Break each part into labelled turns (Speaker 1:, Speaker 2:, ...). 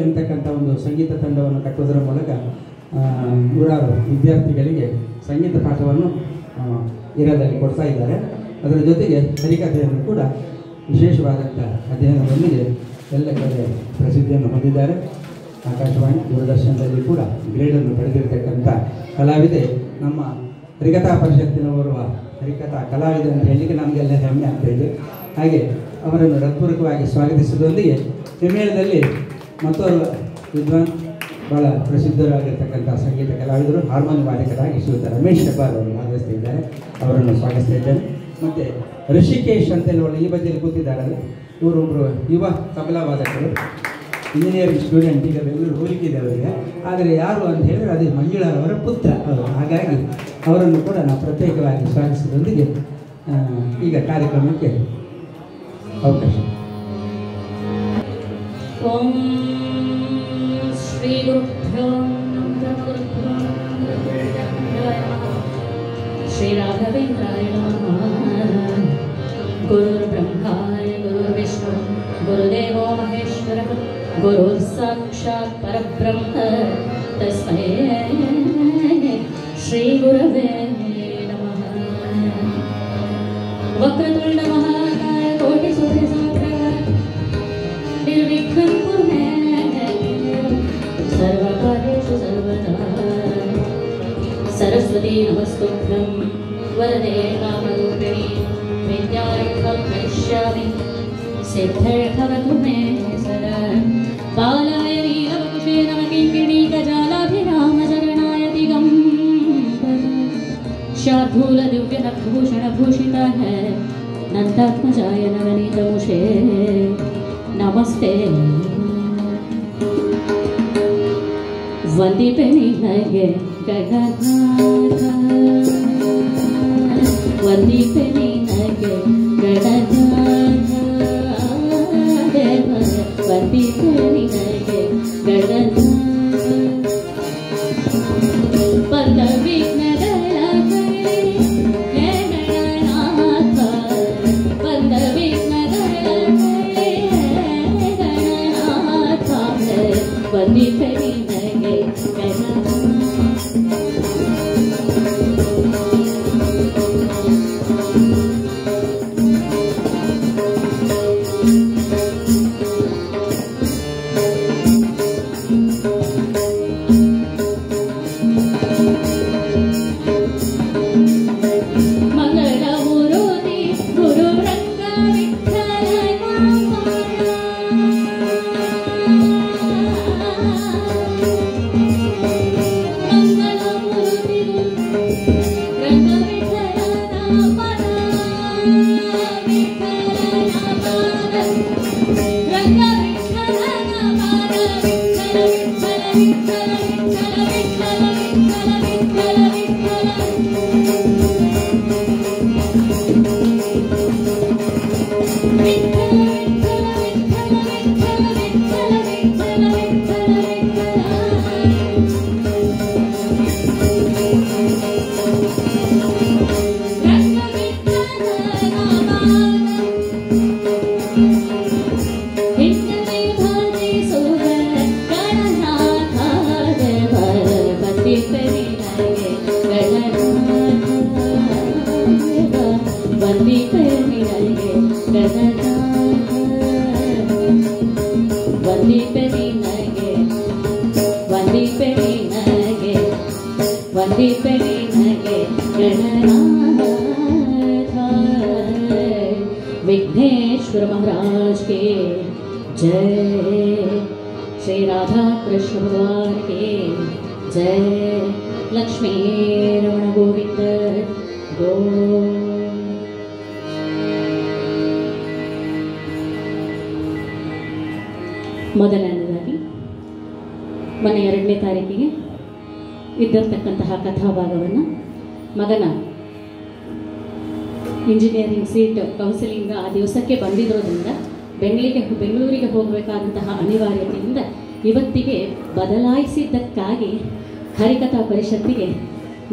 Speaker 1: ಎಂತಕ್ಕಂಥ ಒಂದು ಸಂಗೀತ ತಂಡವನ್ನು ಕಟ್ಟುವುದರ ಮೂಲಕ ನೂರಾರು ವಿದ್ಯಾರ್ಥಿಗಳಿಗೆ ಸಂಗೀತ ಪಾಠವನ್ನು ಇರಾದಲ್ಲಿ ಕೊಡ್ತಾ ಇದ್ದಾರೆ. ಅದರ ಜೊತೆಗೆ ಹರಿಕಥೆಯನ್ನು ಕೂಡ ವಿಶೇಷವಾದಂಥ ಅಧ್ಯಯನದೊಂದಿಗೆ ಎಲ್ಲ ಕಡೆ ಪ್ರಸಿದ್ಧಿಯನ್ನು ಹೊಂದಿದ್ದಾರೆ. ಆಕಾಶವಾಣಿ ದೂರದರ್ಶನದಲ್ಲಿ ಕೂಡ ಗ್ರೇಡನ್ನು ಪಡೆದಿರತಕ್ಕಂಥ ಕಲಾವಿದೆ ನಮ್ಮ ಹರಿಕಥಾ ಪರಿಷತ್ತಿನವರುವ ಹರಿಕಥಾ ಕಲಾವಿದೆ ಅಂತ ಹೇಳಲಿಕ್ಕೆ ನಮಗೆಲ್ಲ ಹೆಮ್ಮೆ ಆಗ್ತಾಯಿದೆ. ಹಾಗೆ ಅವರನ್ನು ಹೃತ್ಪೂರ್ವಕವಾಗಿ ಸ್ವಾಗತಿಸುವುದರೊಂದಿಗೆ ಹಿಮೇಳದಲ್ಲಿ ಮತ್ತೋರ್ವ ವಿದ್ವಾನ್ ಭಾಳ ಪ್ರಸಿದ್ಧರಾಗಿರ್ತಕ್ಕಂಥ ಸಂಗೀತ ಕಲಾವಿದರು ಹಾರ್ಮೋನಿಯಂ ವಾದಕರಾಗಿ ಶ್ರೀಯುತ ರಮೇಶ್ ಹೆಬ್ಬಾರ್ ಅವರು ಭಾಗವಹಿಸ್ತಿದ್ದಾರೆ. ಅವರನ್ನು ಸ್ವಾಗತಿಸ್ತಾ ಇದ್ದೇನೆ. ಮತ್ತು ಋಷಿಕೇಶ್ ಅಂತೇಳಿ ಈ ಬದಿಯಲ್ಲಿ ಕೂತಿದ್ದಾರಲ್ಲ, ಇವರೊಬ್ಬರು ಯುವ ತಬಲಾ ವಾದಕರು, ಇಂಜಿನಿಯರಿಂಗ್ ಸ್ಟೂಡೆಂಟ್, ಈಗ ಬೆಂಗಳೂರು ಹೋಲಿಕ್ಕಿದೆ ಅವರಿಗೆ. ಆದರೆ ಯಾರು ಅಂತ ಹೇಳಿದ್ರೆ ಅದೇ ಮಂಜುಳಾರವರ ಪುತ್ರ ಅವರು. ಹಾಗಾಗಿ ಅವರನ್ನು ಕೂಡ ನಾವು ಪ್ರತ್ಯೇಕವಾಗಿ ಸ್ವಾಗತಿಸೋದೊಂದಿಗೆ ಈಗ ಕಾರ್ಯಕ್ರಮಕ್ಕೆ ಅವಕಾಶ.
Speaker 2: ಓಂ ಶ್ರೀ ಗುರುಭ್ಯೋ ಶ್ರೀ ರಾಘವೇಂದ್ರಾಯ ನಮಃ. ಗುರುರ್ಬ್ರಹ್ಮಾಯ ಗುರುರ್ವಿಷ್ಣು ಗುರುದೇವೋ ಮಹೇಶ್ವರಃ ಗುರುರ್ ಸಾಕ್ಷಾತ್ ಪರಬ್ರಹ್ಮ ತಸ್ಮೈ ಶ್ರೀ ಗುರವೇ ನಮಃ. ವಕ್ರತುಂಡ ಮಹಾಕಾಯ ಕೋಟಿ ಸೂರ್ಯ ಸಮಪ್ರಭ ನಿರ್ವಿಘ್ನಂ ಕುರು ಮೇ ಸರ್ವಕಾರ್ಯೇಷು ಸರ್ವದಾ. ಸರಸ್ವತಿ ನಮಸ್ತುಭ್ಯಂ ವರದೆ ಕಾಮರೂಪಿಣಿ ವಿದ್ಯಾರ್ಥಂ ಕರಿಷ್ಯಾಮಿ ಸಿದ್ಧರ್ಥವತು ಮೇ ಸದಾ. ಬಾಲಾಯ ನೀಲವಂಶೇ ನಮ ಕಿಂಕಿಣೀಕಜಾಲಾಭಿರಾಮ ಶರಣಾಯ ದಿಗಂಬರ. ಶಾರ್ದೂಲ ದಿವ್ಯ ನಖಭೂಷಣ ಭೂಷಿತ ಹೈ ನಂದಾತ್ಮಜಾಯ ನವನೀತಮುಷೇ ನಮಸ್ತೆ. ವಂದಿಪೆ ನಿನಗೆ ಗಣನಾಥ, ವಂದಿಪೆ ನಿನಗೆ ಗಣನಾಥ, ವಂದಿಪೆ ನಿನಗೆ ಗಣನಾಥ. ಬಂದ ವಿಘ್ನಗಳ ಕಡೆ ಹೇ ಗಣನಾಥ, ಬಂದ ವಿಘ್ನಗಳ ಕಡೆ ಹೇ ಗಣನಾಥ, ವಂದಿಪೆ ನಿನಗೆ ಗಣನಾಥ. विघ्नेश्वर महाराज के जय, श्री राधा कृष्ण भगवान के जय, लक्ष्मी रमण गोविंद गो. ಮೊದಲನೇದಾಗಿ ಮೊನ್ನೆ 2ನೇ ತಾರೀಕಿಗೆ ಇದ್ದಿರತಕ್ಕಂತಹ ಕಥಾಭಾಗವನ್ನು ಮಗನ ಇಂಜಿನಿಯರಿಂಗ್ ಸೀಟ್ ಕೌನ್ಸಿಲಿಂಗ್ ಆ ದಿವಸಕ್ಕೆ ಬಂದಿರೋದ್ರಿಂದ ಬೆಂಗಳೂರಿಗೆ ಹೋಗಬೇಕಾದಂತಹ ಅನಿವಾರ್ಯತೆಯಿಂದ ಇವತ್ತಿಗೆ ಬದಲಾಯಿಸಿದ್ದಕ್ಕಾಗಿ ಹರಿಕಥಾ ಪರಿಷತ್ತಿಗೆ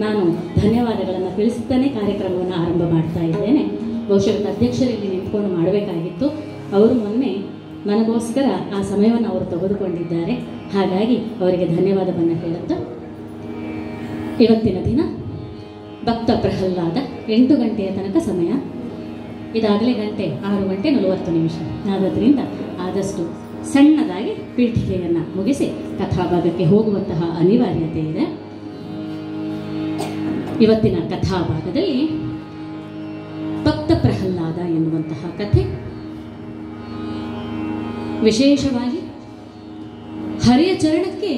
Speaker 2: ನಾನು ಧನ್ಯವಾದಗಳನ್ನು ತಿಳಿಸುತ್ತಾನೆ ಕಾರ್ಯಕ್ರಮವನ್ನು ಆರಂಭ ಮಾಡ್ತಾ ಇದ್ದೇನೆ. ಬಹುಶಃ ಅಧ್ಯಕ್ಷರಲ್ಲಿ ನಿಂತ್ಕೊಂಡು ಮಾಡಬೇಕಾಗಿತ್ತು. ಅವರು ಮೊನ್ನೆ
Speaker 3: ನನಗೋಸ್ಕರ ಆ ಸಮಯವನ್ನು ಅವರು ತೆಗೆದುಕೊಂಡಿದ್ದಾರೆ. ಹಾಗಾಗಿ ಅವರಿಗೆ ಧನ್ಯವಾದವನ್ನು ಹೇಳುತ್ತಾ, ಇವತ್ತಿನ ದಿನ ಭಕ್ತ ಪ್ರಹ್ಲಾದ 8 ಗಂಟೆಯ ತನಕ ಸಮಯ, ಇದಾಗಲೇ 6:40 ಆದದ್ರಿಂದ ಆದಷ್ಟು ಸಣ್ಣದಾಗಿ ಪೀಠಿಕೆಯನ್ನು ಮುಗಿಸಿ ಕಥಾಭಾಗಕ್ಕೆ ಹೋಗುವಂತಹ ಅನಿವಾರ್ಯತೆ ಇದೆ. ಇವತ್ತಿನ ಕಥಾಭಾಗದಲ್ಲಿ ಭಕ್ತ ಪ್ರಹ್ಲಾದ ಎನ್ನುವಂತಹ ಕಥೆ ವಿಶೇಷವಾಗಿ ಹರಿಯ ಚರಣಕ್ಕೆ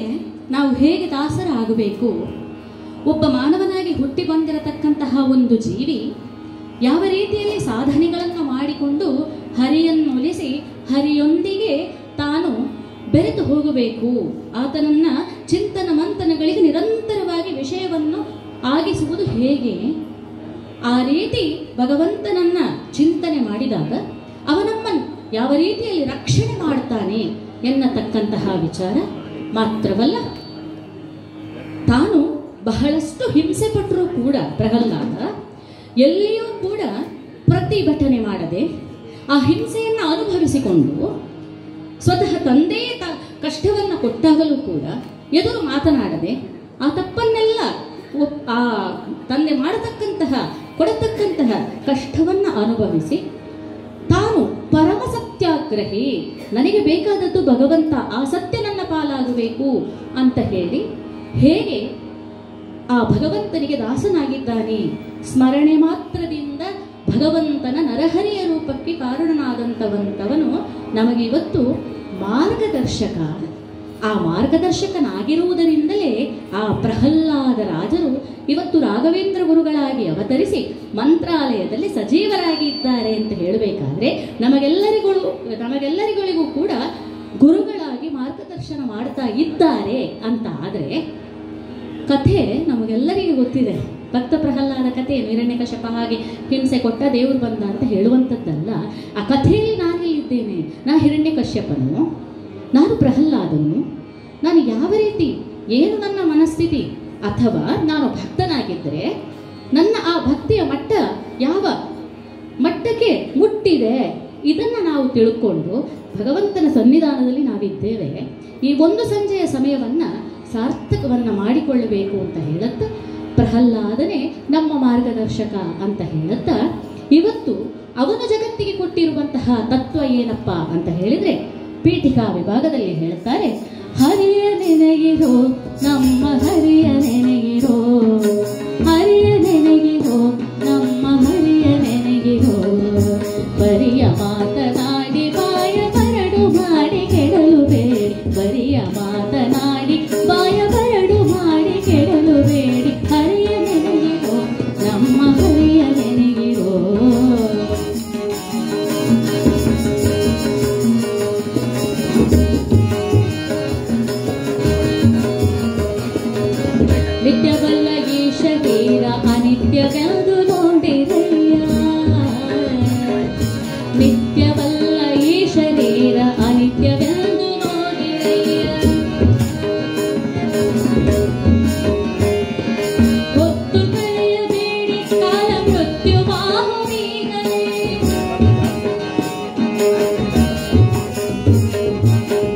Speaker 3: ನಾವು ಹೇಗೆ ದಾಸರಾಗಬೇಕು, ಒಬ್ಬ ಮಾನವನಾಗಿ ಹುಟ್ಟಿ ಬಂದಿರತಕ್ಕಂತಹ ಒಂದು ಜೀವಿ ಯಾವ ರೀತಿಯಲ್ಲಿ ಸಾಧನೆಗಳನ್ನು ಮಾಡಿಕೊಂಡು ಹರಿಯನ್ನು ಒಲಿಸಿ ಹರಿಯೊಂದಿಗೆ ತಾನು ಬೆರೆತು ಹೋಗಬೇಕು, ಆತನನ್ನ ಚಿಂತನ ಮಂಥನಗಳಿಗೆ ನಿರಂತರವಾಗಿ ವಿಷಯವನ್ನು ಆಗಿಸುವುದು ಹೇಗೆ, ಆ ರೀತಿ ಭಗವಂತನನ್ನ ಚಿಂತನೆ ಮಾಡಿದಾಗ ಅವನಮ್ಮನ್ನು ಯಾವ ರೀತಿಯಲ್ಲಿ ರಕ್ಷಣೆ ಮಾಡ್ತಾನೆ ಎನ್ನತಕ್ಕಂತಹ ವಿಚಾರ ಮಾತ್ರವಲ್ಲ, ತಾನು ಬಹಳಷ್ಟು ಹಿಂಸೆ ಪಟ್ಟರೂ ಕೂಡ ಪ್ರಹ್ಲಾದ ಎಲ್ಲಿಯೂ ಕೂಡ ಪ್ರತಿಭಟನೆ ಮಾಡದೆ ಆ ಹಿಂಸೆಯನ್ನು ಅನುಭವಿಸಿಕೊಂಡು ಸ್ವತಃ ತಂದೆಯೇ ಕಷ್ಟವನ್ನು ಕೊಟ್ಟಾಗಲೂ ಕೂಡ ಎದುರು ಮಾತನಾಡದೆ ಆ ತಪ್ಪನ್ನೆಲ್ಲ ಆ ತಂದೆ ಮಾಡತಕ್ಕಂತಹ ಕೊಡತಕ್ಕಂತಹ ಕಷ್ಟವನ್ನು ಅನುಭವಿಸಿ ತಾನು ಪರಮ ಸತ್ಯಾಗ್ರಹಿ, ನನಗೆ ಬೇಕಾದದ್ದು ಭಗವಂತ, ಆ ಸತ್ಯ ನನ್ನ ಪಾಲಾಗಬೇಕು ಅಂತ ಹೇಳಿ ಹೇಗೆ ಆ ಭಗವಂತನಿಗೆ ದಾಸನಾಗಿದ್ದಾನೆ, ಸ್ಮರಣೆ ಮಾತ್ರದಿಂದ ಭಗವಂತನ ನರಹರಿಯ ರೂಪಕ್ಕೆ ಕಾರಣನಾದಂಥವಂತವನು ನಮಗೆ ಇವತ್ತು ಮಾರ್ಗದರ್ಶಕ. ಆ ಮಾರ್ಗದರ್ಶಕನಾಗಿರುವುದರಿಂದಲೇ ಆ ಪ್ರಹ್ಲಾದ ರಾಜರು ಇವತ್ತು ರಾಘವೇಂದ್ರ ಗುರುಗಳಾಗಿ ಅವತರಿಸಿ ಮಂತ್ರಾಲಯದಲ್ಲಿ ಸಜೀವರಾಗಿ ಇದ್ದಾರೆ ಅಂತ ಹೇಳಬೇಕಾದ್ರೆ ನಮಗೆಲ್ಲರಿಗಳಿಗೂ ಕೂಡ ಗುರುಗಳಾಗಿ ಮಾರ್ಗದರ್ಶನ ಮಾಡ್ತಾ ಇದ್ದಾರೆ ಅಂತ ಆದರೆ ಕಥೆ ನಮಗೆಲ್ಲರಿಗೂ ಗೊತ್ತಿದೆ. ಭಕ್ತ ಪ್ರಹ್ಲಾದ ಕಥೆ ಹಿರಣ್ಯಕಶ್ಯಪ ಹಾಗೆ ಹಿಂಸೆ ಕೊಟ್ಟ ದೇವರು ಬಂದ ಅಂತ ಹೇಳುವಂಥದ್ದಲ್ಲ. ಆ ಕಥೆಯಲ್ಲಿ ನಾನಿಲ್ಲಿದ್ದೇನೆ, ನಾ ಹಿರಣ್ಯಕಶ್ಯಪನು, ನಾನು ಪ್ರಹ್ಲಾದನು, ನಾನು ಯಾವ ರೀತಿ, ಏನು ನನ್ನ ಮನಸ್ಥಿತಿ, ಅಥವಾ ನಾನು ಭಕ್ತನಾಗಿದ್ದರೆ ನನ್ನ ಆ ಭಕ್ತಿಯ ಮಟ್ಟ ಯಾವ ಮಟ್ಟಕ್ಕೆ ಮುಟ್ಟಿದೆ, ಇದನ್ನು ನಾವು ತಿಳ್ಕೊಂಡು ಭಗವಂತನ ಸನ್ನಿಧಾನದಲ್ಲಿ ನಾವಿದ್ದೇವೆ. ಈ ಒಂದು ಸಂಜೆಯ ಸಮಯವನ್ನು ಸಾರ್ಥಕವನ್ನು ಮಾಡಿಕೊಳ್ಳಬೇಕು ಅಂತ ಹೇಳುತ್ತಾ ಪ್ರಹ್ಲಾದನೇ ನಮ್ಮ ಮಾರ್ಗದರ್ಶಕ ಅಂತ ಹೇಳುತ್ತಾ ಇವತ್ತು ಅವನು ಜಗತ್ತಿಗೆ ಕೊಟ್ಟಿರುವಂತಹ ತತ್ವ ಏನಪ್ಪ ಅಂತ ಹೇಳಿದ್ರೆ ಪೀಠಿಕಾ ವಿಭಾಗದಲ್ಲಿ ಹೇಳ್ತಾರೆ, ಹರಿಯ ನೆನೆಗಿರೋ ನಮ್ಮ ಹರಿಯ ನೆನೆಗಿರೋ, ಹರಿಯ ನೆನೆಗಿರೋ ನಮ್ಮ ಹರಿಯ ನೆನೆಗಿರೋ, ಬರಿಯ ಮಾತನಾಡಿ ಬಾಯ ಬರಡು ಮಾಡಿ ಕೆಡಲು ಬೇಡಿ, ಬರಿಯ ಮಾತನಾಡಿ ಬಾಯ ಬರಡು ಮಾಡಿ ಕೆಡಲು ಬೇಡಿ, ಹರಿಯ ನೆನೆಗಿರೋ ನಮ್ಮ ಹರಿಯ ನೆನೆಗಿರೋ. ನಿತ್ಯವಲ್ಲ ಈ ಶರೀರ ಅನಿತ್ಯವೆಂದು ನೋಡಿರಯ್ಯ, ನಿತ್ಯವಲ್ಲ ಈ ಶರೀರ ಅನಿತ್ಯವೆಂದು ನೋಡಿರಯ್ಯ, ಹೊತ್ತು ಕಳೆಯಬೇಡಿ ಕಾಲ ಮೃತ್ಯು ಬಾಹುವೀಗಲೇ,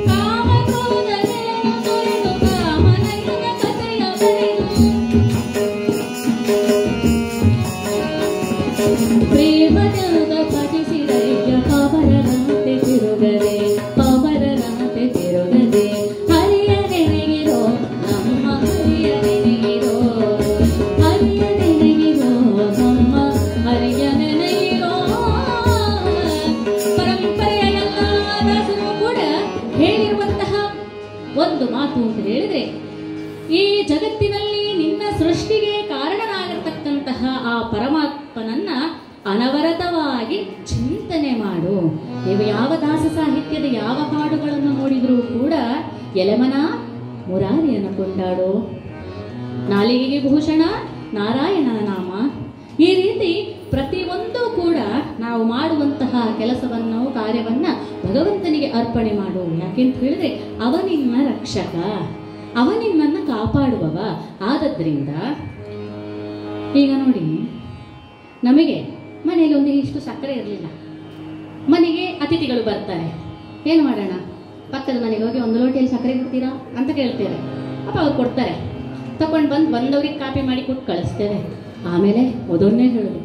Speaker 3: ಕಾಮಕ್ರೋಧಗಳನ್ನು ತೊರೆದು ಕಾಮನಯ್ಯನ ಕಥೆಯ ಬರೆದು, ಪ್ರೇಮದಿಂದ ಭಜಿಸಿರಯ್ಯ ಪವರನಂತೆ ತಿರುಗದೆ, ಪವರನಂತೆ ತಿರುಗದೆ, ಹರಿಯ ನೆನೆಗಿರೋ ನಮ್ಮ ಹರಿಯ ನೆನೆಗಿರೋ, ಹರಿಯ ನೆನೆಗಿರೋ ನಮ್ಮ ಹರಿಯ ನೆನೆಗಿರೋ. ಪರಂಪರೆಯ ಎಲ್ಲ ದಾಸರು ಕೂಡ ಹೇಳಿರುವಂತಹ ಒಂದು ಮಾತು ಅಂತ ಹೇಳಿದ್ರೆ, ಈ ಜಗತ್ತಿನಲ್ಲಿ ನಿನ್ನ ಸೃಷ್ಟಿಗೆ ಕಾರಣನಾಗಿರ್ತಕ್ಕಂತಹ ಆ ಪರಮಾತ್ಮನನ್ನ ಅನವರತವಾಗಿ ಚಿಂತನೆ ಮಾಡು. ನೀವು ಯಾವ ದಾಸ ಸಾಹಿತ್ಯದ ಯಾವ ಹಾಡುಗಳನ್ನು ನೋಡಿದರೂ ಕೂಡ ಎಲೆಮನ ಮುರಾರಿಯನ್ನು ಕೊಂಡಾಡು, ನಾಲಿಗೆಗೆ ಭೂಷಣ ನಾರಾಯಣನ ನಾಮ, ಈ ರೀತಿ ಪ್ರತಿಯೊಂದು ಕೂಡ ನಾವು ಮಾಡುವಂತಹ ಕೆಲಸವನ್ನು ಕಾರ್ಯವನ್ನ ಭಗವಂತನಿಗೆ ಅರ್ಪಣೆ ಮಾಡು. ಯಾಕೆಂತ ಹೇಳಿದ್ರೆ ಅವನಿನ್ನ ರಕ್ಷಕ, ಅವನಿನ್ನನ್ನು ಕಾಪಾಡುವವ. ಆದದ್ರಿಂದ ಈಗ ನೋಡಿ, ನಮಗೆ ಮನೆಯಲ್ಲಿ ಒಂದಿಗೆ ಇಷ್ಟು ಸಕ್ಕರೆ ಇರಲಿಲ್ಲ, ಮನೆಗೆ ಅತಿಥಿಗಳು ಬರ್ತಾರೆ, ಏನು ಮಾಡೋಣ, ಪಕ್ಕದ ಮನೆಗೆ ಹೋಗಿ ಒಂದು ಲೋಟಿಯಲ್ಲಿ ಸಕ್ಕರೆ ಕೊಡ್ತೀರಾ ಅಂತ ಕೇಳ್ತೇವೆ. ಅಪ್ಪ ಅವ್ರು ಕೊಡ್ತಾರೆ, ತಗೊಂಡು ಬಂದವ್ರಿಗೆ ಕಾಪಿ ಮಾಡಿ ಕೊಟ್ಟು ಕಳಿಸ್ತೇವೆ. ಆಮೇಲೆ ಮೊದಲನೇ ಹೇಳೋದು,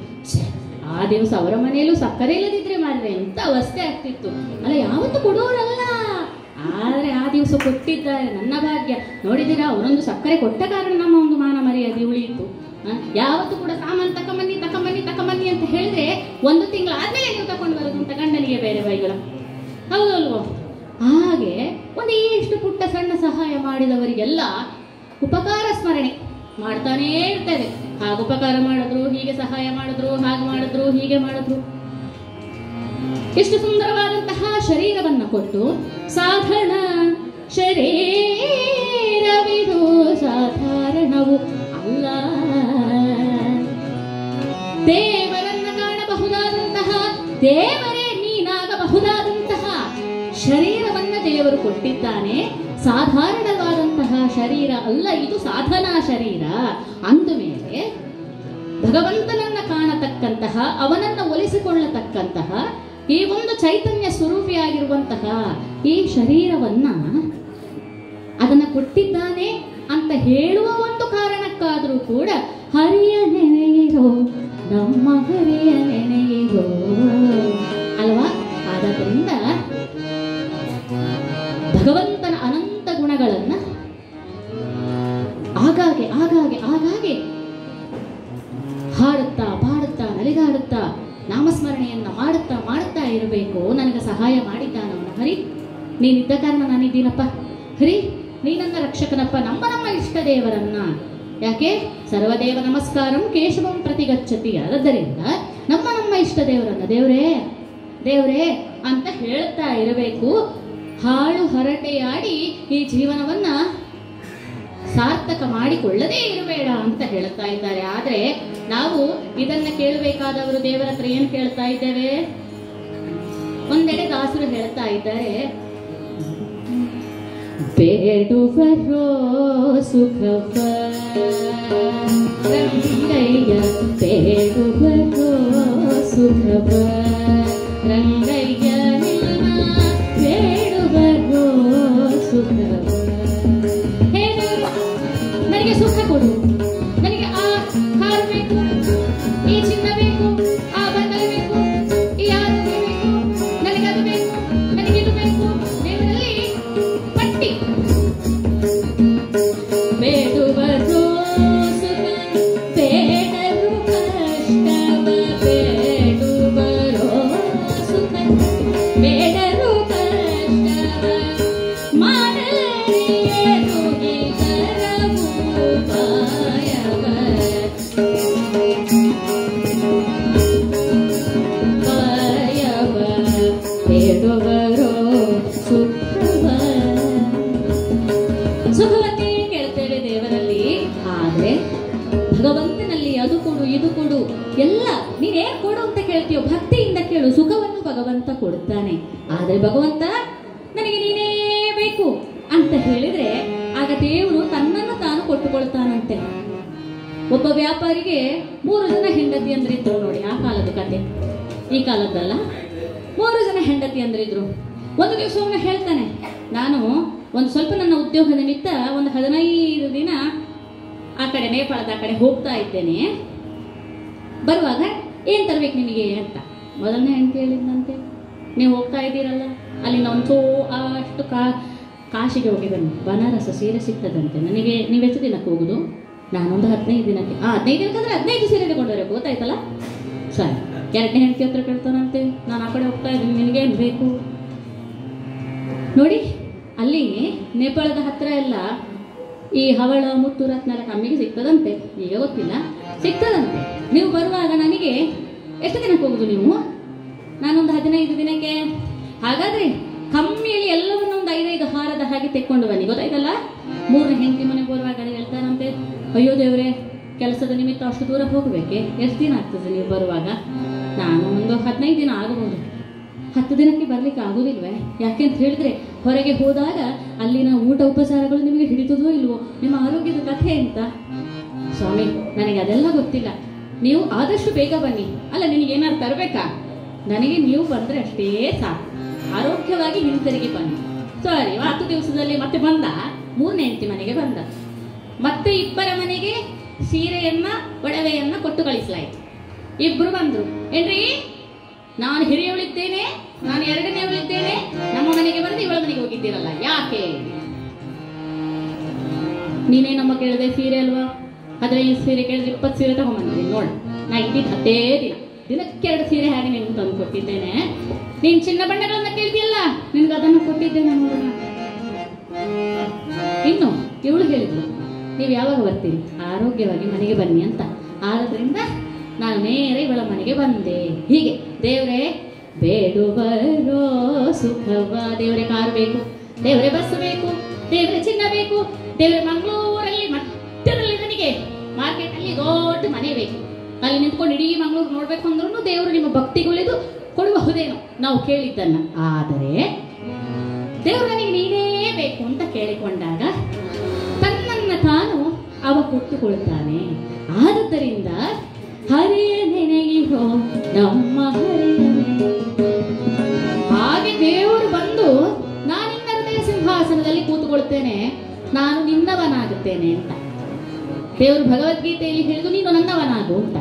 Speaker 3: ಆ ದಿವಸ ಅವರ ಮನೆಯಲ್ಲೂ ಸಕ್ಕರೆ ಇಲ್ಲದಿದ್ರೆ ಮಾಡಿದ್ರೆ ಎಂತ ಅವಸ್ಥೆ ಆಗ್ತಿತ್ತು ಅಲ್ಲ, ಯಾವತ್ತೂ ಕೊಡೋರಲ್ಲ, ಆದರೆ ಆ ದಿವಸ ಕೊಟ್ಟಿದ್ದಾರೆ, ನನ್ನ ಭಾಗ್ಯ. ನೋಡಿದ್ದೀರಾ, ಅವರೊಂದು ಸಕ್ಕರೆ ಕೊಟ್ಟ ಕಾರಣ ನಮ್ಮ ಒಂದು ಮಾನ ಮರ್ಯಾದೆ ಉಳಿಯಿತು. ಯಾವತ್ತೂ ಕೂಡ ಸಾಮಾನು ತಕೊಂಬನ್ನಿ ತಕೊಂಬನ್ನಿ ತಕೊಂಬನ್ನಿ ಅಂತ ಹೇಳಿದ್ರೆ 1 ತಿಂಗಳಾದ್ಮೇಲೆ ನೀವು ತಗೊಂಡು ಬರೋದು ಅಂತ ಗಂಡನಿಗೆ ಬೇರೆ ಬೈಗಳ, ಹೌದಲ್ವೋ? ಹಾಗೆ ಒಂದು ಇಷ್ಟು ಪುಟ್ಟ ಸಣ್ಣ ಸಹಾಯ ಮಾಡಿದವರಿಗೆಲ್ಲ ಉಪಕಾರ ಸ್ಮರಣೆ ಮಾಡ್ತಾನೇ ಇರ್ತೇವೆ. ಹಾಗೆ ಉಪಕಾರ ಮಾಡಿದ್ರು, ಹೀಗೆ ಸಹಾಯ ಮಾಡಿದ್ರು, ಹಾಗೆ ಮಾಡಿದ್ರು, ಹೀಗೆ ಮಾಡಿದ್ರು. ಎಷ್ಟು ಸುಂದರವಾದಂತಹ ಶರೀರವನ್ನು ಕೊಟ್ಟು, ಸಾಧನ ಶರೀರವಿದು ಸಾಧಾರಣವು ಅಲ್ಲ, ದೇವರನ್ನ ಕಾಣಬಹುದಾದಂತಹ, ದೇವರೇ ನೀನಾಗಬಹುದಾದಂತಹ ಶರೀರವನ್ನ ದೇವರು ಕೊಟ್ಟಿದ್ದಾನೆ. ಸಾಧಾರಣವಾದಂತಹ ಶರೀರ ಅಲ್ಲ, ಇದು ಸಾಧನಾ ಶರೀರ. ಅಂದಮೇಲೆ ಭಗವಂತನನ್ನ ಕಾಣತಕ್ಕಂತಹ, ಅವನನ್ನ ಒಲಿಸಿಕೊಳ್ಳತಕ್ಕಂತಹ ಈ ಒಂದು ಚೈತನ್ಯ ಸ್ವರೂಪಿಯಾಗಿರುವಂತಹ ಈ ಶರೀರವನ್ನ ಅದನ್ನ ಕೊಟ್ಟಿದ್ದಾನೆ ಅಂತ ಹೇಳುವ ಒಂದು ಕಾರಣಕ್ಕಾದರೂ ಕೂಡ ಹರಿಯ ನೆನೆಯಿರೋ, ನಮ್ಮ ಹರಿಯ ನೆನೆಯಿರೋ ಅಲ್ವಾ? ಆದ್ದರಿಂದ ಭಗವಂತನ ಅನಂತ ಗುಣಗಳನ್ನ ಆಗಾಗ್ಗೆ ಆಗಾಗ್ಗೆ ಆಗಾಗ್ಗೆ ಹಾಡುತ್ತಾ ಪಾಡುತ್ತಾ ನಲಿದಾಡುತ್ತಾ ನಾಮಸ್ಮರಣೆಯನ್ನ ಮಾಡುತ್ತಾ ಮಾಡುತ್ತಾ ಇರಬೇಕು. ನನಗೆ ಸಹಾಯ ಮಾಡಿದ್ದಾನವನ ಹರಿ, ನೀನಿದ್ದ ಕಾರಣ ನಾನಿದ್ದೀನಪ್ಪ. ಹರಿ, ನೀನನ್ನ ರಕ್ಷಕನಪ್ಪ. ನಮ್ಮ ಇಷ್ಟ ದೇವರನ್ನ, ಯಾಕೆ ಸರ್ವದೇವ ನಮಸ್ಕಾರಂ ಕೇಶವಂ ಪ್ರತಿಗಚ್ಚತಿ, ಆದ್ದರಿಂದ ನಮ್ಮ ಇಷ್ಟ ದೇವರನ್ನ ದೇವರೇ ದೇವರೇ ಅಂತ ಹೇಳ್ತಾ ಇರಬೇಕು. ಹಾಳು ಹರಟೆಯಾಡಿ ಈ ಜೀವನವನ್ನ ಸಾರ್ಥಕ ಮಾಡಿಕೊಳ್ಳದೇ ಇರಬೇಡ ಅಂತ ಹೇಳ್ತಾ ಇದ್ದಾರೆ. ಆದ್ರೆ ನಾವು ಇದನ್ನ ಕೇಳಬೇಕಾದವರು ದೇವರ ಹತ್ರ ಏನು ಕೇಳ್ತಾ ಇದ್ದೇವೆ? ಒಂದೆಡೆ ದಾಸರು ಹೇಳ್ತಾ ಇದ್ದಾರೆ, ಬೇಡುವರೋ ಸುಖವ ರಂಗಯ್ಯ, ಬೇಡುವರೋ ಸುಖವ ರಂಗಯ್ಯ, ಬೇಡುವರೋ ಸುಖವ. ನನಗೆ ಸುಖ ಕೊಡು, ನನಗೆ ಆ ಕಾರು ಬೇಕು, ಈ ಚಿನ್ನ ಬೇಕು, ಆ ಬಂಗಲೆ ಬೇಕು, ಈ ಆರೋಗ್ಯ ಬೇಕು, ನನಗೆ ಅದು ಬೇಕು, ನನಗಿದು ಬೇಕು. ದೇವರಲ್ಲಿ ಪಟ್ಟಿ. ಬೇಡುವರು ಸುಖ ಬೇಡರು ಕಷ್ಟವ, ಬೇಡುವರೋ ಸುಖ ಬೇಡರು ಕಷ್ಟವ, ಮಾಡಲಿಯರು ಸುಖವನ್ನೇ ಕೇಳ್ತೇವೆ ದೇವರಲ್ಲಿ. ಆದ್ರೆ ಭಗವಂತನಲ್ಲಿ ಅದು ಕೊಡು ಇದು ಕೊಡು ಎಲ್ಲ ನೀನೇನ್ ಕೊಡು ಅಂತ ಕೇಳ್ತೀಯೋ ಭಕ್ತಿಯಿಂದ ಕೇಳು, ಸುಖವನ್ನು ಭಗವಂತ ಕೊಡ್ತಾನೆ. ಆದ್ರೆ ಭಗವಂತ ನನಗೆ ನೀನೇ ಬೇಕು ಅಂತ ಹೇಳಿದ್ರೆ ಆಗ ದೇವರು ತನ್ನನ್ನು ತಾನು ಕೊಟ್ಟುಕೊಳ್ತಾನಂತೆ. ಒಬ್ಬ ವ್ಯಾಪಾರಿಗೆ 3 ಜನ ಹೆಂಡತಿ ಅಂದ್ರಿದ್ರು ನೋಡಿ, ಆ ಕಾಲದ ಕತೆ, ಈ ಕಾಲದ್ದಲ್ಲ. 3 ಜನ ಹೆಂಡತಿ ಅಂದ್ರಿದ್ರು. ಒಂದು ದಿವಸ ಅವನು ಹೇಳ್ತಾನೆ, ನಾನು ಒಂದು ಸ್ವಲ್ಪ ನನ್ನ ಉದ್ಯೋಗ ನಿಮಿತ್ತ ಒಂದು 15 ದಿನ ಆ ಕಡೆ ನೇಪಾಳದ ಆ ಕಡೆ ಹೋಗ್ತಾ ಇದ್ದೇನೆ, ಬರುವಾಗ ಏನ್ ತರ್ಬೇಕು ನಿಮಗೆ ಅಂತ. ಮೊದಲನೇ ಹೆಂಡತಿ ಹೇಳಿದ್ದಂತೆ, ನೀವು ಹೋಗ್ತಾ ಇದ್ದೀರಲ್ಲ ಅಲ್ಲಿಂದ ಒಂದು ಅಷ್ಟು ಕಾಶಿಗೆ ಹೋಗಿ ಬನ್ನಿ, ಬನಾರಸ ಸೀರೆ ಸಿಗ್ತದಂತೆ ನನಗೆ. ನೀವು ಎಷ್ಟು ದಿನಕ್ಕೆ ಹೋಗುದು? ನಾನೊಂದು 15 ದಿನಕ್ಕೆ. 15 ದಿನಕ್ಕಂದ್ರೆ 15 ಸೀರೆ ತಗೊಂಡ್ರೆ ಗೊತ್ತಾಯ್ತಲ್ಲ. ಸರಿ, 2ನೇ ಹೆಂಡತಿ ಹತ್ರ ಕೇಳ್ತಾನಂತೆ, ನಾನು ಆ ಕಡೆ ಹೋಗ್ತಾ ಇದ್ದೀನಿ, ನಿನಗೇನು ಬೇಕು ನೋಡಿ. ಅಲ್ಲಿ ನೇಪಾಳದ ಹತ್ರ ಎಲ್ಲ ಈ ಹವಳ ಮುತ್ತು ರತ್ನೆಲ್ಲ ಕಮ್ಮಿಗೆ ಸಿಗ್ತದಂತೆ, ಈಗ ಗೊತ್ತಿಲ್ಲ, ಸಿಗ್ತದಂತೆ. ನೀವು ಬರುವಾಗ ನನಗೆ ಎಷ್ಟು ದಿನಕ್ಕೆ ಹೋಗುದು ನೀವು? ನಾನೊಂದು 15 ದಿನಕ್ಕೆ. ಹಾಗಾದ್ರೆ ಕಮ್ಮಿಯಲ್ಲಿ ಎಲ್ಲವನ್ನೂ ಒಂದು 5 ಹಾರದ ಹಾಗೆ ತೆಕ್ಕೊಂಡು ಬನ್ನಿ, ಗೊತ್ತಾಯ್ತಲ್ಲ. 3ನೇ ಹೆಂಡತಿ ಮನೆಗೆ ಬರುವಾಗ ಹೇಳ್ತಾರಂತೆ, ಅಯ್ಯೋ ದೇವ್ರೆ, ಕೆಲಸದ ನಿಮಿತ್ತ ಅಷ್ಟು ದೂರ ಹೋಗ್ಬೇಕೆ, ಎಷ್ಟು ದಿನ ಆಗ್ತದೆ ನೀವು ಬರುವಾಗ? ನಾನು ಒಂದು 15 ದಿನ ಆಗಬಹುದು. 10 ದಿನಕ್ಕೆ ಬರ್ಲಿಕ್ಕೆ ಆಗುದಿಲ್ವೇ? ಯಾಕೆಂತ ಹೇಳಿದ್ರೆ ಹೊರಗೆ ಹೋದಾಗ ಅಲ್ಲಿನ ಊಟ ಉಪಚಾರಗಳು ನಿಮಗೆ ಹಿಡಿತದೋ ಇಲ್ವೋ, ನಿಮ್ಮ ಆರೋಗ್ಯದ ಕಥೆ ಅಂತ. ಸ್ವಾಮಿ, ನನಗೆ ಅದೆಲ್ಲ ಗೊತ್ತಿಲ್ಲ, ನೀವು ಆದಷ್ಟು ಬೇಗ ಬನ್ನಿ. ಅಲ್ಲ, ನಿನಗೆ ಏನಾದ್ರು ತರಬೇಕಾ? ನನಗೆ ನೀವು ಬಂದ್ರೆ ಅಷ್ಟೇ ಸಾಕು. ಆರೋಗ್ಯವಾಗಿ ಹಿಂತಿರುಗಿ ಬಂದ. ಸಾರಿ 10 ದಿವಸದಲ್ಲಿ ಮತ್ತೆ ಬಂದ. 3ನೇ ಹೆಂಡತಿ ಮನೆಗೆ ಬಂದ. ಮತ್ತೆ ಇಬ್ಬರ ಮನೆಗೆ ಸೀರೆಯನ್ನ ಒಡವೆಯನ್ನ ಕೊಟ್ಟು ಕಳಿಸಲಾಯಿತು. ಇಬ್ರು ಬಂದ್ರು. ಏನ್ರಿ, ನಾನು ಹಿರಿಯವಳಿದ್ದೇನೆ, ನಾನು 2ನೇವಳಿದ್ದೇನೆ, ನಮ್ಮ ಮನೆಗೆ ಬಂದು ಇವಳ ಮನೆಗೆ ಹೋಗಿದ್ದೀರಲ್ಲ, ಯಾಕೆ? ನೀನೇ ನಮ್ಮ ಕೇಳಿದೆ ಸೀರೆ ಅಲ್ವಾ, ಆದ್ರೆ ಈ ಸೀರೆ ಕೇಳಿದ್ರೆ 20 ಸೀರೆ ತಗೊಂಡ್ಬಂದಿದ್ದೀನಿ ನೋಡು. ನಾ ಇದ್ದಿದ್ದು 10 ದಿನಕ್ಕೆ 2 ಸೀರೆ ಹಾಗೆ ನಿನ್ಗೆ ತಂದು ಕೊಟ್ಟಿದ್ದೇನೆ. ನೀನ್ ಚಿನ್ನ ಬಣ್ಣಗಳನ್ನ ಕೇಳಿದ್ಯಲ್ಲ, ನಿನ್ಗೆ ಅದನ್ನು ಕೊಟ್ಟಿದ್ದೇನೆ ನೋಡೋಣ. ಇನ್ನು ಇವಳು ಹೇಳಿದ್ಲು, ನೀವು ಯಾವಾಗ ಬರ್ತೀರಿ, ಆರೋಗ್ಯವಾಗಿ ಮನೆಗೆ ಬನ್ನಿ ಅಂತ. ಆದ್ರಿಂದ ನಾನು ನೇರ ಇವಳ ಮನೆಗೆ ಬಂದೆ. ಹೀಗೆ ದೇವ್ರೇ ಬೇಡುವರೋ ಸುಖವ, ದೇವರೇ ಕಾರು ಬೇಕು, ದೇವರೇ ಬಸ್ ಬೇಕು, ದೇವರೇ ಚಿನ್ನ ಬೇಕು, ದೇವರೇ ಮಂಗಳೂರಲ್ಲಿ ಮಧ್ಯದಲ್ಲಿ ನನಗೆ ಮಾರ್ಕೆಟ್ ಅಲ್ಲಿ ದೊಡ್ಡ ಮನೆ ಬೇಕು, ಅಲ್ಲಿ ನಿಂತ್ಕೊಂಡು ಇಡೀ ಮಂಗಳೂರು ನೋಡ್ಬೇಕು ಅಂದ್ರೂ ದೇವರು ನಿಮ್ಮ ಭಕ್ತಿಗೊಳಿದು ಕೊಡಬಹುದೇನೋ ನಾವು ಕೇಳಿದ್ದನ್ನ. ಆದರೆ ದೇವರು ನನಗೆ ನೀನೇ ಬೇಕು ಅಂತ ಕೇಳಿಕೊಂಡಾಗ ತನ್ನನ್ನ ತಾನು ಅವ ಕೊಟ್ಟುಕೊಳ್ತಾನೆ. ಆದುದರಿಂದ ಹರಿಯ ನೆನೆಗಿರೋ ನಮ್ಮ ಹರಿಯನೇ. ಹಾಗೆ ದೇವರು ಬಂದು ನಾನು ನಿನ್ನ ಹೃದಯ ಸಿಂಹಾಸನದಲ್ಲಿ ಕೂತುಕೊಳ್ತೇನೆ, ನಾನು ನಿನ್ನವನಾಗುತ್ತೇನೆ ಅಂತ ದೇವರು ಭಗವದ್ಗೀತೆಯಲ್ಲಿ ಹೇಳಿದು, ನೀನು ನನ್ನವನಾಗು ಅಂತ.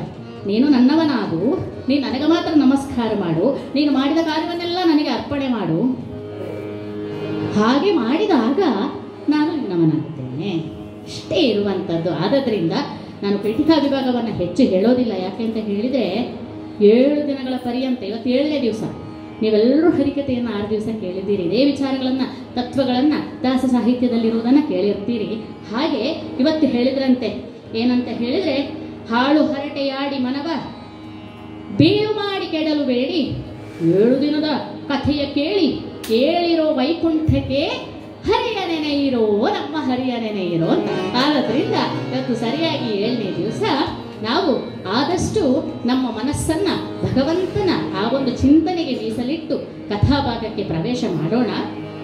Speaker 3: ನೀನು ನನ್ನವನಾಗು, ನೀನು ನನಗೆ ಮಾತ್ರ ನಮಸ್ಕಾರ ಮಾಡು, ನೀನು ಮಾಡಿದ ಕಾರ್ಯವನ್ನೆಲ್ಲ ನನಗೆ ಅರ್ಪಣೆ ಮಾಡು. ಹಾಗೆ ಮಾಡಿದಾಗ ನಾನು ನಿನ್ನವನಾಗುತ್ತೇನೆ. ಇಷ್ಟೇ ಇರುವಂಥದ್ದು. ಆದದ್ರಿಂದ ನಾನು ಪೀಠಿಕಾ ವಿಭಾಗವನ್ನು ಹೆಚ್ಚು ಹೇಳೋದಿಲ್ಲ. ಯಾಕೆ ಅಂತ ಹೇಳಿದರೆ 7 ದಿನಗಳ ಪರ್ಯಂತ, ಇವತ್ತು 7ನೇ ದಿವಸ, ನೀವೆಲ್ಲರೂ ಹರಿಕತೆಯನ್ನು 6 ದಿವಸ ಕೇಳಿದ್ದೀರಿ. ಇದೇ ವಿಚಾರಗಳನ್ನು, ತತ್ವಗಳನ್ನು ದಾಸ ಸಾಹಿತ್ಯದಲ್ಲಿರುವುದನ್ನು ಕೇಳಿರ್ತೀರಿ. ಹಾಗೆ ಇವತ್ತು ಹೇಳಿದ್ರಂತೆ, ಏನಂತ ಹೇಳಿದರೆ, ಹಾಳು ಹರಟೆಯಾಡಿ ಮನವ ಬೇವು ಮಾಡಿ ಕೆಡಲು ಬೇಡಿ, 7 ದಿನದ ಕಥೆಯ ಕೇಳಿ ಕೇಳಿರೋ ವೈಕುಂಠಕ್ಕೆ ಹರಿಯ ನೆನೆಯಿರೋ ನಮ್ಮ ಹರಿಯ ನೆನೆಯಿರೋ ಅಂತ. ಆದ್ರಿಂದ ಇವತ್ತು ಸರಿಯಾಗಿ 7ನೇ ದಿವಸ ನಾವು ಆದಷ್ಟು ನಮ್ಮ ಮನಸ್ಸನ್ನ ಭಗವಂತನ ಆ ಒಂದು ಚಿಂತನೆಗೆ ಮೀಸಲಿಟ್ಟು ಕಥಾಭಾಗಕ್ಕೆ ಪ್ರವೇಶ ಮಾಡೋಣ.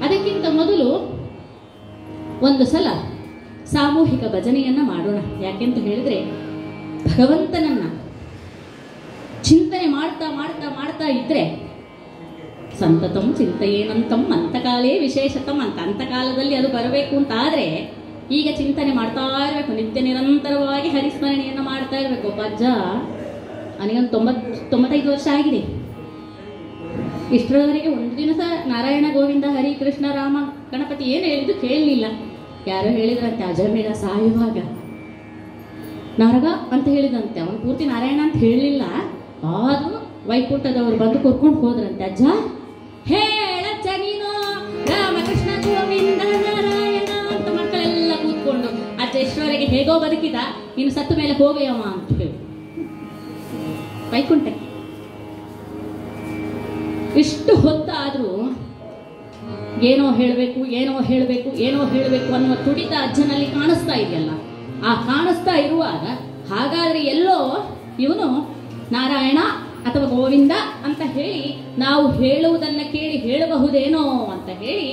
Speaker 3: ಅದಕ್ಕಿಂತ ಮೊದಲು ಒಂದು ಸಲ ಸಾಮೂಹಿಕ ಭಜನೆಯನ್ನ ಮಾಡೋಣ. ಯಾಕೆಂತ ಹೇಳಿದ್ರೆ, ಭಗವಂತನನ್ನ ಚಿಂತನೆ ಮಾಡ್ತಾ ಮಾಡ್ತಾ ಮಾಡ್ತಾ ಇದ್ರೆ ಸಂತತಂ ಚಿಂತೆಯೇನಂತಂ ಅಂತಕಾಲೇ ವಿಶೇಷತಂ ಅಂತ. ಅಂತಕಾಲದಲ್ಲಿ ಅದು ಬರಬೇಕು ಅಂತ ಆದ್ರೆ ಈಗ ಚಿಂತನೆ ಮಾಡ್ತಾ ಇರಬೇಕು, ನಿತ್ಯ ನಿರಂತರವಾಗಿ ಹರಿಸ್ಮರಣೆಯನ್ನ ಮಾಡ್ತಾ ಇರಬೇಕು. ಒಬ್ಬ ಅಜ್ಜ, ನನಗೊಂದು 95 ವರ್ಷ ಆಗಿದೆ. ಇಷ್ಟರವರೆಗೆ ಒಂದು ದಿವಸ ನಾರಾಯಣ ಗೋವಿಂದ ಹರಿ ಕೃಷ್ಣ ರಾಮ ಗಣಪತಿ ಏನು ಹೇಳಿದ್ದು ಕೇಳಲಿಲ್ಲ. ಯಾರೋ ಹೇಳಿದ್ರಂತೆ ಅಜಮೇಳ ಸಾಯುವಾಗ ನಾರಗ ಅಂತ ಹೇಳಿದಂತೆ, ಅವನು ಪೂರ್ತಿ ನಾರಾಯಣ ಅಂತ ಹೇಳಲಿಲ್ಲ. ಆದ್ರೂ ವೈಕುಂಠದವರು ಬಂದು ಕರ್ಕೊಂಡು ಹೋದ್ರಂತೆ. ಅಜ್ಜ ಹೇಳಜ್ಜ ನೀನು ರಾಮಕೃಷ್ಣ ಗೋವಿಂದ ನಾರಾಯಣ ಅಂತ ಮಕ್ಕಳೆಲ್ಲ ಕೂತ್ಕೊಂಡು, ಅಜ್ಜ ಇಷ್ಟರವರೆಗೆ ಹೇಗೋ ಬದುಕಿದ, ನೀನು ಸತ್ತ ಮೇಲೆ ಹೋಗಯ್ಯಮ್ಮ ಅಂತ ಹೇಳಿ ವೈಕುಂಠಕ್ಕೆ. ಇಷ್ಟು ಹೊತ್ತಾದ್ರೂ ಏನೋ ಹೇಳಬೇಕು ಏನೋ ಹೇಳಬೇಕು ಏನೋ ಹೇಳಬೇಕು ಅನ್ನುವ ತುಡಿತ ಅಜ್ಜನಲ್ಲಿ ಕಾಣಿಸ್ತಾ ಇದೆಯಲ್ಲ. ಆ ಕಾಣಿಸ್ತಾ ಇರುವಾಗ ಹಾಗಾದ್ರೆ ಎಲ್ಲೋ ಇವನು ನಾರಾಯಣ ಅಥವಾ ಗೋವಿಂದ ಅಂತ ಹೇಳಿ ನಾವು ಹೇಳುವುದನ್ನ ಕೇಳಿ ಹೇಳಬಹುದೇನೋ ಅಂತ ಹೇಳಿ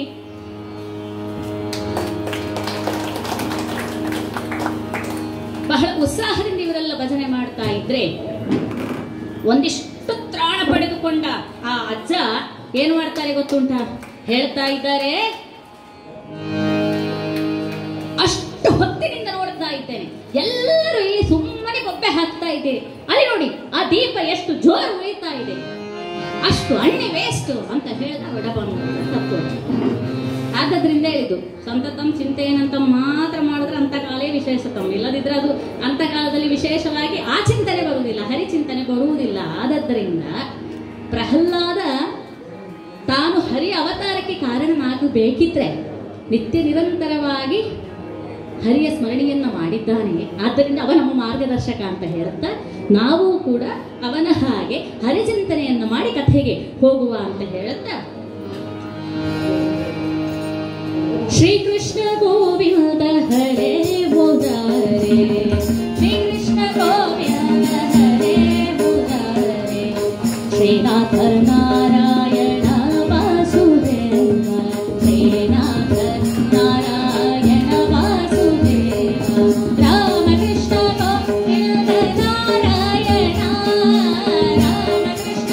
Speaker 3: ಬಹಳ ಉತ್ಸಾಹದಿಂದ ಇವರೆಲ್ಲ ಭಜನೆ ಮಾಡ್ತಾ ಇದ್ರೆ, ಒಂದಿಷ್ಟು ತ್ರಾಣ ಪಡೆದುಕೊಂಡ ಆ ಅಜ್ಜ ಏನ್ ಮಾಡ್ತಾರೆ ಗೊತ್ತುಂಟ? ಹೇಳ್ತಾ ಇದ್ದಾರೆ, ಅಷ್ಟು ಹೊತ್ತಿನಿಂದ ನೋಡ್ತಾ ಇದ್ದೇನೆ, ಎಲ್ಲರೂ ಇಲ್ಲಿ ಸುಮ್ಮನೆ ಬೊಬ್ಬೆ ಹಾಕ್ತಾ ಇದ್ದೀರಿ, ಅಲ್ಲಿ ನೋಡಿ ಆ ದೀಪ ಎಷ್ಟು ಜೋರು ಉಳಿತಾ ಇದೆ, ಅಷ್ಟು ಅಣ್ಣೆ ವೇಸ್ಟ್ ಅಂತ ಹೇಳಿದಾಗ ತಪ್ಪು. ಆದ್ರಿಂದ ಹೇಳಿದ್ದು ಸಂತತಂ ಚಿಂತೆಯೇನಂತ ಮಾತ್ರ ಮಾಡಿದ್ರೆ ಅಂತಕಾಲೇ ವಿಶೇಷತಂ, ಇಲ್ಲದಿದ್ರೆ ಅದು ಅಂತಕಾಲದಲ್ಲಿ ವಿಶೇಷವಾಗಿ ಆ ಚಿಂತನೆ ಬರುವುದಿಲ್ಲ, ಹರಿಚಿಂತನೆ ಬರುವುದಿಲ್ಲ. ಆದದ್ದರಿಂದ ಪ್ರಹ್ಲಾದ ತಾನು ಹರಿ ಅವತಾರಕ್ಕೆ ಕಾರಣನಾಗಬೇಕಿದ್ರೆ ನಿತ್ಯ ನಿರಂತರವಾಗಿ ಹರಿಯ ಸ್ಮರಣೆಯನ್ನ ಮಾಡಿದ್ದಾನೆ. ಆದ್ದರಿಂದ ಅವ ನಮ್ಮ ಮಾರ್ಗದರ್ಶಕ ಅಂತ ಹೇಳುತ್ತಾ ನಾವು ಕೂಡ ಅವನ ಹಾಗೆ ಹರಿಚಿಂತನೆಯನ್ನ ಮಾಡಿ ಕಥೆಗೆ ಹೋಗುವ ಅಂತ ಹೇಳುತ್ತಾ, ಶ್ರೀಕೃಷ್ಣ ಗೋವಿಂದ ಹರೇ ಮುರಾರೇ, ಶ್ರೀಕೃಷ್ಣ ಗೋವಿಂದ ಹರೇ ಮುರಾರೇ, ಶ್ರೀನಾಥ ನಾರಾಯಣ ವಾಸುದೇವ, ಶ್ರೀನಾಥ ನಾರಾಯಣ ವಾಸುದೇವ, ರಾಮಕೃಷ್ಣ ಗೋವಿಂದ ನಾರಾಯಣ, ರಾಮಕೃಷ್ಣ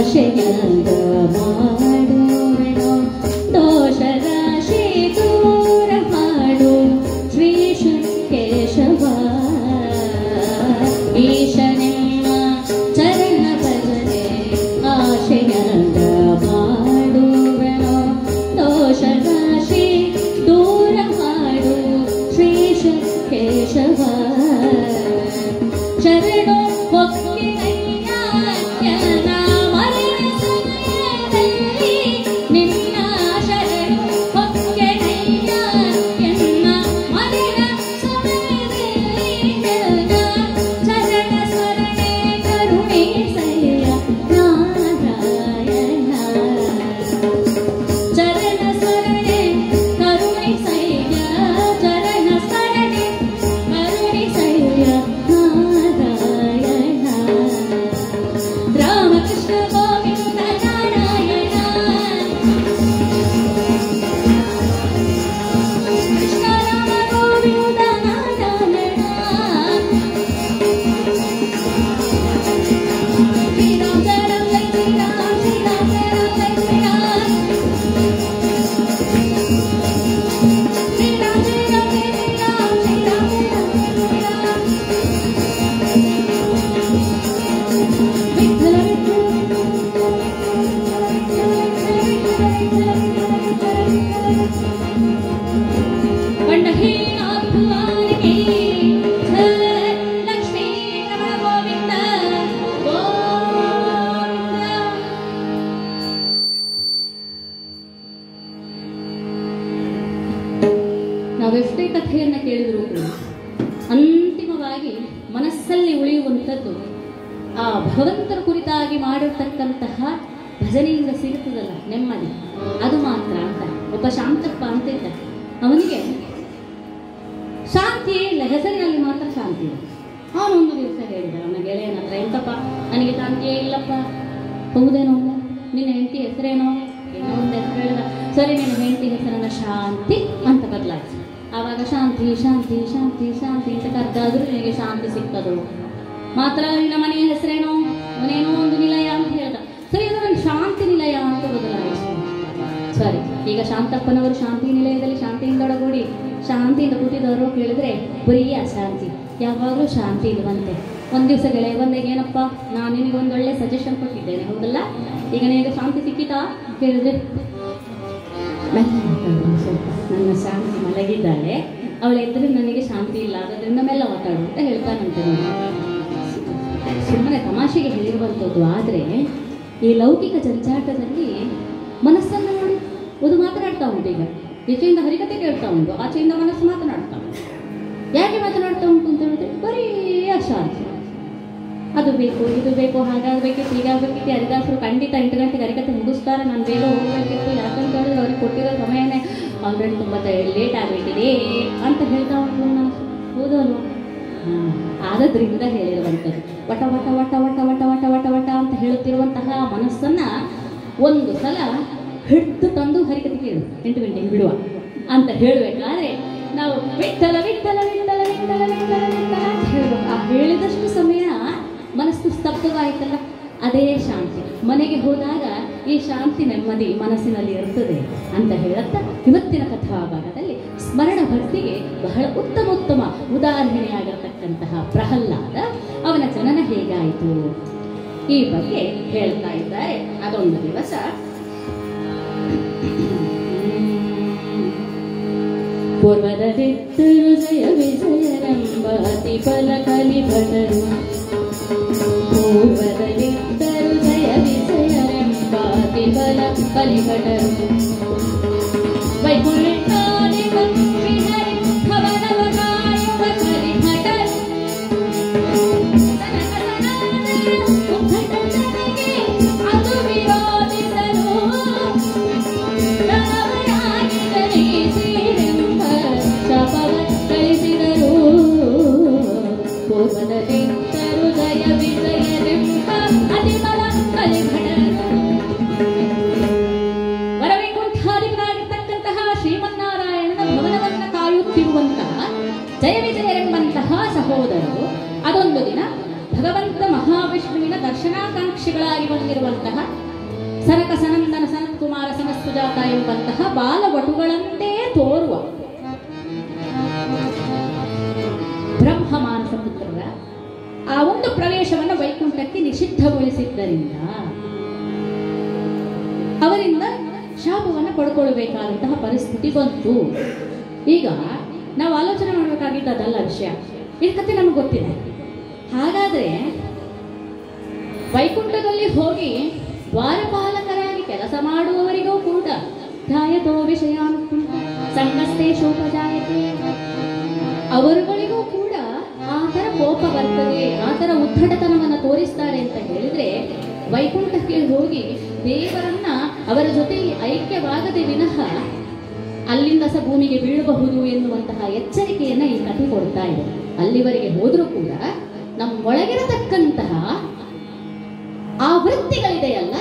Speaker 3: ಆಶೆಯಂದ ಮಾಡುವೆನೋ ದೋಷ ರಾಶಿ ದೂರ ಮಾಡು ಶ್ರೀ ಕೇಶವ ಈಶನೆಮ್ಮ ಚರಣ ಭಜನೆ ಆಶೆಯಂದ ಮಾಡುವೆನೋ ದೋಷ ರಾಶಿ ದೂರ ಮಾಡು ಶ್ರೀ ಕೇಶವ ಶರಣು ಹೊಕ್ಕಿನಯ್ಯ ಎನ್ನ ಮರಣ ಸಮಯದಲ್ಲಿ ನಿನ್ನ ಶರಣು ಹೊಕ್ಕಿನಯ್ಯ ಎನ್ನ ಮರಣ ಸಮಯದಲ್ಲಿ ನಿನ್ನ ಚರಣ ಸ್ಮರಣೆ ಕರುಣಿಸಯ್ಯ ನಾರಾಯಣ ಚರಣ ಸ್ಮರಣೆ ಕರುಣಿಸಯ್ಯ ಚರಣ ಸ್ಮರಣೆ ಕರುಣಿಸಯ್ಯ ನಾರಾಯಣ ರಾಮಕೃಷ್ಣ ಗೋವಿಂದ ನಾರಾಯಣ ಕೃಷ್ಣ ರಾಮ ಗೋವಿಂದ ನಾರಾಯಣ ಶ್ರೀರಾಮ ಜಯ ರಾಮ ಜಯ ಶ್ರೀರಾಮ ಶ್ರೀರಾಮ ಜಯ ರಾಮ ಜಯ ಶ್ರೀರಾಮ ಶ್ರೀರಾಮ ಜಯ ರಾಮ ಜಯ ಶ್ರೀರಾಮ ಶ್ರೀರಾಮ ಜಯ ರಾಮ ಜಯ ಶ್ರೀರಾಮ ವಿಠಲ पंडरीनाथ भगवान की जय लक्ष्मी रमण गोविंद गोविंद ನಾವೆಷ್ಟೇ ಕಥೆಯನ್ನು ಕೇಳಿದರೂ ಕೂಡ ಅಂತಿಮವಾಗಿ ಮನಸ್ಸಲ್ಲಿ ಉಳಿಯುವಂಥದ್ದು ಆ ಭಗವಂತರ ಕುರಿತಾಗಿ ಮಾಡಿರ್ತಕ್ಕಂತಹ ಭಜನೆಯಿಂದ ಸಿಗುತ್ತದಲ್ಲ ನೆಮ್ಮದಿ, ಅದು ಮಾತ್ರ ಅಂತ. ಒಬ್ಬ ಶಾಂತಪ್ಪ ಅಂತ ಇದ್ದ, ಅವನಿಗೆ ಶಾಂತಿಯೇ ಇಲ್ಲ, ಹೆಸರಿನಲ್ಲಿ ಮಾತ್ರ ಶಾಂತಿ ಇದೆ. ಅವನೊಂದು ದಿವಸ ಹೇಳಿದ ಅವನ ಗೆಳೆಯನ ಹತ್ರ, ಎಂತಪ್ಪ ನನಗೆ ಶಾಂತಿಯೇ ಇಲ್ಲಪ್ಪ. ಹೌದೇನೋ, ನಿನ್ನ ಹೆಂಡತಿ ಹೆಸರೇನೋ? ಏನೋ ಒಂದು ಹೆಸರು ಹೇಳಿದ. ಸರಿ, ನಿನ್ನ ಹೆಂಡತಿ ಹೆಸರನ್ನ ಶಾಂತಿ ಅಂತ ಬದಲಾಯಿಸಿ. ಆವಾಗ ಶಾಂತಿ ಶಾಂತಿ ಶಾಂತಿ ಶಾಂತಿ ಅಂತ ಕರೆದಾದ್ರೂ ನಿನಗೆ ಶಾಂತಿ ಸಿಗ್ತದೋ? ಮಾತ್ರ ನಿನ್ನ ಮನೆಯ ಹೆಸರೇನೋ? ಅವನೇನೋ ಒಂದು ನಿಲಯ ಅಂತ ಹೇಳ್ದ. ಸರಿ, ಅದು ನಾನು ಶಾಂತಿ ನಿಲಯ ಅಂತ ಬದಲಾಯಿಸು. ಸರಿ, ಈಗ ಶಾಂತಪ್ಪನವರು ಶಾಂತಿ ನಿಲಯದಲ್ಲಿ ಶಾಂತಿಯಿಂದ ಒಳಗೂಡಿ ಶಾಂತಿಯಿಂದ ಕೂತಿದವರು ಕೇಳಿದ್ರೆ ಬರೀ ಅಶಾಂತಿ, ಯಾವಾಗಲೂ ಶಾಂತಿ ಇರುವಂತೆ. ಒಂದು ದಿವಸ ಗೆಳೆಯ ಬಂದಾಗ, ಏನಪ್ಪ ನಾನು ನಿನಗೆ ಒಂದೊಳ್ಳೆ ಸಜೆಷನ್ ಕೊಟ್ಟಿದ್ದೇನೆ, ಹೌದಲ್ಲ? ಈಗ ನಿನಗೆ ಶಾಂತಿ ಸಿಕ್ಕಿತಾ ಕೇಳಿದ್ರೆ, ಸ್ವಲ್ಪ ನನ್ನ ಶಾಂತಿ ಮಲಗಿದ್ದಾಳೆ, ಅವಳ ಎದುರು ನನಗೆ ಶಾಂತಿ ಇಲ್ಲ, ಅದರಿಂದ ಮೆಲ್ಲ ಮಾತಾಡು ಅಂತ ಹೇಳ್ತಾನಂತೆ. ಸುಮ್ಮನೆ ತಮಾಷೆಗೆ ಹೇಳಿರುವಂಥದ್ದು. ಆದರೆ ಈ ಲೌಕಿಕ ಜಂಜಾಟದಲ್ಲಿ ಮನಸ್ಸನ್ನು ನೋಡಿ ಅದು ಮಾತನಾಡ್ತಾ ಉಂಟು. ಈಗ ಈಚೆಯಿಂದ ಹರಿಕತೆ ಕೇಳ್ತಾ ಉಂಟು, ಆಚೆಯಿಂದ ಮನಸ್ಸು ಮಾತನಾಡ್ತಾ ಉಂಟು. ಯಾಕೆ ಮಾತನಾಡ್ತಾ ಉಂಟು ಅಂತ ಹೇಳಿದ್ರೆ ಬರೀ ಅಶಾಂತಿ. ಅದು ಬೇಕು, ಇದು ಬೇಕು, ಹಾಗಾಗಬೇಕಿತ್ತು, ಹೀಗಾಗಬೇಕಿತ್ತು. ಹರಿದಾಸರು ಖಂಡಿತ 8 ಗಂಟೆಗೆ ಹರಿಕತೆ ಮುಗಿಸ್ತಾರೆ, ನಾನು ಬೇಗ ಹೋಗಬೇಕಿತ್ತು. ಯಾಕಂತ ಹೇಳಿದ್ರೆ ಅವ್ರಿಗೆ ಕೊಟ್ಟಿರೋ ಸಮಯನೇ ಆಲ್ರೆಡಿ ತುಂಬ ಲೇಟ್ ಆಗಿಬಿಟ್ಟಿದೆ ಅಂತ ಹೇಳ್ತಾ ಉಂಟು ಮನಸ್ಸು. ಹೌದಲ್ವ? ಆದದ್ರಿಂದ ಹೇಳಿರುವಂಥದ್ದು ವಟ ವಟ ವಟ ವಟ ವಟ ವಟ ವಟ ವಟ ಅಂತ ಹೇಳುತ್ತಿರುವಂತಹ ಮನಸ್ಸನ್ನ ಒಂದು ಸಲ ಹಿಡಿದು ತಂದು ಹರಿಕತೆ ಕೇಳು, 8 ಗಂಟೆಗೆ ಬಿಡುವ ಅಂತ ಹೇಳಬೇಕಾದ್ರೆ ನಾವು ವಿಠಲ ವಿಠಲ ವಿಠಲ ವಿಠಲ ವಿಠಲ ವಿಠಲ ಅಂತ ಹೇಳ್ಬೇಕು. ಆ ಹೇಳಿದಷ್ಟು ಸಮಯ ಮನಸ್ಸು ಸ್ತಬ್ಧವಾಯಿತಲ್ಲ, ಅದೇ ಶಾಂತಿ. ಮನೆಗೆ ಹೋದಾಗ ಈ ಶಾಂತಿ ನೆಮ್ಮದಿ ಮನಸ್ಸಿನಲ್ಲಿ ಇರ್ತದೆ ಅಂತ ಹೇಳುತ್ತಾ ಇವತ್ತಿನ ಕಥಾಭಾಗದಲ್ಲಿ ಸ್ಮರಣ ಭಕ್ತಿಗೆ ಬಹಳ ಉತ್ತಮ ಉದಾಹರಣೆಯಾಗಿರತಕ್ಕಂತಹ ಪ್ರಹ್ಲಾದ, ಅವನ ಜನನ ಹೇಗಾಯಿತು ಈ ಬಗ್ಗೆ ಹೇಳ್ತಾ ಇದ್ದಾರೆ. ಅದೊಂದು ದಿವಸ ಪೂರ್ವದಲ್ಲಿದ್ದರು ಜಯ ವಿಜಯರೆಂಬ ಅತಿ ಬಲ ಕಲಿಭಟರು. ಪೂರ್ವದಲ್ಲಿದ್ದರು ಜಯ ವಿಜಯರೆಂಬ ಅತಿ ಬಲ ಕಲಿಭಟರು. ವೈಕುಂಠಾದಿ ಶ್ರೀಹರಿ ಭವನವ ಕಾಯುವ ಕಲಿಭಟರು. ಉದ್ಧಟನಿಗೆ ಅದು ವಿರೋಧಿಸಲು ರಾಮರಾಗಿದನೆಂಬ ಶಾಪವ ಕಳಿಸಿದರು. ಪೂರ್ವದಲ್ಲಿದ್ದರು ಜಯ ವಿಜಯರೆಂಬ ಅತಿ ಬಲ ಕಲಿಭಟರು. ವರವೈಕುಂಠ ಎಂಬಂತಹ ಸನಕ ಸನಂದನ ಸನತ್ ಕುಮಾರ ಸಮಸ್ತುಜಾತ ಎಂಬಂತಹ ಬಾಲವಟುಗಳಂತೆ ತೋರುವ ಬ್ರಹ್ಮ ಮಾನಸ ಪುತ್ರರ ಆ ಒಂದು ಪ್ರವೇಶವನ್ನು ವೈಕುಂಠಕ್ಕೆ ನಿಷಿದ್ಧಗೊಳಿಸಿದ್ದರಿಂದ ಅವರಿಂದ ಶಾಪವನ್ನು ಪಡ್ಕೊಳ್ಬೇಕಾದಂತಹ ಪರಿಸ್ಥಿತಿ ಬಂತು. ಈಗ ನಾವು ಆಲೋಚನೆ ಮಾಡಬೇಕಾಗಿದ್ದಲ್ಲ ವಿಷಯ, ಈ ಕಥೆ ನಮ್ಗೆ ಗೊತ್ತಿದೆ. ಹಾಗಾದ್ರೆ ವೈಕುಂಠದಲ್ಲಿ ಹೋಗಿ ದ್ವಾರಪಾಲಕರಾಗಿ ಕೆಲಸ ಮಾಡುವವರಿಗೂ ಕೂಡ ಧ್ಯಾಯತೋ ವಿಷಯ ಸಂಗಸ್ತೆ ಶೋಕಜಾಯತೆ, ಅವರುಗಳಿಗೂ ಕೂಡ ಆ ಥರ ಕೋಪ ಬರ್ತದೆ, ಆ ಥರ ಉದ್ದಟತನವನ್ನು ತೋರಿಸ್ತಾರೆ ಅಂತ ಹೇಳಿದ್ರೆ ವೈಕುಂಠಕ್ಕೆ ಹೋಗಿ ದೇವರನ್ನ ಅವರ ಜೊತೆಗೆ ಐಕ್ಯವಾಗದೆ ವಿನಃ ಅಲ್ಲಿಂದ ಸಹ ಭೂಮಿಗೆ ಬೀಳಬಹುದು ಎನ್ನುವಂತಹ ಎಚ್ಚರಿಕೆಯನ್ನ ಈ ಕಥೆ ಕೊಡ್ತಾ ಇದೆ. ಅಲ್ಲಿವರೆಗೆ ಹೋದ್ರೂ ಕೂಡ ನಮ್ಮೊಳಗಿರತಕ್ಕಂತಹ ಆ ವೃತ್ತಿಗಳಿದೆಯಲ್ಲ,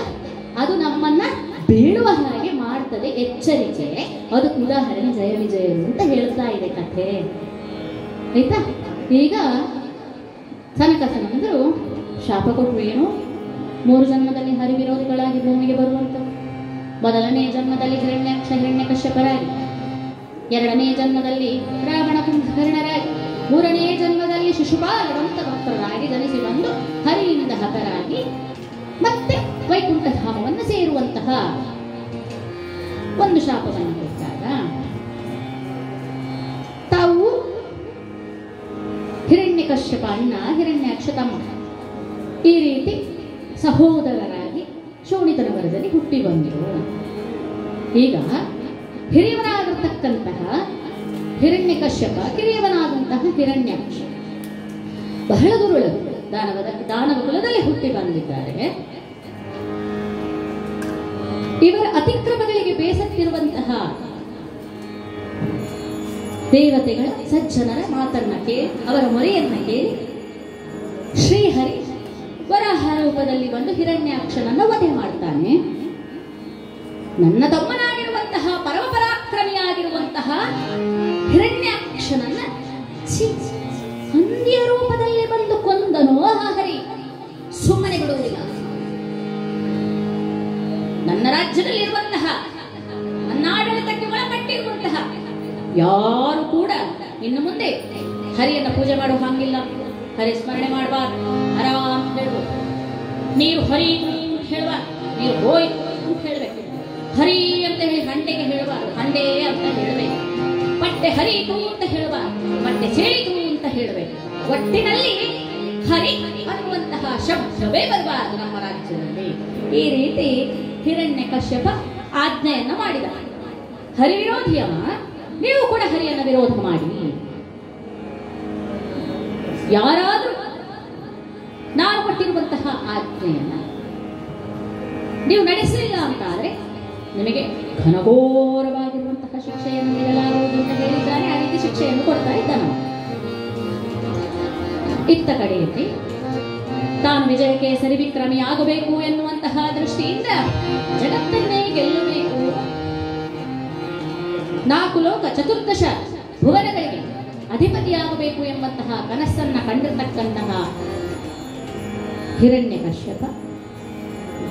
Speaker 3: ಅದು ನಮ್ಮನ್ನ ಬೀಳುವ ಹಾಗೆ ಮಾಡ್ತದೆ, ಎಚ್ಚರಿಕೆ. ಅದಕ್ಕೆ ಉದಾಹರಣೆ ಜಯ ವಿಜಯರು ಅಂತ ಹೇಳ್ತಾ ಇದೆ ಕಥೆ, ಆಯ್ತಾ? ಈಗ ಸನಕ ಸನಂದರು ಶಾಪ ಕೊಟ್ಟರು. ಏನು? 3 ಜನ್ಮದಲ್ಲಿ ಹರಿವಿರೋಧಿಗಳಾಗಿ ಭೂಮಿಗೆ ಬರುವಂತ. ಮೊದಲನೇ ಜನ್ಮದಲ್ಲಿ ಹಿರಣ್ಯಾಕ್ಷ ಹಿರಣ್ಯಕಶ್ಯಪರಾಗಿ, 2ನೇ ಜನ್ಮದಲ್ಲಿ ರಾವಣ ಕುಂಭಕರ್ಣರಾಗಿ, 3ನೇ ಜನ್ಮದಲ್ಲಿ ಶಿಶುಪಾಲ ದಂತಭಕ್ತರಾಗಿ ಜನಿಸಿ ಬಂದು ಹರಿಯಿಂದ ಹತರಾಗಿ ಮತ್ತೆ ವೈಕುಂಠ ಧಾಮವನ್ನು ಸೇರುವಂತಹ ಒಂದು ಶಾಪವನ್ನು ಕೊಟ್ಟಾಗ ತಾವು ಹಿರಣ್ಯಕಶ್ಯಪ ಅಣ್ಣ, ಹಿರಣ್ಯಾಕ್ಷ ತಮ್ಮ, ಈ ರೀತಿ ಸಹೋದರರಾಗಿ ಶೋಣಿತನಗರದಲ್ಲಿ ಹುಟ್ಟಿ ಬಂದರು. ಈಗ ಹಿರಿಯವನಾಗಿರ್ತಕ್ಕಂತಹ ಹಿರಣ್ಯಕಶ್ಯಪ, ಕಿರಿಯವನಾದಂತಹ ಹಿರಣ್ಯಾಕ್ಷ ಬಹಳ ದುರುಳರು, ದಾನವ ಕುಲದಲ್ಲಿ ಹುಟ್ಟಿ ಬಂದಿದ್ದಾರೆ. ಇವರ ಅತಿಕ್ರಮಗಳಿಗೆ ಬೇಸತ್ತಿರುವಂತಹ ದೇವತೆಗಳ ಸಜ್ಜನರ ಮಾತನ್ನ ಕೇಳಿ, ಅವರ ಮೊರೆಯನ್ನ ಕೇಳಿ ಶ್ರೀಹರಿ ವರಾಹ ರೂಪದಲ್ಲಿ ಬಂದು ಹಿರಣ್ಯಾಕ್ಷನನ್ನು ವಧೆ ಮಾಡ್ತಾನೆ. ನನ್ನ ತಮ್ಮನಾಗಿರುವಂತಹ ಪರಮಪರಾಕ್ರಮಿಯಾಗಿರುವಂತಹ ಹಿರಣ್ಯಾಕ್ಷನನ್ನ ಹಂದಿಯ ರೂಪದಲ್ಲಿ ಬಂದು ಕೊಂದನೋ ಹರಿ, ಸುಮ್ಮನೆ ಬಿಡುವುದಿಲ್ಲ. ನನ್ನ ರಾಜ್ಯದಲ್ಲಿರುವಂತಹ, ನನ್ನ ಆಡಳಿತಕ್ಕೆ ಒಳಪಟ್ಟಿರುವಂತಹ ಯಾರು ಕೂಡ ಇನ್ನು ಮುಂದೆ ಹರಿಯನ್ನ ಪೂಜೆ ಮಾಡುವ ಹಾಗಿಲ್ಲ, ಹರಿ ಸ್ಮರಣೆ ಮಾಡಬಾರ್ದು, ಆರಾಮ್ ಹೇಳ್ಬೋದು. ನೀರು ಹರಿ ಹೇಳುವ, ನೀರು ಹೋಯ್ತು ಅಂತ ಹೇಳ್ಬೇಕು. ಹರಿ ಅಂತ ಹೇಳಿ ಹಂಡೆಗೆ ಹೇಳಬಾರ್ದು, ಹಂಡೆ ಅಂತ ಹೇಳಬೇಕು. ಬಟ್ಟೆ ಹರಿತು ಅಂತ ಹೇಳಬಾರ್ದು, ಬಟ್ಟೆ ಸೇರಿತು ಅಂತ ಹೇಳಬೇಕು. ಒಟ್ಟಿನಲ್ಲಿ ಹರಿ ಅನ್ನುವಂತಹ ಶಬ್ದವೇ ಬರಬಾರದು ನಮ್ಮ ರಾಜ್ಯದಲ್ಲಿ. ಈ ರೀತಿ ಹಿರಣ್ಯಕಶ್ಯಪ ಆಜ್ಞೆಯನ್ನ ಮಾಡಿದ. ಹರಿ ವಿರೋಧಿಯವ, ನೀವು ಕೂಡ ಹರಿಯನ್ನ ವಿರೋಧ ಮಾಡಿ. ಯಾರಾದ್ರೂ ನಾನು ಕೊಟ್ಟಿರುವಂತಹ ಆಜ್ಞೆಯನ್ನ ನೀವು ನಡೆಸಲಿಲ್ಲ ಅಂತಾದ್ರೆ ನಿಮಗೆ ಘನಘೋರವಾಗಿರುವಂತಹ ಶಿಕ್ಷೆಯನ್ನು ನೀಡಲಾಗುವುದು ಅಂತ ಹೇಳಿದ್ದಾನೆ. ಆ ರೀತಿ ಶಿಕ್ಷೆಯನ್ನು ಕೊಡ್ತಾ ಇದ್ದಾನೆ. ಇತ್ತ ಕಡೆಯಲ್ಲಿ ತಾನು ವಿಜಯಕೇಸರಿ ವಿಕ್ರಮಿ ಆಗಬೇಕು ಎನ್ನುವಂತಹ ದೃಷ್ಟಿಯಿಂದ ಜಗತ್ತನ್ನೇ ಗೆಲ್ಲಬೇಕು, 4 ಲೋಕ ಚತುರ್ದಶ ಭುವನಗಳಿಗೆ ಅಧಿಪತಿಯಾಗಬೇಕು ಎಂಬಂತಹ ಕನಸನ್ನ ಕಂಡಿರ್ತಕ್ಕಂತಹ ಹಿರಣ್ಯಕಶ್ಯಪ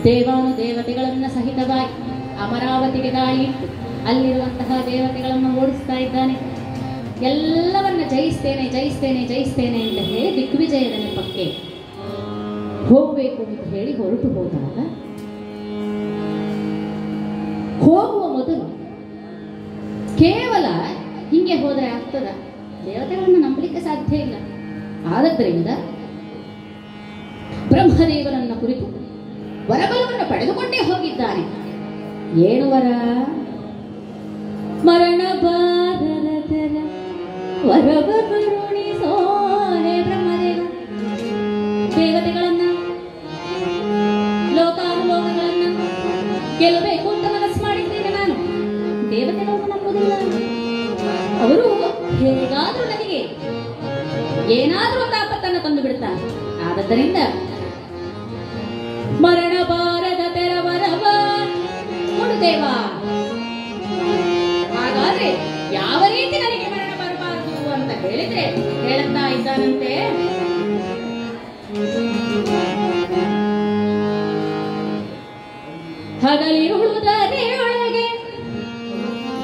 Speaker 3: ದೇವಾನುದೇವತೆಗಳನ್ನ ಸಹಿತವಾಗಿ ಅಮರಾವತಿಗೆ ದಾಳಿ ಇಟ್ಟು ಅಲ್ಲಿರುವಂತಹ ದೇವತೆಗಳನ್ನು ಓಡಿಸ್ತಾ ಇದ್ದಾನೆ. ಎಲ್ಲವನ್ನ ಜಯಿಸ್ತೇನೆ ಜಯಿಸ್ತೇನೆ ಜಯಿಸ್ತೇನೆ ಅಂತ ಹೇಳಿ ದಿಗ್ವಿಜಯದ ನೆಪಕ್ಕೆ ಹೋಗಬೇಕು ಅಂತ ಹೇಳಿ ಹೊರಟು ಹೋದಾಗ, ಹೋಗುವ ಮೊದಲು ಕೇವಲ ಹಿಂಗೆ ಹೋದರೆ ಆಗ್ತದ? ದೇವತೆಗಳನ್ನು ನಂಬಲಿಕ್ಕೆ ಸಾಧ್ಯ ಇಲ್ಲ. ಆದ್ದರಿಂದ ಬ್ರಹ್ಮದೇವರನ್ನ ಕುರಿತು ವರಬಲವನ್ನು ಪಡೆದುಕೊಂಡೇ ಹೋಗಿದ್ದಾನೆ. ಏನು ವರ? ಮರಣ ಬಾರದರ ವರವ ಕರುಣಿಸೋ ಹೇ ಬ್ರಹ್ಮದೇವ. ದೇವತೆಗಳನ್ನ, ಲೋಕಾನುಲೋಕಗಳನ್ನ ಗೆಲ್ಲಬೇಕು ಅಂತ ಮನಸ್ಸು ಮಾಡಿದ್ದೇನೆ ನಾನು. ದೇವತೆಗಳನ್ನು ನಂಬುದಿಲ್ಲ. ಅವರು ಹೇಗಾದ್ರೂ ನನಗೆ ಏನಾದ್ರೂ ಒಂದು ಆಪತ್ತನ್ನು ತಂದು ಬಿಡ್ತಾರೆ. ಆದ್ದರಿಂದ ಮರಣ ಬಾರದ ತೆರವರವ ಕೊಡುದೇವ. ಹಾಗಾದ್ರೆ ಯಾವ ರೀತಿ ನನಗೆ ಮರಣ ಬರಬಾರದು ಅಂತ ಹೇಳಿದ್ರೆ ಹೇಳುತ್ತಾ ಇದ್ದಾನಂತೆ, ಹಗಲಿರುಳುದರೆಯೊಳಗೆ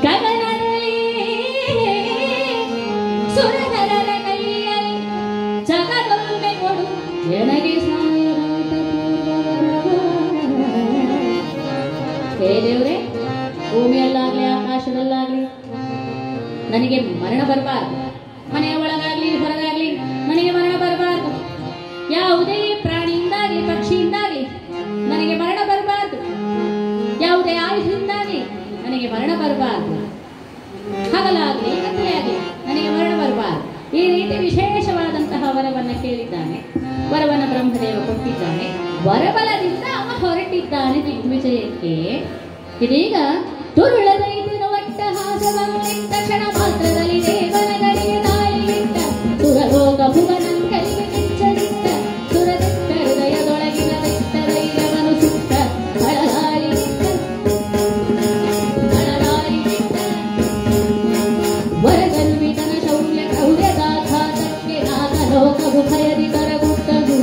Speaker 3: ಗಗನದಲ್ಲಿ ಸುರನರರ ಕೈಯಲ್ಲಿ ಜಗದೊಮ್ಮೆ ಕೊಡು ನನಗೆ ಸಾರಾಟ ಹೇ ದೇವ್ರೆ, ಭೂಮಿಯಲ್ಲಾಗ್ಲಿ ಆಕಾಶದಲ್ಲಾಗ್ಲಿ ನನಗೆ ಮರಣ ಬರಬಾರ್ದು. ಮನೆಯ ಒಳಗಾಗ್ಲಿ ಹೊರಗಾಗ್ಲಿ ನನಗೆ ಮರಣ ಬರಬಾರ್ದು. ಯಾವುದೇ ಪ್ರಾಣಿಯಿಂದಾಗ್ಲಿ ಪಕ್ಷಿಯಿಂದಾಗ್ಲಿ ನನಗೆ ಮರಣ ಬರಬಾರ್ದು. ಯಾವುದೇ ಆಯುಧದಿಂದಾಗ್ಲಿ ನನಗೆ ಮರಣ ಬರಬಾರ್ದು. ಹಗಲಾಗ್ಲಿ ಕತ್ತಲೆ ಆಗ್ಲಿ ನನಗೆ ಮರಣ ಬರಬಾರ್ದು. ಈ ರೀತಿ ವಿಶೇಷವಾದಂತಹ ವರವನ್ನ ಕೇಳಿದ್ದಾನೆ. ವರವನ್ನ ಬ್ರಹ್ಮದೇವ ಕೊಟ್ಟಿದ್ದಾನೆ. ವರಬಲದಿಂದ ಅವ ಹೊರಟಿದ್ದಾನೆ ದಿಗ್ವಿಜಯಕ್ಕೆ. ಇದೀಗ ತುರುಳದೈದಿನ ಒಟ್ಟಹಾಸವನ್ನಿಟ್ಟ ಕ್ಷಣ ಮಾತ್ರದಲ್ಲಿ ದೇವನಗಳಿಗೆ ತಾಯಿಲಿಟ್ಟ ಸುರಲೋಕ ಭುವನಂಗಳಿಗೆ ಕಿಚ್ಚಲಿಟ್ಟ ಸುರದಿಟ್ಟ ಹೃದಯದೊಳಗಿನ ಬೆಟ್ಟ ಧೈರ್ಯವನ್ನು ಸುಟ್ಟ ಅಳಲಾಳಿಗಿಟ್ಟ ವರಗಲ್ವಿತನ ಶೌರ್ಯ ಕ್ರೌರ್ಯದಾಘಾತಕ್ಕೆ ನಾಗಲೋಕವು ಭಯದಿ ಕರಗುತ್ತದು.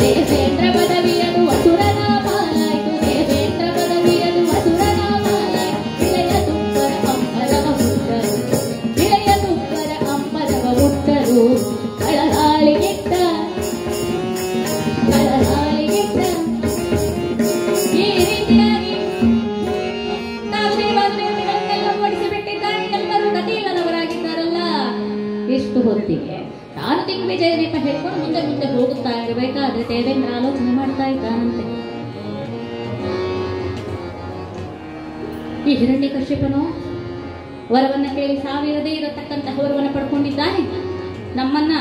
Speaker 3: ದೇವೇಂದ್ರ ಪದವಿಯದು ಅಸುರನ ಪಾಲಾಯ್ತು. ದೇವೇಂದ್ರ ಪದವಿಯದು ಅಸುರನ ಪಾಲಾಯ್ತು. ಇಳೆಯ ತುಪ್ಪರ ಅಂಬರವ ಹುಟ್ಟರು. ಇಳೆಯ ತುಪ್ಪರ ಅಂಬರವ ಹುಟ್ಟರು. ಕಳಲಾಳಿಗಿಟ್ಟ ಕಳಲಾಳಿಗಿಟ್ಟ. ಈ ರೀತಿಯಾಗಿ ನಾವು ದೇವಾಲಯಗಳನ್ನೆಲ್ಲ ಓಡಿಸಿಬಿಟ್ಟಿದ್ದಾರೆ. ಎಲ್ಲರೂ ಗತಿ ಇಲ್ಲದವರಾಗಿದ್ದಾರಲ್ಲ. ಇಷ್ಟು ಹೊತ್ತಿಗೆ ನಾನು ದಿಗ್ವಿಜಯನೇಪ ಹೇಳ್ಕೊಂಡು ಮುಂದೆ ಮುಂದೆ ಹೋಗುತ್ತಾ ಇರಬೇಕಾದ್ರೆ ದೇವೇಂದ್ರ ಆಲೋಚನೆ ಮಾಡ್ತಾ ಇದ್ದಾನಂತೆ. ಈ ಹಿರಣ್ಯಕಶ್ಯಪನು ವರವನ್ನ ಕೇಳಿ ಸಾವಿರದೇ ಇರತಕ್ಕಂತಹ ವರವನ್ನ ಪಡ್ಕೊಂಡಿದ್ದಾನೆ. ನಮ್ಮನ್ನ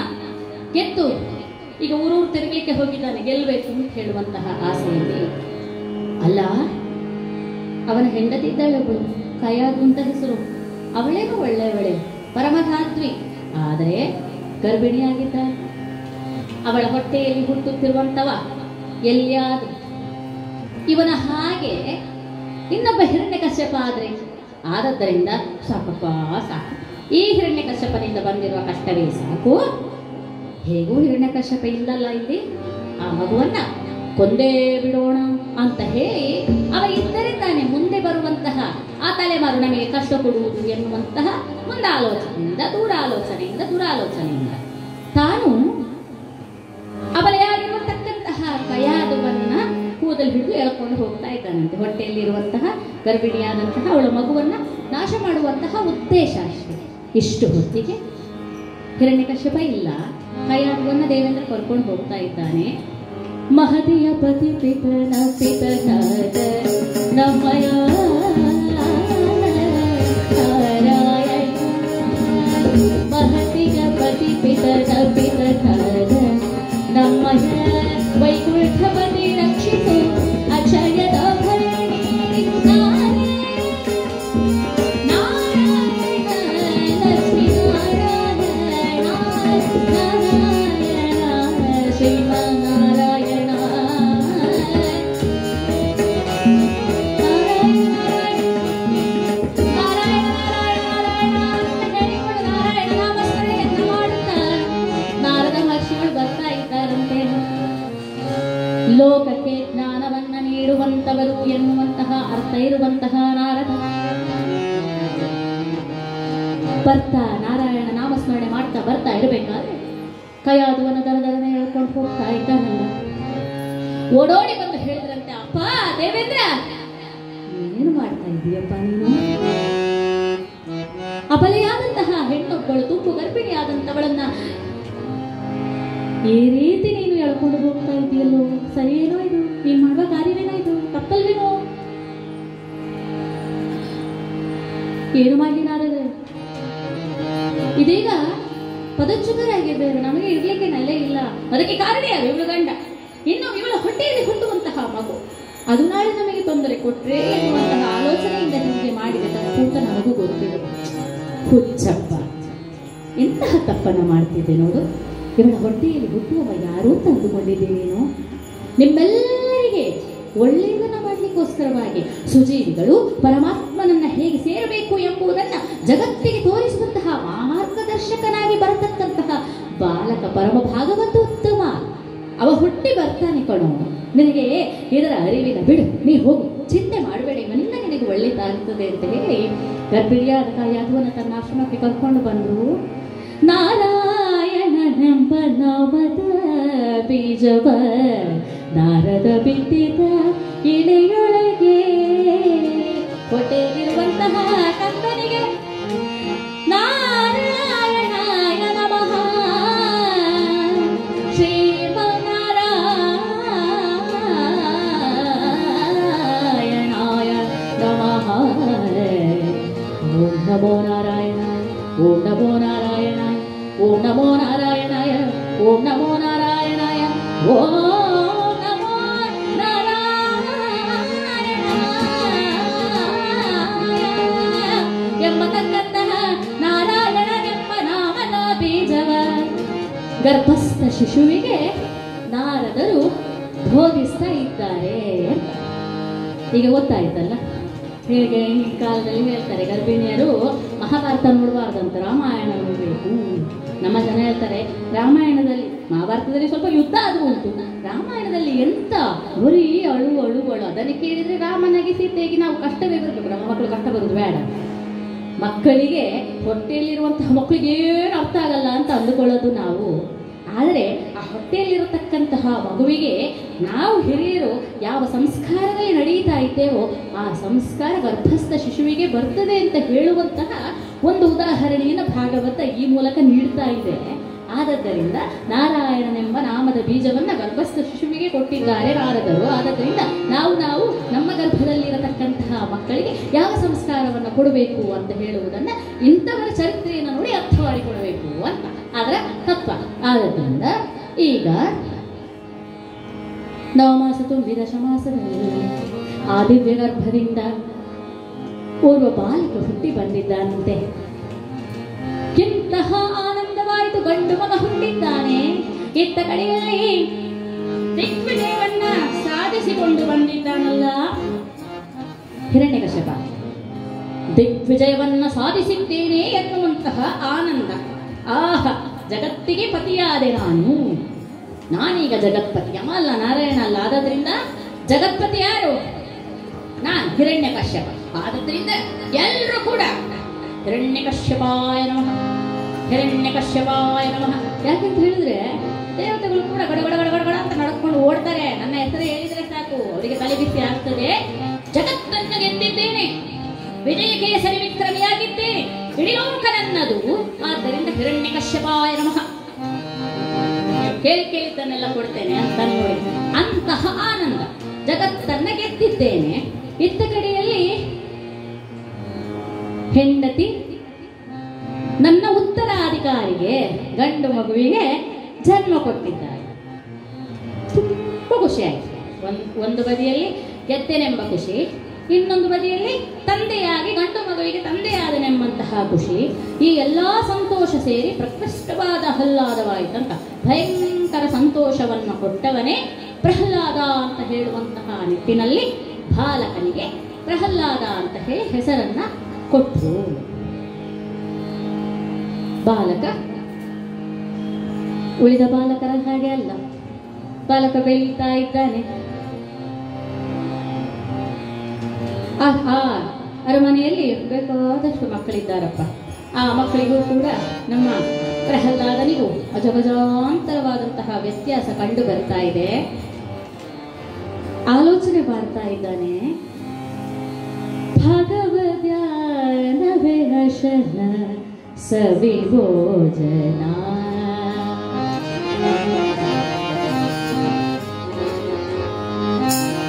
Speaker 3: ಗೆದ್ದು ಈಗ ಊರೂರು ತಿರುಗಲಿಕ್ಕೆ ಹೋಗಿದ್ದಾನೆ, ಗೆಲ್ಲಬೇಕು ಅಂತ ಹೇಳುವಂತಹ ಆಸೆಯಲ್ಲಿ. ಅಲ್ಲ, ಅವನ ಹೆಂಡತಿ ಇದ್ದಾಳೆ ಒಬ್ಬಳು, ಕಯಾದು ಅಂತ ಹೆಸರು. ಅವಳೇನು ಒಳ್ಳೆಯವಳೆ, ಪರಮಧಾತ್ವಿ. ಆದರೆ ಗರ್ಭಿಣಿಯಾಗಿದ್ದಾಳೆ. ಅವಳ ಹೊಟ್ಟೆಯಲ್ಲಿ ಹುಟ್ಟುತ್ತಿರುವಂತವ ಎಲ್ಲಿಯಾದರೂ ಇವನ ಹಾಗೆ ಇನ್ನೊಬ್ಬ ಹಿರಣ್ಯಕಶ್ಯಪ ಆದ್ರೆ ಆದದ್ದರಿಂದ ಸಾಕಪ್ಪ ಸಾಕು. ಈ ಹಿರಣ್ಯಕಶ್ಯಪನಿಂದ ಬಂದಿರುವ ಕಷ್ಟವೇ ಸಾಕು. ಹೇಗೂ ಹಿರಣ್ಯಕಶ್ಯಪ ಇಲ್ಲಲ್ಲ ಇಲ್ಲಿ, ಆ ಮಗುವನ್ನ ಕೊಂದೇ ಬಿಡೋಣ ಅಂತ ಹೇಳಿ ಅವ ಇದ್ದರಿಂದಾನೆ ಮುಂದೆ ಬರುವಂತಹ ಆ ತಲೆಮಾರು ನಮಗೆ ಕಷ್ಟ ಕೊಡುವುದು ಎನ್ನುವಂತಹ ಮುಂದಾಲೋಚನೆಯಿಂದ ದುರಾಲೋಚನೆಯಿಂದ ತಾನು ಅಬಲೆಯಾಗಿರತಕ್ಕಂತಹ ಕಯಾದುವನ್ನ ಕೂದಲು ಹಿಡಿದು ಎಳ್ಕೊಂಡು ಹೋಗ್ತಾ ಇದ್ದಾನಂತೆ. ಹೊಟ್ಟೆಯಲ್ಲಿರುವಂತಹ ಗರ್ಭಿಣಿಯಾದಂತಹ ಅವಳ ಮಗುವನ್ನ ನಾಶ ಮಾಡುವಂತಹ ಉದ್ದೇಶ ಅಷ್ಟೇ. ಇಷ್ಟು ಹೊತ್ತಿಗೆ ಹಿರಣ್ಯಕಶ್ಯಪ ಇಲ್ಲ, ಕಯಾದುವನ್ನ ದೇವೇಂದ್ರ ಕರ್ಕೊಂಡು ಹೋಗ್ತಾ ಇದ್ದಾನೆ. ಮಹದಿಯ ಪತಿ ಪಿತನ ಪಿತನಾದ ನಮ್ಮಯ ನಾರಾಯಣ. ಮಹದಿಯ ಪತಿ ಪಿತನ ಪಿತನಾದ ನಮ್ಮಯ ವೈಕುಂಠಪತಿ ರಕ್ಷಿಸು ಅಕ್ಷಯದ ಭರಣಿ ನಾರಾಯಣ ಲಕ್ಷ್ಮೀ ನಾರಾಯಣ ನಾರಾಯಣ ಶ್ರೀಮನ್ನಾರಾಯಣ ಲೋಕಕ್ಕೆ ಜ್ಞಾನವನ್ನ ನೀಡುವಂತವರು ಎನ್ನುವಂತಹ ಅರ್ಥ ಇರುವಂತಹ ನಾರದ ಬರ್ತಾ ನಾರಾಯಣ ನಾಮಸ್ಮರಣೆ ಮಾಡ್ತಾ ಬರ್ತಾ ಇರಬೇಕಾದ್ರೆ ಕಯಾದುವನ್ನ ದರದರನೆ ಹೇಳ್ಕೊಂಡು ಹೋಗ್ತಾ ಇದ್ದಾನಲ್ಲ. ಓಡೋಡಿ ಬಂದು ಹೇಳಿದ್ರಂತೆ, ಅಪ್ಪ ದೇವೇಂದ್ರ, ಏನು ಮಾಡ್ತಾ ಇದೀಯಪ್ಪ ನೀನು? ಅಬಲೆಯಾದಂತಹ ಹೆಣ್ಣೊಬ್ಬಳು ತುಂಬು ಗರ್ಭಿಣಿಯಾದಂತವಳನ್ನ ಈ ರೀತಿ ನೀನು ಎಳ್ಕೊಂಡು ಹೋಗ್ತಾ ಇದೆಯಲ್ಲೋ, ಸರಿ ಏನೋ ಇದು? ನೀನ್ ಮಾಡುವ ಕಾರ್ಯವೇನೋ ಇದು? ತಪ್ಪಲ್ವೇನೋ? ಏನು ಮಾಡಲಿ ನಾರದ್ರೆ? ಇದೀಗ ಪದಚ್ಯುತರಾಗಿದ್ದೇವೆ, ನಮಗೆ ಇರ್ಲಿಕ್ಕೆ ನೆಲೆ ಇಲ್ಲ. ಅದಕ್ಕೆ ಕಾರಣ ಯಾರು? ಇವಳು ಗಂಡ. ಇನ್ನು ಇವಳ ಹೊಟ್ಟೆಯಲ್ಲಿ ಹುಟ್ಟುವಂತಹ ಮಗು ಅದು ನಾಳೆ ನಮಗೆ ತೊಂದರೆ ಕೊಟ್ರೆ ಎನ್ನುವಂತಹ ಆಲೋಚನೆಯಿಂದ ಹೀಗೆ ಮಾಡಿದೆ ತಪ್ಪು ಅಂತ ನನಗೂ ಗೊತ್ತಿದೆ. ಹುಚ್ಚಪ್ಪ, ಎಂತಹ ತಪ್ಪನ್ನ ಮಾಡ್ತಿದ್ದೆ ನೋಡು. ಇವಳ ಹೊಟ್ಟೆಯಲ್ಲಿ ಹುಟ್ಟುವ ಯಾರೂ ತಂದುಕೊಂಡಿದ್ದೇನೇನೋ? ನಿಮ್ಮೆಲ್ಲರಿಗೆ ಒಳ್ಳೆಯದನ್ನ ಮಾಡಲಿಕ್ಕೋಸ್ಕರವಾಗಿ ಸುಜೀವಿಗಳು ಪರಮಾತ್ಮನನ್ನ ಹೇಗೆ ಸೇರಬೇಕು ಎಂಬುದನ್ನ ಜಗತ್ತಿಗೆ ತೋರಿಸುವಂತಹ ಮಾರ್ಗದರ್ಶಕನಾಗಿ ಬರತಕ್ಕಂತಹ ಬಾಲಕ ಪರಮ ಭಾಗವತ ಉತ್ತಮ. ಅವ ಹುಟ್ಟಿ ಬರ್ತಾನೆ ಕಣೋ. ನಿನಗೆ ಇದರ ಅರಿವಿನ ಬಿಡು, ನೀ ಹೋಗು, ಚಿಂತೆ ಮಾಡಬೇಡ, ಇವನಿಂದ ನಿನಗೆ ಒಳ್ಳೆಯದಾಗ್ತದೆ ಅಂತ ಹೇಳಿ ಗರ್ಭಿಣಿಯಾದ ತಾಯಿ ಅದುವನ್ನ ತನ್ನ ಆಶ್ರಮಕ್ಕೆ ಕರ್ಕೊಂಡು ಬಂದ್ರು. ನಾರಾಯಣನೆಂಬ ನಾಮದ ಬೀಜವ ನಾರದ ಬಿತ್ತಿದ ಇಳೆಯೊಳಗೆ ಹೊಟ್ಟೆಯಲ್ಲಿರುವಂತಹ ಕಂದನಿಗೆ ನಾರಾಯಣಾಯ ನಮಃ ಶ್ರೀಮನ್ನಾರಾಯಣಾಯ ನಮಃ. ಓಂ ನಮೋ ನಾರಾಯಣಾಯ, ಓಂ ನಮೋ ನಾರಾಯಣಾಯ, ಓಂ ನಮೋ ನಾರಾಯಣಾಯ, ಓಂ ನಮೋ ನಾರಾಯಣಾಯ, ಓಂ ನಮೋ ನಾರಾಯಣಾಯ ಎಂಬತಕ್ಕಂತಹ ನಾರಾಯಣನೆಂಬ ನಾಮದ ಬೀಜವ ಗರ್ಭಸ್ಥ ಶಿಶುವಿಗೆ ನಾರದರು ಬೋಧಿಸ್ತಾ ಇದ್ದಾರೆ. ಈಗ ಗೊತ್ತಾಯ್ತಲ್ಲ ಹೇಗೆ ಈ ಕಾಲದಲ್ಲಿ ಹೇಳ್ತಾರೆ ಗರ್ಭಿಣಿಯರು ಮಹಾಭಾರತ ನೋಡಬಾರ್ದಂತ, ರಾಮಾಯಣ ನೋಡಬೇಕು. ನಮ್ಮ ಜನ ಹೇಳ್ತಾರೆ ರಾಮಾಯಣದಲ್ಲಿ, ಮಹಾಭಾರತದಲ್ಲಿ ಸ್ವಲ್ಪ ಯುದ್ಧ ಅದು ಉಂಟು, ರಾಮಾಯಣದಲ್ಲಿ ಎಂತ ಬರೀ ಅಳು ಅಳು ಅಳು. ಅದನ್ನು ಕೇಳಿದ್ರೆ ರಾಮನಾಗಿ ಸೀತೆಗೆ ನಾವು ಕಷ್ಟವೇ ಬರಬೇಕು, ನಮ್ಮ ಮಕ್ಕಳು ಕಷ್ಟ ಬರುದು ಬೇಡ. ಮಕ್ಕಳಿಗೆ ಹೊಟ್ಟೆಯಲ್ಲಿರುವಂತಹ ಮಕ್ಕಳಿಗೆ ಏನು ಅರ್ಥ ಆಗಲ್ಲ ಅಂತ ಅಂದುಕೊಳ್ಳೋದು ನಾವು. ಆದರೆ ಆ ಹೊಟ್ಟೆಯಲ್ಲಿರತಕ್ಕಂತಹ ಮಗುವಿಗೆ ನಾವು ಹಿರಿಯರು ಯಾವ ಸಂಸ್ಕಾರದಲ್ಲಿ ನಡೀತಾ ಇದ್ದೇವೋ ಆ ಸಂಸ್ಕಾರ ಗರ್ಭಸ್ಥ ಶಿಶುವಿಗೆ ಬರ್ತದೆ ಅಂತ ಹೇಳುವಂತಹ ಒಂದು ಉದಾಹರಣೆಯನ್ನು ಭಾಗವತ ಈ ಮೂಲಕ ನೀಡ್ತಾ ಇದೆ. ಆದ್ದರಿಂದ ನಾರಾಯಣನೆಂಬ ನಾಮದ ಬೀಜವನ್ನು ಗರ್ಭಸ್ಥ ಶಿಶುವಿಗೆ ಕೊಟ್ಟಿದ್ದಾರೆ ನಾರದರು. ಆದ್ದರಿಂದ ನಾವು ನಮ್ಮ ಗರ್ಭದಲ್ಲಿರತಕ್ಕಂತಹ ಮಕ್ಕಳಿಗೆ ಯಾವ ಸಂಸ್ಕಾರವನ್ನು ಕೊಡಬೇಕು ಅಂತ ಹೇಳುವುದನ್ನು ಇಂಥವರ ಚರಿತ್ರೆಯನ್ನು ನೋಡಿ ಅರ್ಥ ಮಾಡಿಕೊಡಬೇಕು ಅಂತ ಅದರ ತತ್ವ. ಆದ್ದರಿಂದ ಈಗ ನವಮಾಸ ತುಂಬಿದ ಶಮಾಸದಲ್ಲಿ ಆ ದಿವ್ಯ ಗರ್ಭದಿಂದ ಓರ್ವ ಬಾಲಕ ಹುಟ್ಟಿ ಬಂದಿದ್ದಾನಂತೆ. ಇಂತಹ ಆನಂದವಾಯಿತು, ಗಂಡು ಮಗ ಹುಟ್ಟಿದ್ದಾನೆ. ಇತ್ತ ಕಡೆಯಲ್ಲಿ ದಿಗ್ವಿಜಯವನ್ನ ಸಾಧಿಸಿಕೊಂಡು ಬಂದಿದ್ದಾನಲ್ಲ ಹಿರಣ್ಯಕಶ್ಯಪ. ದಿಗ್ವಿಜಯವನ್ನ ಸಾಧಿಸಿದ್ದೇನೆ ಎನ್ನುವಂತಹ ಆನಂದ, ಆಹ ಜಗತ್ತಿಗೆ ಪತಿಯಾದೆ ನಾನೀಗ ಜಗತ್ಪತಿ. ಯಮ ಅಲ್ಲ, ನಾರಾಯಣ ಅಲ್ಲ. ಆದ್ರಿಂದ ಜಗತ್ಪತಿ ಯಾರು? ನಾನು ಹಿರಣ್ಯಕಶ್ಯಪ. ಆದ್ರಿಂದ ಎಲ್ಲರೂ ಕೂಡ ಹಿರಣ್ಯಕಶ್ಯಪಾಯ ನಮಃ, ಹಿರಣ್ಯಕಶ್ಯಪಾಯ ನಮಃ. ಯಾಕಂತ ಹೇಳಿದ್ರೆ ದೇವತೆಗಳು ಕೂಡ ಗಡಗಡ ಗಡಗಡ ಅಂತ ನಡ್ಕೊಂಡು ಓಡ್ತಾರೆ. ನನ್ನ ಹೆಸರು ಹೇಳಿದ್ರೆ ಸಾಕು, ಅವರಿಗೆ ತಲೆ ಬಿಸಿ ಆಗ್ತದೆ. ಜಗತ್ತನ್ನು ಗೆದ್ದಿದ್ದೇನೆ, ವಿಜಯ ಕೇಸರಿ ವಿಕ್ರಮಿಯಾಗಿದ್ದೇನೆ, ಇಡೀ ಲೋಕ ನನ್ನದು. ಆದ್ದರಿಂದ ಹಿರಣ್ಯಕಶ್ಯಪಾಯ ನಮಃ. ಕೇಳಿದ್ದನ್ನೆಲ್ಲ ಕೊಡ್ತೇನೆ ಅಂತ ನೋಡಿ ಅಂತಹ ಆನಂದ, ಜಗತ್ತನ್ನ ಗೆದ್ದಿದ್ದೇನೆ. ಇತ್ತ ಕಡೆಯಲ್ಲಿ ಹೆಂಡತಿ ನನ್ನ ಉತ್ತರಾಧಿಕಾರಿಗೆ ಗಂಡು ಮಗುವಿಗೆ ಜನ್ಮ ಕೊಟ್ಟಿದ್ದಾರೆ. ತುಂಬಾ ಖುಷಿ ಆಯ್ತು. ಒಂದು ಬದಿಯಲ್ಲಿ ಗೆದ್ದೆನೆಂಬ ಖುಷಿ, ಇನ್ನೊಂದು ಬದಿಯಲ್ಲಿ ತಂದೆಯಾಗಿ ಗಂಡು ಮಗುವಿಗೆ ತಂದೆಯಾದನೆಂಬಂತಹ ಖುಷಿ. ಈ ಎಲ್ಲಾ ಸಂತೋಷ ಸೇರಿ ಪ್ರಕೃಷ್ಟವಾದ ಆಹ್ಲಾದವಾಯಿತಂತ ಭಯಂಕರ ಸಂತೋಷವನ್ನು ಕೊಟ್ಟವನೇ ಪ್ರಹ್ಲಾದ ಅಂತ ಹೇಳುವಂತಹ ನಿಟ್ಟಿನಲ್ಲಿ ಬಾಲಕನಿಗೆ ಪ್ರಹ್ಲಾದ ಅಂತ ಹೇಳಿ ಹೆಸರನ್ನ ಕೊಟ್ಟರು. ಬಾಲಕ ಉಳಿದ ಬಾಲಕರ ಹಾಗೆ ಅಲ್ಲ, ಬಾಲಕ ಬೆಳೀತಾ ಇದ್ದಾನೆ. ಅರಮನೆಯಲ್ಲಿ ಬೇಕಾದಷ್ಟು ಮಕ್ಕಳಿದ್ದಾರಪ್ಪ. ಆ ಮಕ್ಕಳಿಗೂ ಕೂಡ ನಮ್ಮ ಪ್ರಹ್ಲಾದನಿಗೂ ಅಜಗಜಾಂತರವಾದಂತಹ ವ್ಯತ್ಯಾಸ ಕಂಡು ಬರ್ತಾ ಇದೆ. ಆಲೋಚನೆ ಮಾಡ್ತಾ ಇದ್ದಾನೆ, ಭಗವದ್ಯಾನವೇ ಹರ್ಷನ ಸವಿಭೋಜನ,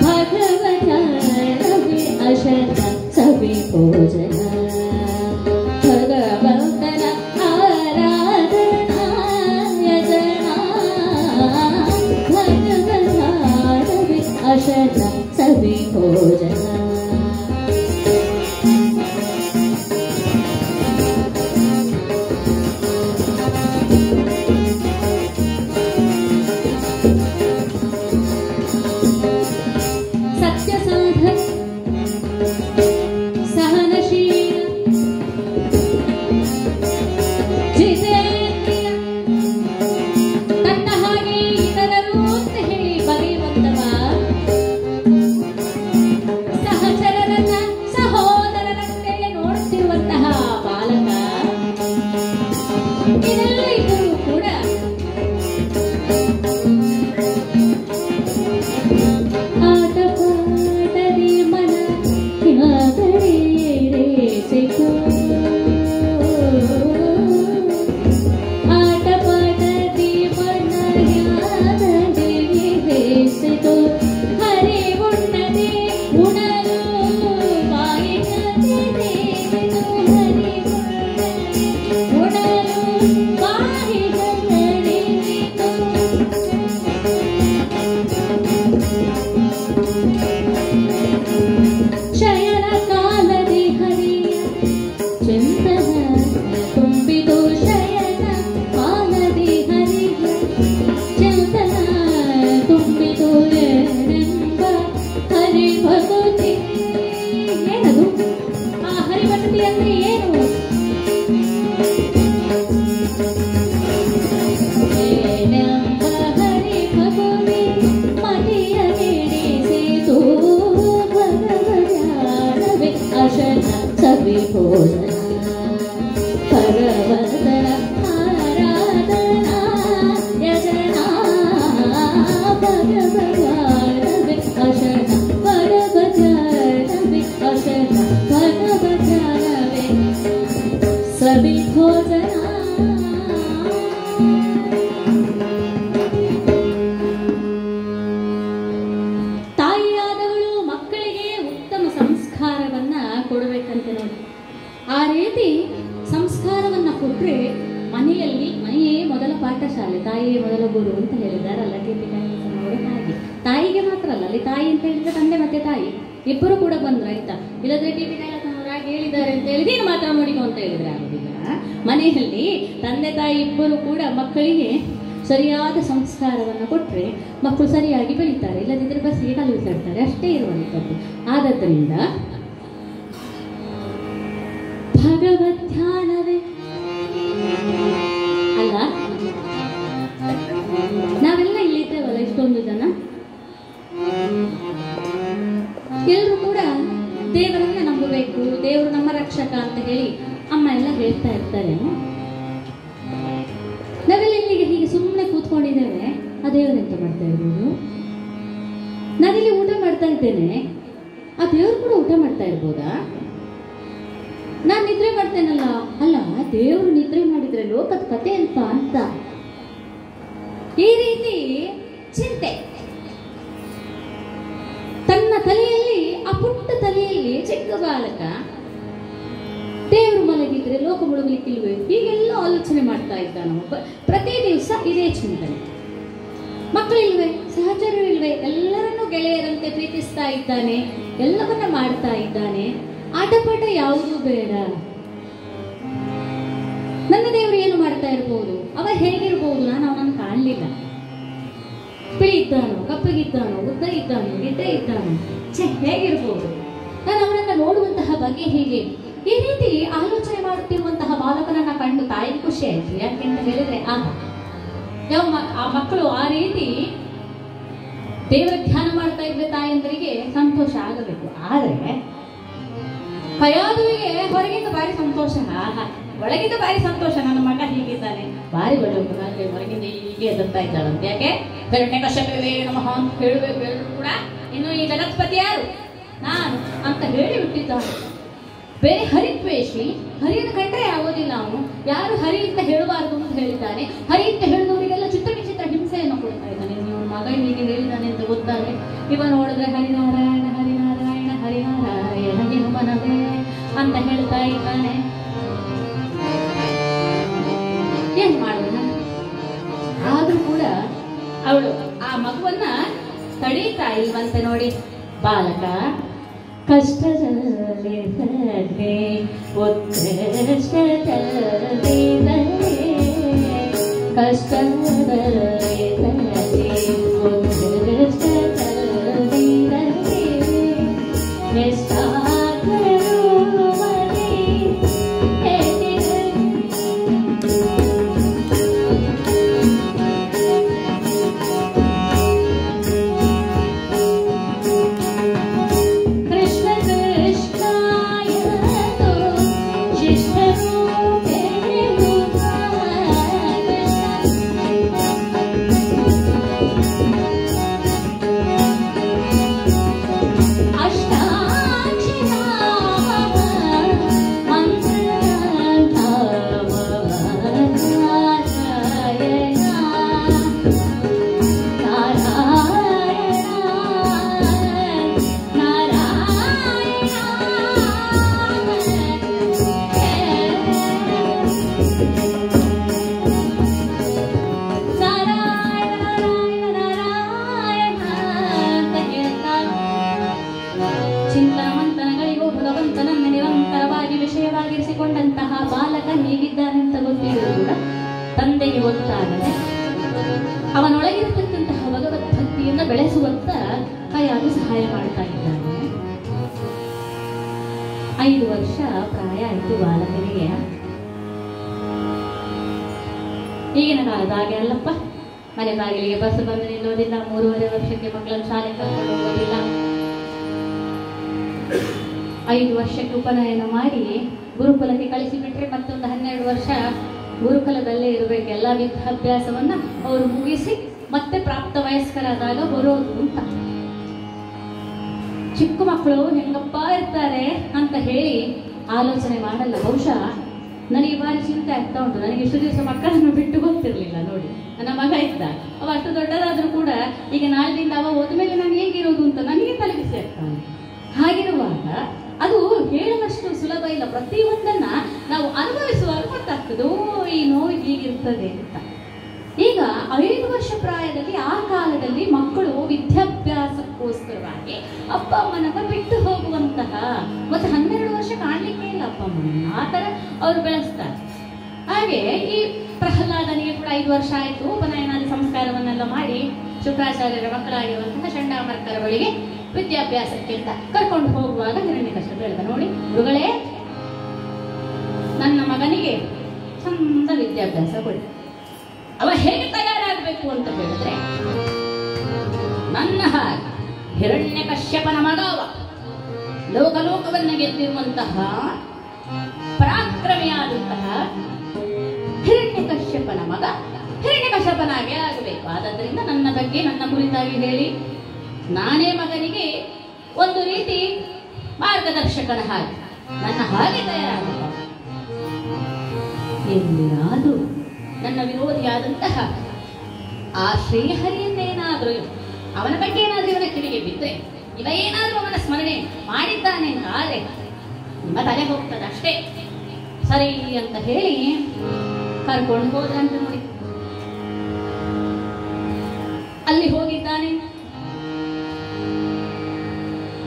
Speaker 3: ಭಗವದ್ಯಾನವೇ ಹರ್ಷನ ಸವಿಭೋಜನ, ಭಗವಂತನ ಆರಾಧನಾಯ ಜನ, ಭಗವದ್ಯಾನವೇ ಹರ್ಷನ ಸವಿಭೋಜನ. ತಾಯಿಯೇ ಮೊದಲ ಗುರು ಅಂತ ಹೇಳಿದಾರಲ್ಲ ಟಿ.ಪಿ. ಕೈಲಾಸನವರು. ಹಾಗೆ ತಾಯಿಗೆ ಮಾತ್ರ ಅಲ್ಲ, ಅಲ್ಲಿ ತಾಯಿ ಅಂತ ಹೇಳಿದ್ರೆ ತಂದೆ ಮತ್ತೆ ತಾಯಿ ಇಬ್ಬರು ಕೂಡ ಬಂದ್ರು ಆಯ್ತಾ. ಇಲ್ಲದ್ರೆ ಟಿ.ಪಿ. ಕೈಲಾಸನವರು ಹಾಗೆ ಹೇಳಿದ್ದಾರೆ ಅಂತ ಹೇಳಿ ನೀನು ಮಾತ್ರ ನೋಡಿಕೊ ಅಂತ ಹೇಳಿದ್ರೆ ಆಗುದಿಲ್ಲ. ಮನೆಯಲ್ಲಿ ತಂದೆ ತಾಯಿ ಇಬ್ಬರು ಕೂಡ ಮಕ್ಕಳಿಗೆ ಸರಿಯಾದ ಸಂಸ್ಕಾರವನ್ನು ಕೊಟ್ಟರೆ ಮಕ್ಕಳು ಸರಿಯಾಗಿ ಬೆಳೀತಾರೆ, ಇಲ್ಲದಿದ್ದರೆ ಬಸ್ಸಿಗೆ ಕಲ್ಲು ಬಿಸಾಡ್ತಾರೆ, ಅಷ್ಟೇ ಇರುವಂಥದ್ದು. ಆದ್ದರಿಂದ ಭಗವದ್ ಧ್ಯಾನವೇ ಅಲ್ಲ. ನಾವೆಲ್ಲ ಇಲ್ಲಿದ್ದೇವಲ್ಲ ಇಷ್ಟೊಂದು ಜನ, ಎಲ್ಲರೂ ಕೂಡ ದೇವರನ್ನ ನಂಬಬೇಕು, ದೇವರು ನಮ್ಮ ರಕ್ಷಕ ಅಂತ ಹೇಳಿ ಅಮ್ಮ ಎಲ್ಲ ಹೇಳ್ತಾ ಇರ್ತಾರೆ. ನಾವೆಲ್ಲ ಇಲ್ಲಿಗೆ ಹೀಗೆ ಸುಮ್ಮನೆ ಕೂತ್ಕೊಂಡಿದ್ದೇವೆ, ಆ ದೇವರೆಂತ ಮಾಡ್ತಾ ಇರ್ಬೋದು? ನಾನಿಲ್ಲಿ ಊಟ ಮಾಡ್ತಾ ಇದ್ದೇನೆ, ಆ ದೇವರು ಕೂಡ ಊಟ ಮಾಡ್ತಾ ಇರ್ಬೋದಾ? ನಾನು ನಿದ್ರೆ ಮಾಡ್ತೇನಲ್ಲ, ಅಲ್ಲ ದೇವರು ನಿದ್ರೆ ಮಾಡಿದ್ರೆ ಲೋಕದ ಕತೆ ಅಂತ ಈ ರೀತಿ ಚಿಂತೆ ತನ್ನ ತಲೆಯಲ್ಲಿ, ಆ ಪುಟ್ಟ ತಲೆಯಲ್ಲಿ ಚಿಕ್ಕ ಬಾಲಕ ದೇವರು ಮಲಗಿದ್ರೆ ಲೋಕ ಮುಳುಗಲಿಕ್ಕಿಲ್ವೇ ಹೀಗೆಲ್ಲ ಆಲೋಚನೆ ಮಾಡ್ತಾ ಇದ್ದಾನ. ಪ್ರತಿ ದಿವಸ ಇದೇ ಚಿಂತನೆ. ಮಕ್ಕಳಿಲ್ವೇ, ಸಹಚರರು ಇಲ್ವೇ, ಎಲ್ಲರನ್ನೂ ಗೆಳೆಯರಂತೆ ಪ್ರೀತಿಸ್ತಾ ಇದ್ದಾನೆ, ಎಲ್ಲವನ್ನ ಮಾಡ್ತಾ ಇದ್ದಾನೆ. ಆಟಪಾಠ ಯಾವುದೂ ಬೇಡ. ನನ್ನ ದೇವರು ಏನು ಮಾಡ್ತಾ ಇರ್ಬೋದು, ಅವ ಹೇಗಿರ್ಬೋದು, ನಾನು ಅವನನ್ನು ಕಾಣಲಿಲ್ಲ. ಬಿಳಿ ಇದ್ದಾನೋ, ಕಪ್ಪಗಿದ್ದಾನೋ, ಉದ್ದ ಇದ್ದಾನೋ, ಗಿಡ್ಡೆ ಇದ್ದಾನೋ, ಹೇಗಿರ್ಬೋದು, ನಾನು ಅವನನ್ನ ನೋಡುವಂತಹ ಬಗೆ ಹೇಗೆ, ಈ ರೀತಿ ಆಲೋಚನೆ ಮಾಡುತ್ತಿರುವಂತಹ ಬಾಲಕನನ್ನ ಕಂಡು ತಾಯಿಗೆ ಖುಷಿ ಆಯ್ತು. ಯಾಕೆಂತ ಹೇಳಿದ್ರೆ ಆ ಮಕ್ಕಳು ಆ ರೀತಿ ದೇವರ ಧ್ಯಾನ ಮಾಡ್ತಾ ಇದ್ರೆ ತಾಯಂದರಿಗೆ ಸಂತೋಷ ಆಗಬೇಕು. ಆದ್ರೆ ಕಯಾದುವಿಗೆ ಹೊರಗಿಂದ ಬಾರಿ ಸಂತೋಷ, ಒಳಗಿಂದ ಬಾರಿ ಸಂತೋಷ. ನನ್ನ ಮಗ ಹೀಗಿದ್ದಾನೆ, ಬಾರಿ ಒಳ್ಳೆಯ ಹೊರಗಿಂದ ಹೀಗೆ ಎದುರ್ತಾ ಇದ್ದಾಳಂತೆ. ಯಾಕೆ ಹಿರಣ್ಯಕಶ್ಯಪವೇ ನಮಃ ಅಂತ ಹೇಳಬೇಕು ಎಲ್ಲರೂ ಕೂಡ. ಇನ್ನು ಈ ಜಗತ್ಪತಿ ಯಾರು, ನಾನು ಅಂತ ಹೇಳಿ ಬಿಟ್ಟಿದ್ದಾನೆ. ಬೇರೆ ಹರಿದ್ವೇಷಿ, ಹರಿಯನ್ನು ಕಂಡ್ರೆ ಆಗೋದಿಲ್ಲ ಅವನು. ಯಾರು ಹರಿ ಅಂತ ಹೇಳಬಾರದು ಅಂತ ಹೇಳಿದ್ದಾನೆ. ಹರಿ ಅಂತ ಹೇಳಿದವರಿಗೆಲ್ಲ ಚಿತ್ರ ವಿಚಿತ್ರ ಹಿಂಸೆಯನ್ನು ಕೊಡ್ತಾ ಇದ್ದಾನೆ. ನೀವು ಮಗ ಹೀಗೆ ಹೇಳಿದ್ದಾನೆ ಅಂತ ಗೊತ್ತಾದ್ರೆ ಇವ ನೋಡಿದ್ರೆ ಹರಿನಾರಾಯಣ ಹರಿನಾರಾಯಣ ಹರಿನಾರಾಯಣ ಏನು ಮನವೇ ಅಂತ ಹೇಳ್ತಾ ಇದ್ದಾನೆ. ಏನ್ ಮಾಡೋಣ? ಆದ್ರೂ ಕೂಡ ಅವಳು ಆ ಮಗುವನ್ನ ತಡೀತಾ ಇಲ್ವಂತೆ ನೋಡಿ. ಬಾಲಕ ಕಷ್ಟದಲ್ಲಿ ವಿಷಯವಾಗಿರಿಸಿಕೊಂಡಂತಹ ಬಾಲಕ ಹೇಗಿದ್ದಾನೆಂತ ಗೊತ್ತಿದ್ರು ಕೂಡ ತಂದೆಗೆ ಗೊತ್ತಾಗದೆ ಅವನೊಳಗಿರತಕ್ಕಂತಹ ಭಗವದ್ ಭಕ್ತಿಯನ್ನು ಬೆಳೆಸುವಂತ ಕೈಯಾಗಿ ಸಹಾಯ ಮಾಡ್ತಾ ಇದ್ದಾನೆ. 5 ವರ್ಷ ಪ್ರಾಯ ಆಯಿತು ಬಾಲಕನಿಗೆ. ಈಗಿನ ಕಾಲದ ಹಾಗೆ ಅಲ್ಲಪ್ಪ, ಮನೆ ಬಾಗಿಲಿಗೆ ಬಸ್ ಬಂದು ನಿಲ್ಲೋದಿಲ್ಲ, 3.5 ವರ್ಷಕ್ಕೆ ಮಕ್ಕಳನ್ನು ಶಾಲೆ ಕರ್ಕೊಂಡು ಹೋಗೋದಿಲ್ಲ. 5 ವರ್ಷಕ್ಕೆ ಉಪನಯನ ಮಾಡಿ ಗುರುಕುಲಕ್ಕೆ ಕಳಿಸಿಬಿಟ್ರೆ ಮತ್ತೊಂದು 12 ವರ್ಷ ಗುರುಕುಲದಲ್ಲೇ ಇರಬೇಕು. ಎಲ್ಲ ವಿದ್ಯಾಭ್ಯಾಸವನ್ನ ಅವರು ಮುಗಿಸಿ ಮತ್ತೆ ಪ್ರಾಪ್ತ ವಯಸ್ಕರಾದಾಗ ಬರೋದು ಅಂತ. ಚಿಕ್ಕ ಮಕ್ಕಳು ಹೆಂಗಪ್ಪ ಇರ್ತಾರೆ ಅಂತ ಹೇಳಿ ಆಲೋಚನೆ ಮಾಡಲ್ಲ. ಬಹುಶಃ ನನಗೆ ಭಾರಿ ಚಿಂತೆ ಆಗ್ತಾ ಉಂಟು. ನನಗೆ ಇಷ್ಟು ದಿವಸ ಮಕ್ಕಳನ್ನು ಬಿಟ್ಟು ಗೊತ್ತಿರಲಿಲ್ಲ. ನೋಡಿ, ನನ್ನ ಮಗ ಇದ್ದ, ಅವ ಅಷ್ಟು ದೊಡ್ಡದಾದ್ರೂ ಕೂಡ ಈಗ ನಾಳೆದಿಂದ ಅವ ಹೋದ್ಮೇಲೆ ನಾನು ಹೇಗಿರೋದು ಅಂತ ನನಗೆ ತಲೆ ಬಿಸಿ ಆಗ್ತಾನೆ. ಹಾಗಿರುವಾಗ ಅದು ಹೇಳುವಷ್ಟು ಸುಲಭ ಇಲ್ಲ. ಪ್ರತಿಯೊಂದನ್ನ ನಾವು ಅನುಭವಿಸುವಾಗ ಗೊತ್ತಾಗ್ತದೆ, ಓ ಈ ನೋವು ಹೀಗಿರ್ತದೆ ಅಂತ. ಈಗ 5 ವರ್ಷ ಪ್ರಾಯದಲ್ಲಿ ಆ ಕಾಲದಲ್ಲಿ ಮಕ್ಕಳು ವಿದ್ಯಾಭ್ಯಾಸಕ್ಕೋಸ್ಕರವಾಗಿ ಅಪ್ಪ ಅಮ್ಮನನ್ನ ಬಿಟ್ಟು ಹೋಗುವಂತಹ, ಮತ್ತೆ 12 ವರ್ಷ ಕಾಣಲಿಕ್ಕೆ ಇಲ್ಲ ಅಪ್ಪ ಅಮ್ಮನ, ಆ ಥರ ಅವರು ಬೆಳೆಸ್ತಾರೆ. ಹಾಗೆ ಈ ಪ್ರಹ್ಲಾದನಿಗೆ ಕೂಡ 5 ವರ್ಷ ಆಯಿತು, ಉಪನಯನಾದಿ ಸಂಸ್ಕಾರವನ್ನೆಲ್ಲ ಮಾಡಿ ಶುಕ್ರಾಚಾರ್ಯರ ಮಕ್ಕಳಾಗಿರುವಂತಹ ಚಂಡಾಮರ್ಕರ ಬಳಿಗೆ ವಿದ್ಯಾಭ್ಯಾಸಕ್ಕೆ ಅಂತ ಕರ್ಕೊಂಡು ಹೋಗುವಾಗ ಹಿರಣ್ಯಕಶ್ಯಪ ಹೇಳ್ದ, ನೋಡಿ ಗುರುಗಳೇ, ನನ್ನ ಮಗನಿಗೆ ಚಂದ ವಿದ್ಯಾಭ್ಯಾಸ ಕೊಡಿ. ಅವ ಹೇಗೆ ತಯಾರಾಗಬೇಕು ಅಂತ ಹೇಳಿದ್ರೆ, ನನ್ನ ಹಾಗೆ ಹಿರಣ್ಯಕಶ್ಯಪನ ಮಗ ಅವ, ಲೋಕಲೋಕವನ್ನ ಗೆದ್ದಿರುವಂತಹ ಪರಾಕ್ರಮಿಯಾದಂತಹ ಹಿರಣ್ಯಕಶ್ಯಪನ ಮಗ ಹಿರಣ್ಯಕಶ್ಯಪನಾಗೆ ಆಗಬೇಕು. ಆದ್ದರಿಂದ ನನ್ನ ಬಗ್ಗೆ, ನನ್ನ ಕುರಿತಾಗಿ ಹೇಳಿ, ನಾನೇ ಮಗನಿಗೆ ಒಂದು ರೀತಿ ಮಾರ್ಗದರ್ಶಕನ ಹಾಗೆ, ನನ್ನ ಹಾಗೆ ತಯಾರಾಗಬೇಕು. ಎಲ್ಲಿಯಾದರೂ ನನ್ನ ವಿರೋಧಿಯಾದಂತಹ ಆ ಶ್ರೀಹರಿಯನ್ನೇನಾದರೂ, ಅವನ ಬಗ್ಗೆ ಏನಾದರೂ ಇವನ ಕಿವಿಗೆ ಬಿದ್ದರೆ, ಇವ ಏನಾದರೂ ಅವನ ಸ್ಮರಣೆ ಮಾಡಿದ್ದಾನೆ ಅಂತ ಆದರೆ ನಿಮ್ಮ ತಲೆ ಹೋಗ್ತದೆ ಅಷ್ಟೇ, ಸರಿ ಅಂತ ಹೇಳಿ ಕರ್ಕೊಂಡು ಹೋದ್ರಂತ. ನೋಡಿ, ಅಲ್ಲಿ ಹೋಗಿದ್ದಾನೆ,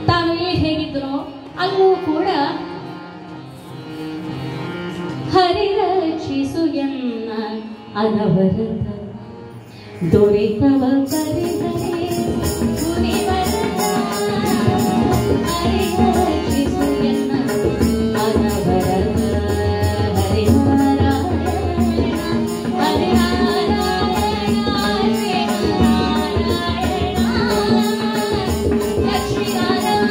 Speaker 3: ತಾನು ಇಲ್ಲಿ ಹೇಗಿದ್ದನೋ ಅಲ್ಲೂ ಕೂಡ ಹರಿರಕ್ಷಿಸು ಎನ್ನ ಅನವರತ ದೊರೆತವ ಪರಿಹರೆ ಗುರಿವರತ, ಹರಿರಕ್ಷಿಸು ಎನ್ನ ಅನವರತ ಹರಿನಾರಾಯಣ ಹರಿನಾರಾಯಣ ಹರಿನಾರಾಯಣ ಲಕ್ಷ್ಮೀನಾರಾಯಣ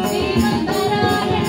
Speaker 3: ಶ್ರೀಮನ್ನಾರಾಯಣ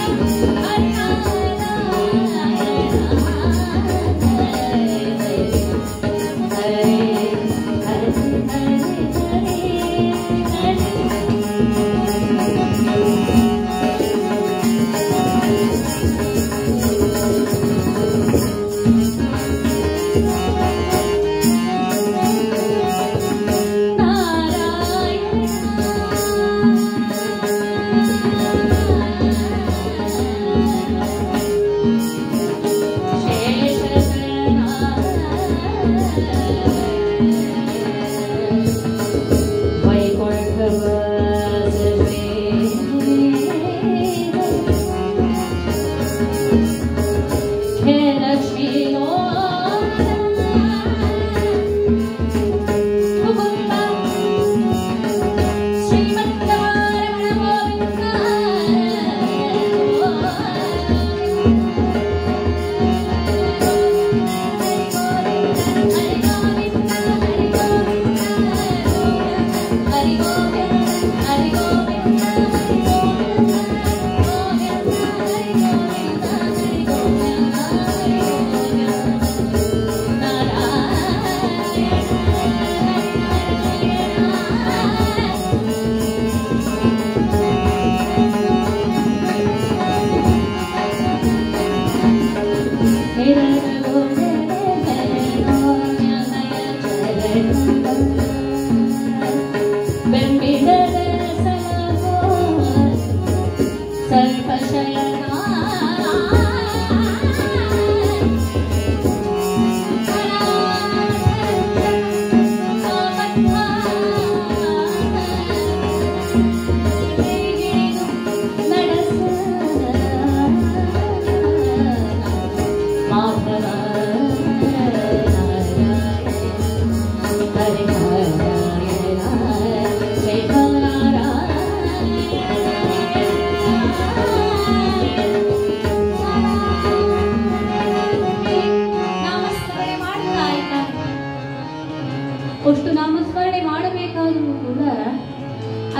Speaker 3: ಅಷ್ಟು ನಾಮಸ್ಮರಣೆ ಮಾಡಬೇಕಾದರೂ ಕೂಡ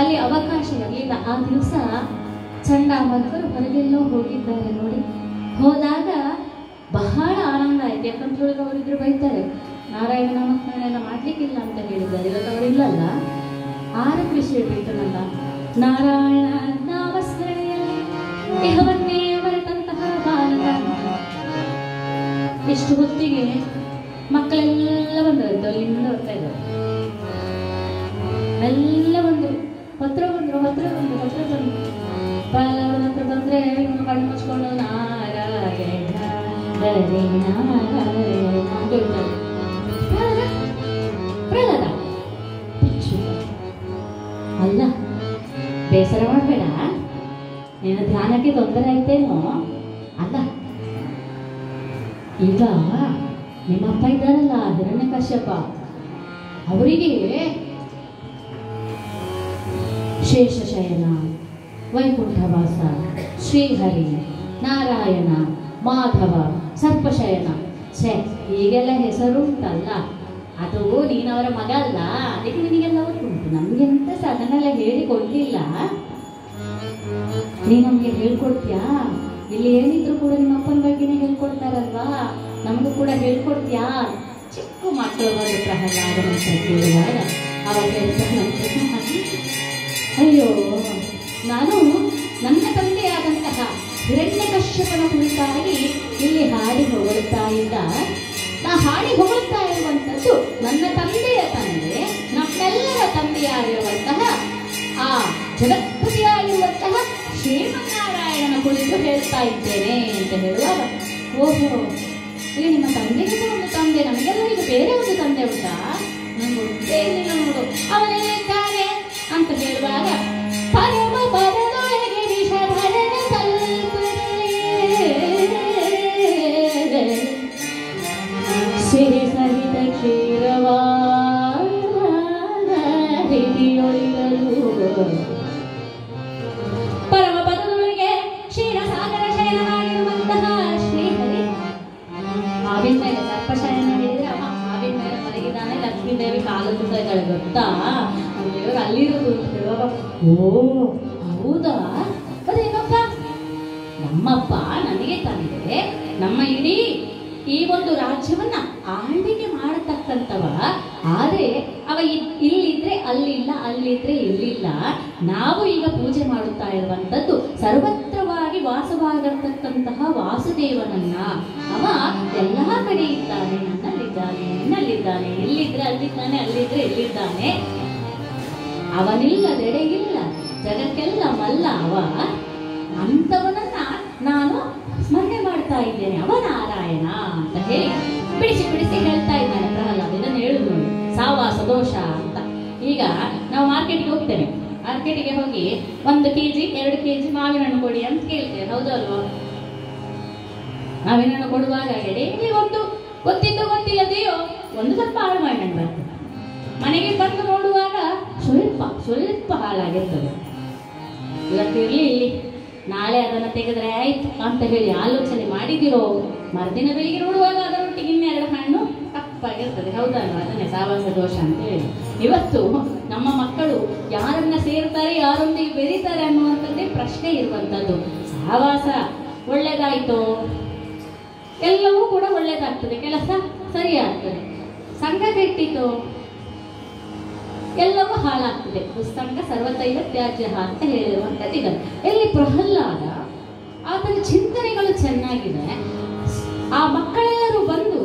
Speaker 3: ಅಲ್ಲಿ ಅವಕಾಶ ಇರಲಿಲ್ಲ. ಆ ದಿವಸ ಚಂಡಾಮರ್ಕರು ಹೊರಗೆಲ್ಲೋ ಹೋಗಿದ್ದಾರೆ ನೋಡಿ. ಹೋದಾಗ ಬಹಳ ಆನಂದ ಆಯ್ತು. ಯಾಕಂತ ಹೇಳಿದ್ರೆ ಅವರಿದ್ರು ಬೈತಾರೆ, ನಾರಾಯಣ ನಾಮಸ್ಮರಣೆ ಎಲ್ಲ ಮಾಡ್ಲಿಕ್ಕಿಲ್ಲ ಅಂತ ಹೇಳಿದ್ದಾರೆ. ಇವತ್ತು ಅವರಿಲ್ಲಲ್ಲ, ಆರಕ್ಕೆ ವಿಷಯ ಬಿಟ್ಟನಲ್ಲ. ನಾರಾಯಣ ನಾಮಸ್ಮರಣೆಯಲ್ಲಿ ದೇಹವನ್ನೇ ಮರೆತಂತಹ ಬಾಲಕ. ಇಷ್ಟು ಹೊತ್ತಿಗೆ ಮಕ್ಕಳೆಲ್ಲ ಬಂದದ್ದು, ಅಲ್ಲಿಂದ ಬರ್ತಾ ಇದ್ದಾರೆ. ಎಲ್ಲ ಬಂದರು, ಹತ್ರ ಬಂದರು. ಬಾಲವರ ಹತ್ರ ಬಂದ್ರೆ ಕಣ್ಣು ಮುಚ್ಕೊಂಡು ನಾರಾಯಣ ಹರಿ ನಾರಾಯಣ ಅಂತ ಹೇಳ್ತಾರೆ. ಅಲ್ಲ, ಬೇಸರ ಮಾಡಬೇಡ, ನಿನ್ನ ಧ್ಯಾನಕ್ಕೆ ತೊಂದರೆ ಆಯ್ತೇನೋ. ಅಲ್ಲ, ಈಗ ನಿಮ್ಮಪ್ಪ ಇದ್ದಾರಲ್ಲ ಹಿರಣ್ಯಕಶ್ಯಪ, ಅವರಿಗೆ ಶೇಷಶಯನ, ವೈಕುಂಠವಾಸ, ಶ್ರೀಹರಿ, ನಾರಾಯಣ, ಮಾಧವ, ಸರ್ಪಶಯನ, ಛೇ ಹೀಗೆಲ್ಲ ಹೆಸರುಂಟಲ್ಲ. ಅದು ನೀನವರ ಮಗ ಅಲ್ಲ, ಅದಕ್ಕೆ ನಿನಗೆಲ್ಲ ಉಂಟು. ನಮ್ಗೆಂತ ಅದನ್ನೆಲ್ಲ ಹೇಳಿಕೊಡ್ಲಿಲ್ಲ. ನೀ ನಮ್ಗೆ ಹೇಳ್ಕೊಡ್ತೀಯಾ? ಇಲ್ಲಿ ಏನಿದ್ರು ಕೂಡ ನಿಮ್ಮ ಅಪ್ಪನ ಬಗ್ಗೆನೇ ಹೇಳ್ಕೊಡ್ತಾರಲ್ವಾ, ನಮಗೂ ಕೂಡ ಹೇಳ್ಕೊಡ್ತೀಯಾ? ಚಿಕ್ಕ ಮಕ್ಕಳು ಬಂದು ಪ್ರಹ್ಲಾದನ ಅಂತ ಕೇಳುವಾಗ ಅವಾಗ ಹೇಳ್ತಾನಂತೆ, ಅಯ್ಯೋ ನಾನು ನನ್ನ ತಂದೆಯಾದಂತಹ ಹಿರಣ್ಯಕಶ್ಯಪನ ಕುರಿತಾಗಿ ಇಲ್ಲಿ ಹಾಡಿ ಹೊಗಳುತ್ತಾ ಇದ್ದ. ನಾ ಹಾಡಿ ಹೊಗಳುತ್ತಾ ಇರುವಂತದ್ದು ನನ್ನ ತಂದೆಯ ತಂದೆ, ನಮ್ಮೆಲ್ಲರ ತಂದೆಯಾಗಿರುವಂತಹ ಆ ಜಗತ್ಪತಿಯಾಗಿರುವಂತಹ ಶ್ರೀಮನ್ನಾರಾಯಣನ ಕುರಿತು ಹೇಳ್ತಾ ಇದ್ದೇನೆ ಅಂತ ಹೇಳುವಾಗ, ಓಹೋ ಈಗ ನಿಮ್ಮ ತಂದೆಗೆ ಒಂದು ತಂದೆ, ನಮಗೆಲ್ಲರಿಗೂ ಬೇರೆ ಒಂದು ತಂದೆ ಉಂಟಾ? ನಂಗೆ ಗೊತ್ತೇ ಇಲ್ಲ ನೋಡು, ಅವನೆಲ್ಲಿದ್ದಾನೆ ಅಂತ ಹೇಳುವಾಗ, ಪರಮ ಪರದೊಳಗೆ ವಿಷಧರನ ಸಿರಿ ಸಹಿತ ಕ್ಷೀರವಾರಿಯೊಳಿರಲು ಪರಮ ಪದದೊಳಗೆ ಕ್ಷೀರಸಾಗರ ಶಯನವಾಗಿರುವಂತಹ ಶ್ರೀಹರಿ, ಮಾವಿನ ಮೇಲೆ ಸರ್ಪಶಯನ ಹೇಳಿದ್ರೆ ಅಮ್ಮ ಮಾವಿನ ಮೇಲೆ ಮಲಗಿದ್ದಾನೆ, ಲಕ್ಷ್ಮೀದೇವಿ ಕಾಲು ತುತ್ತ ಇದ್ದಾಳೆ ಗೊತ್ತಾ, ದೇವರು ಅಲ್ಲಿರೋದು ಅಂತ ಹೇಳುವಾಗ, ಓ ಹೌದಾ, ಅದೇನಪ್ಪ ನಮ್ಮಪ್ಪ ನನಗೆ ತಂದೆ, ನಮ್ಮ ಇಡೀ ಈ ಒಂದು ರಾಜ್ಯವನ್ನ ಆಳ್ವಿಕೆ ಮಾಡತಕ್ಕಂಥವ. ಆದ್ರೆ ಅವ ಇಲ್ಲಿದ್ರೆ ಅಲ್ಲಿಲ್ಲ, ಅಲ್ಲಿದ್ರೆ ಇಲ್ಲಿಲ್ಲ. ನಾವು ಈಗ ಪೂಜೆ ಮಾಡುತ್ತಾ ಇರುವಂತದ್ದು ಸರ್ವತ್ರವಾಗಿ ವಾಸವಾಗಿರ್ತಕ್ಕಂತಹ ವಾಸುದೇವನನ್ನ. ಅವ ಎಲ್ಲಾ ಕಡೆ ಇದ್ದಾನೆ, ನನ್ನಲ್ಲಿದ್ದಾನೆ, ನಿನ್ನಲ್ಲಿದ್ದಾನೆ, ಎಲ್ಲಿದ್ರೆ ಅಲ್ಲಿದ್ದಾನೆ, ಅಲ್ಲಿದ್ರೆ ಎಲ್ಲಿದ್ದಾನೆ. ಅವನಿಲ್ಲದೆಡೆ ಇಲ್ಲ, ಜಗಕ್ಕೆಲ್ಲ ಮಲ್ಲ ಅವ. ಅಂತವನನ್ನ ನಾನು ಸ್ಮರಣೆ ಮಾಡ್ತಾ ಇದ್ದೇನೆ, ಅವ ನಾರಾಯಣ ಅಂತ ಹೇಳಿ ಬಿಡಿಸಿ ಬಿಡಿಸಿ ಹೇಳ್ತಾ ಇದ್ದಾನೆ ಪ್ರಹ್ಲಾದ. ಇದನ್ನು ಹೇಳುದು ಸಾವಾಸ ದೋಷ ಅಂತ. ಈಗ ನಾವು ಮಾರ್ಕೆಟ್ಗೆ ಹೋಗ್ತೇವೆ, ಮಾರ್ಕೆಟಿಗೆ ಹೋಗಿ 1 kg 2 kg ಮಾವಿನ ಹಣ್ಣು ಕೊಡಿ ಅಂತ ಕೇಳ್ತೇವೆ, ಹೌದಲ್ವಾ? ಮಾವಿನ ಹಣ್ಣು ಕೊಡುವಾಗ ಎಡೆಯಲ್ಲಿ ಒಂದು ಗೊತ್ತಿದ್ದು ಗೊತ್ತಿಲ್ಲದೆಯೋ ಒಂದು ಸ್ವಲ್ಪ ಹಾಳು ಮಾಡಿ ಬರ್ತದೆ. ಮನೆಗೆ ಬಂದು ನೋಡುವಾಗ ಸ್ವಲ್ಪ ಸ್ವಲ್ಪ ಹಾಳಾಗಿರ್ತದೆ. ಇವತ್ತಿರ್ಲಿ, ನಾಳೆ ಅದನ್ನು ತೆಗೆದ್ರೆ ಆಯ್ತು ಅಂತ ಹೇಳಿ ಆಲೋಚನೆ ಮಾಡಿದಿರೋ, ಮರುದಿನ ಬೆಳಿಗ್ಗೆ ನೋಡುವಾಗ ಅದರೊಟ್ಟಿಗೆ ಇನ್ನೆರಡು ಹಣ್ಣು ತಪ್ಪಾಗಿರ್ತದೆ, ಹೌದಲ್ವಾ? ಅದನ್ನೇ ಸಾವಾಸ ದೋಷ ಅಂತ ಹೇಳಿ. ಇವತ್ತು ನಮ್ಮ ಮಕ್ಕಳು ಯಾರನ್ನ ಸೇರ್ತಾರೆ, ಯಾರೊಂದಿಗೆ ಬೆರೀತಾರೆ ಅನ್ನುವಂಥದ್ದೇ ಪ್ರಶ್ನೆ ಇರುವಂಥದ್ದು. ಸಹವಾಸ ಒಳ್ಳೇದಾಯ್ತು, ಎಲ್ಲವೂ ಕೂಡ ಒಳ್ಳೇದಾಗ್ತದೆ, ಕೆಲಸ ಸರಿಯಾಗ್ತದೆ. ಸಂಘ ಕೆಟ್ಟಿತು, ಎಲ್ಲವೂ ಹಾಳಾಗ್ತದೆ. ದುಸ್ಸಂಗ ಸರ್ವತೈವ ತ್ಯಾಜ್ಯ ಅಂತ ಹೇಳಿರುವಂಥದ್ದು ಇದೆ. ಎಲ್ಲಿ ಪ್ರಹ್ಲಾದ, ಆತನ ಚಿಂತನೆಗಳು ಚೆನ್ನಾಗಿದೆ. ಆ ಮಕ್ಕಳೆಲ್ಲರೂ ಬಂದು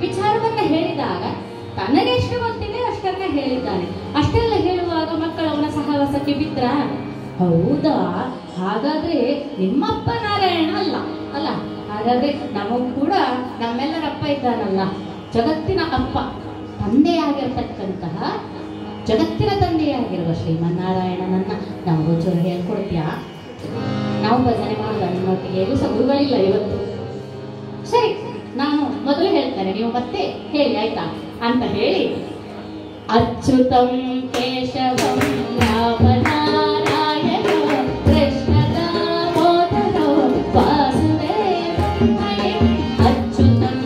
Speaker 3: ವಿಚಾರವನ್ನ ಹೇಳಿದಾಗ ತನಗೆ ಎಷ್ಟು ಗೊತ್ತಿದೆ ಅಷ್ಟನ್ನ ಹೇಳಿದ್ದಾನೆ. ಅಷ್ಟೆಲ್ಲ ಹೇಳುವಾಗ ಮಕ್ಕಳು ಅವನ ಸಹವಾಸಕ್ಕೆ ಬಿದ್ರ. ಹೌದಾ, ಹಾಗಾದ್ರೆ ನಿಮ್ಮಪ್ಪ ನಾರಾಯಣ ಅಲ್ಲ ಅಲ್ಲ, ಹಾಗಾದ್ರೆ ನಮಗೂ ಕೂಡ ನಮ್ಮೆಲ್ಲರಪ್ಪ ಇದ್ದಾನಲ್ಲ, ಜಗತ್ತಿನ ಅಪ್ಪ, ತಂದೆಯಾಗಿರ್ತಕ್ಕಂತಹ ಜಗತ್ತಿನ ತಂದೆಯಾಗಿರುವ ಶ್ರೀಮನ್ನಾರಾಯಣನನ್ನ ನಾವು ಒಂಚೂರು ಹೇಳ್ಕೊಡ್ತೀಯಾ? ನಾವು ಭಜನೆ ಮಾಡುದ ನಿಮ್ಮೊಟ್ಟಿಗೆ, ಎಲ್ಲೂ ಸಹ ಗುರುಗಳಿಲ್ಲ ಇವತ್ತು. ಸರಿ, ನಾನು ಮೊದಲು ಹೇಳ್ತೇನೆ, ನೀವು ಮತ್ತೆ ಹೇಳಿ ಆಯ್ತಾ ಅಂತ ಹೇಳಿ, ಅಚ್ಯುತಂ ಕೇಶವಂ ರಾಮನಾರಾಯಣ ಕೃಷ್ಣ ದಾಮೋದರ ವಾಸುದೇವ ಅಚ್ಯುತಂ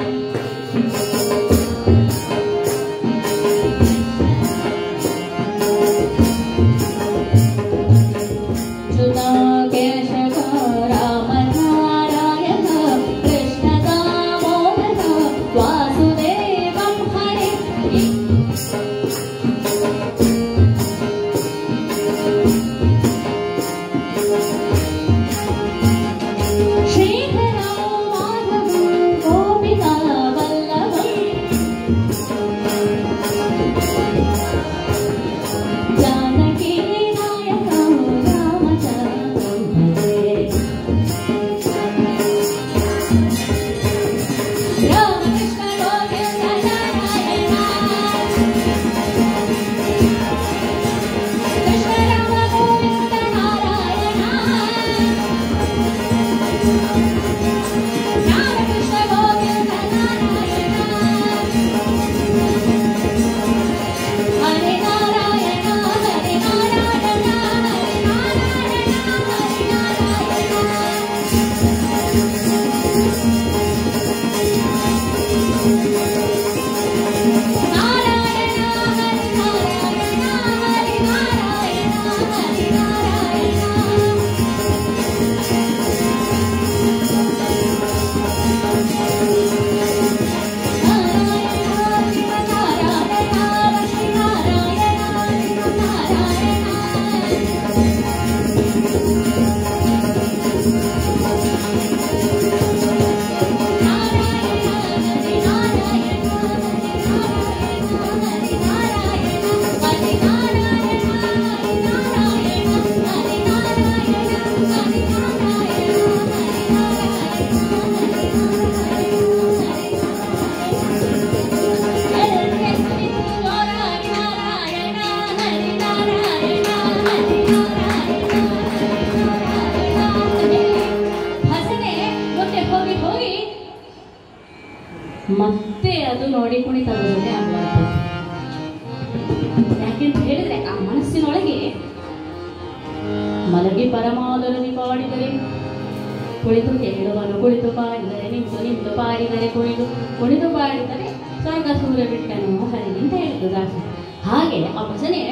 Speaker 3: ಮತ್ತೆ ಅದು ನೋಡಿ ಕುಣಿತವೇ ಆಗಬಾರ್ದು. ಯಾಕೆಂತ ಹೇಳಿದ್ರೆ ಆ ಮನಸ್ಸಿನೊಳಗೆ ಮಲಗಿ ಪರಮಾದರದಿ ಪಾಡಿದರೆ ಕುಳಿತು ಕೇಳುವನು, ಕುಳಿತು ಪಾಡಿದರೆ ನಿಂತು, ನಿಂತು ಪಾಡಿದರೆ ಕುಣಿದು, ಕುಣಿದು ಪಾಡಿದರೆ ಸ್ವರ್ಗ ಸೂರ್ಯ ಬಿಟ್ಟನು ಹರಿ ಅಂತ ಹೇಳಿದ್ದು ದಾಸ. ಹಾಗೆ ಆ ಭಜನೆ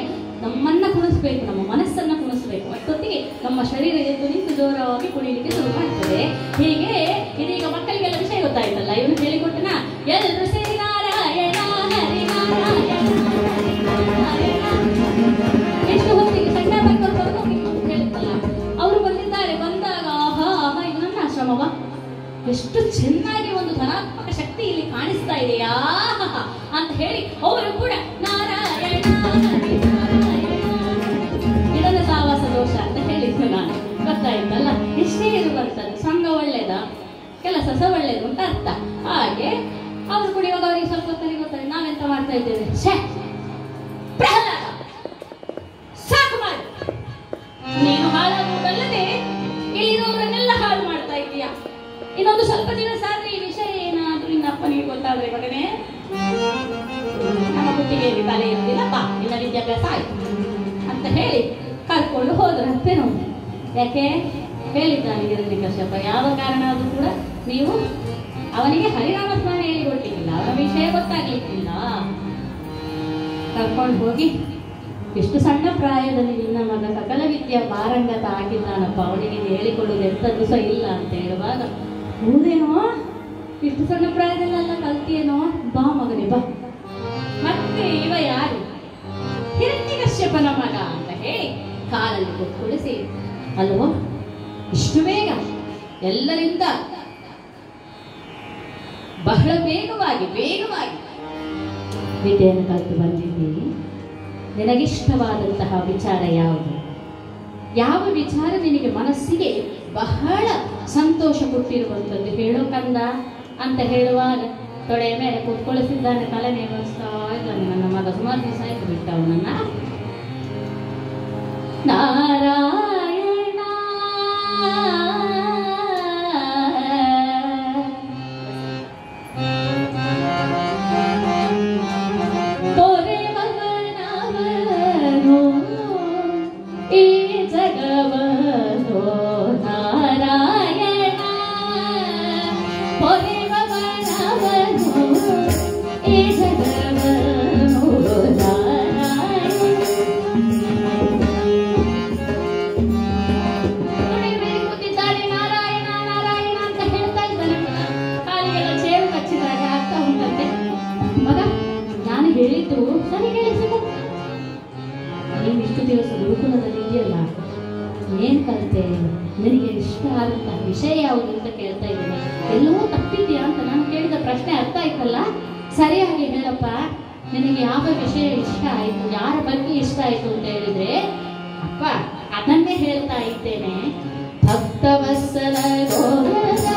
Speaker 3: ನಮ್ಮನ್ನ ಕುಣಿಸ್ಬೇಕು, ನಮ್ಮ ಮನಸ್ಸನ್ನ ಕುಣಿಸ್ಬೇಕು. ಅಷ್ಟೊತ್ತಿಗೆ ನಮ್ಮ ಶರೀರ ಎದ್ದು ನಿಂತು ಜೋರವಾಗಿ ಕುಣಿಲಿಕ್ಕೆ ಶುರು ಮಾಡ್ತದೆ. ಹೀಗೆ ಇದೀಗ ಮಕ್ಕಳಿಗೆಲ್ಲ ವಿಷಯ ಗೊತ್ತಾಯ್ತಲ್ಲ, ಇವನು ಹೇಳಿಕೊಟ್ಟನ ಎಲ್ಲರೂ ಸೇರಿ ನಾರಾಯಣ ಹರಿ ನಾರಾಯಣ ಹರಿ ನಾರಾಯಣ. ಎಷ್ಟು ಹೊತ್ತಿಗೆ ಸಣ್ಣ ಮಕ್ಕಳು ಹೇಳ್ತಲ್ಲ, ಅವರು ಬಂದಿದ್ದಾರೆ. ಬಂದಾಗ ಆಹಾ ಆಹಾ ಇದು ನನ್ನ ಆಶ್ರಮವ, ಎಷ್ಟು ಚೆನ್ನಾಗಿ ಒಂದು ಧನಾತ್ಮಕ ಶಕ್ತಿ ಇಲ್ಲಿ ಕಾಣಿಸ್ತಾ ಇದೆಯಾ ಅಂತ ಹೇಳಿ ಅವರು ಕೂಡ ನಾರಾಯಣ ಹರಿ ನಾರಾಯಣ. ಇದನ್ನ ಸಾವಾಸ ದೋಷ ಅಂತ ಹೇಳಿದ್ದು ನಾನು, ಗೊತ್ತಾಯ್ತಲ್ಲ. ಎಷ್ಟೇ ಇರುವಂತದ್ದು ಸಂಘ ಒಳ್ಳೇದ, ಕೆಲಸ ಸಹ ಒಳ್ಳೇದು ಅಂತ ಅರ್ಥ. ಹಾಗೆ ಅವರು ಕುಡಿಯುವಾಗ ಅವರಿಗೆ ಸ್ವಲ್ಪ ಹೊತ್ತಲ್ಲಿ ಗೊತ್ತಾಯ್ತು ನಾವೆಂತ ಮಾಡ್ತಾ ಇದ್ದೇವೆ. ಪ್ರಹ್ಲಾದ ಸಾಕು ಮಾಡಿ, ನೀನು ಹಾಳಾಗುವುದಲ್ಲದೆ ಇಲ್ಲಿರೋರನ್ನೆಲ್ಲ ಹಾಳು ಮಾಡ್ತಾ ಇದ್ದೀಯ. ಇನ್ನೊಂದು ಸ್ವಲ್ಪ ದಿವಸ ಆದ್ರೆ ಈ ವಿಷಯ ಏನಾದ್ರೂ ನಿನ್ನಪ್ಪನಿಗೆ ಗೊತ್ತಾದ್ರೆ ಮಗನೇ ನಮ್ಮ ಕುತ್ತಿಗೆಯಲ್ಲಿ ತಲೆ ಇರುವುದಿಲ್ಲಪ್ಪ, ನಿನ್ನ ವಿದ್ಯಾಭ್ಯಾಸ ಆಯ್ತು ಅಂತ ಹೇಳಿ ಕರ್ಕೊಂಡು ಹೋದ್ರಂತೆ ನೋಡಿ. ಯಾಕೆ ಹೇಳಿದ್ದಾನೆ ಹಿರಣ್ಯಕಶ್ಯಪ, ಯಾವ ಕಾರಣ ಆದ್ರೂ ಕೂಡ ನೀವು ಅವನಿಗೆ ಹರಿನಾಮ ಸ್ಮರಣೆ ಹೇಳಿಕೊಡ್ಲಿಕ್ಕಿಲ್ಲ, ಅವನ ವಿಷಯ ಗೊತ್ತಾಗ್ಲಿಕ್ಕಿಲ್ಲ. ಕರ್ಕೊಂಡು ಹೋಗಿ ಎಷ್ಟು ಸಣ್ಣ ಪ್ರಾಯದಲ್ಲಿ ನಿನ್ನ ಮಗ ಸಕಲ ವಿದ್ಯಾ ಪಾರಂಗತ ಆಗಿದ್ದಾನಪ್ಪ, ಅವನಿಗೆ ಹೇಳಿಕೊಳ್ಳುವುದು ಎಂಥದ್ದು ಸಹ ಇಲ್ಲ ಅಂತ ಹೇಳುವಾಗ, ಹೌದೇನೋ ಇಷ್ಟು ಸಣ್ಣ ಪ್ರಾಯದಲ್ಲೆಲ್ಲ ಕಲ್ತಿಯೇನೋ, ಬಾ ಮಗನೇ ಬಾ. ಮತ್ತೆ ಇವ ಯಾರು? ಹಿರಣ್ಯಕಶ್ಯಪನ ಮಗ ಅಂತ ಹೇಳಿ ಕಾಲಲ್ಲಿ ಕೂತ್ಕೊಳಿಸಿ, ಅಲ್ವೋ ಇಷ್ಟು ಬೇಗ ಎಲ್ಲರಿಂದ ಬಹಳ ವೇಗವಾಗಿ ವಿದ್ಯೆಯನ್ನು ಕಲಿತು ಬಂದಿದ್ದೀನಿ. ನಿನಗಿಷ್ಟವಾದಂತಹ ವಿಚಾರ ಯಾವುದು? ಯಾವ ವಿಚಾರ ನಿನಗೆ ಮನಸ್ಸಿಗೆ ಬಹಳ ಸಂತೋಷ ಕೊಟ್ಟಿರುವಂಥದ್ದು ಹೇಳೋ ಕಂದ ಅಂತ ಹೇಳುವಾಗ ತೊಡೆಯ ಮೇಲೆ ಕೂತ್ಕೊಳಿಸಿದ್ದಾನೆ, ತಲೆ ನೇಮಿಸ್ತಾ ಇದ್ದಾನೆ. ನನ್ನ ಮಗ ಸುಮಾರು ದಿವಸ ಆಯ್ತು ಬಿಟ್ಟ ಅವನನ್ನ. ನಾರಾಯಣ ತೊರೆವನವನು ಈ ಜಗವನು, ನಾರಾಯಣ ತೊರೆವನವನು ಈ ಜಗವನು, ನಾರಾಯಣ. ಕೂತಿದ್ದಾರೆ ನಾರಾಯಣ ನಾರಾಯಣ ಅಂತ ಹೇಳ್ತಾ ಇದ್ದಾನೆ. ಕಾಲಿಗೆಲ್ಲ ಚೇಳು ಕಚ್ಚಿದಾಗ ಆಗ್ತಾ ಉಂಟಂತೆ. ಮಗ ನಾನು ಹೇಳಿದ್ದು ಸರಿ ಕೇಳಿಸಿಕೊ, ನೀನು ಇಷ್ಟು ದಿವಸ ಗುರುಕುಲದಲ್ಲಿ ಇದೆಯಲ್ಲ, ಏನ್ ಕಲಿತೆ, ನಿನಗೆ ಇಷ್ಟ ಆದಂತಹ ವಿಷಯ ಯಾವುದು ಅಂತ ಕೇಳ್ತಾ ಇದ್ದೀನಿ. ಎಲ್ಲವೂ ತಪ್ಪಿದ್ಯಾ ಅಂತ ನಾನು ಕೇಳಿದ ಪ್ರಶ್ನೆ ಅರ್ಥ ಆಯ್ತಲ್ಲ, ಸರಿಯಾಗಿ ಹೇಳಪ್ಪ. ನಿನಗೆ ಯಾವ ವಿಷಯ ಇಷ್ಟ ಆಯ್ತು, ಯಾರ ಬಗ್ಗೆ ಇಷ್ಟ ಆಯ್ತು ಅಂತ ಹೇಳಿದ್ರೆ ಅಪ್ಪ ಅದನ್ನೇ ಹೇಳ್ತಾ ಇದ್ದೇನೆ. ಭಕ್ತವತ್ಸಲ ಗೋವಿಂದ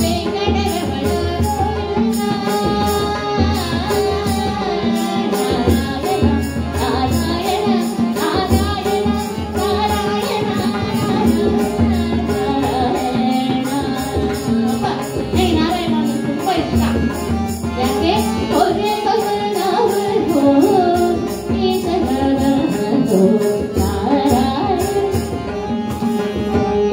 Speaker 3: ವೆಂಕಟರಮಣ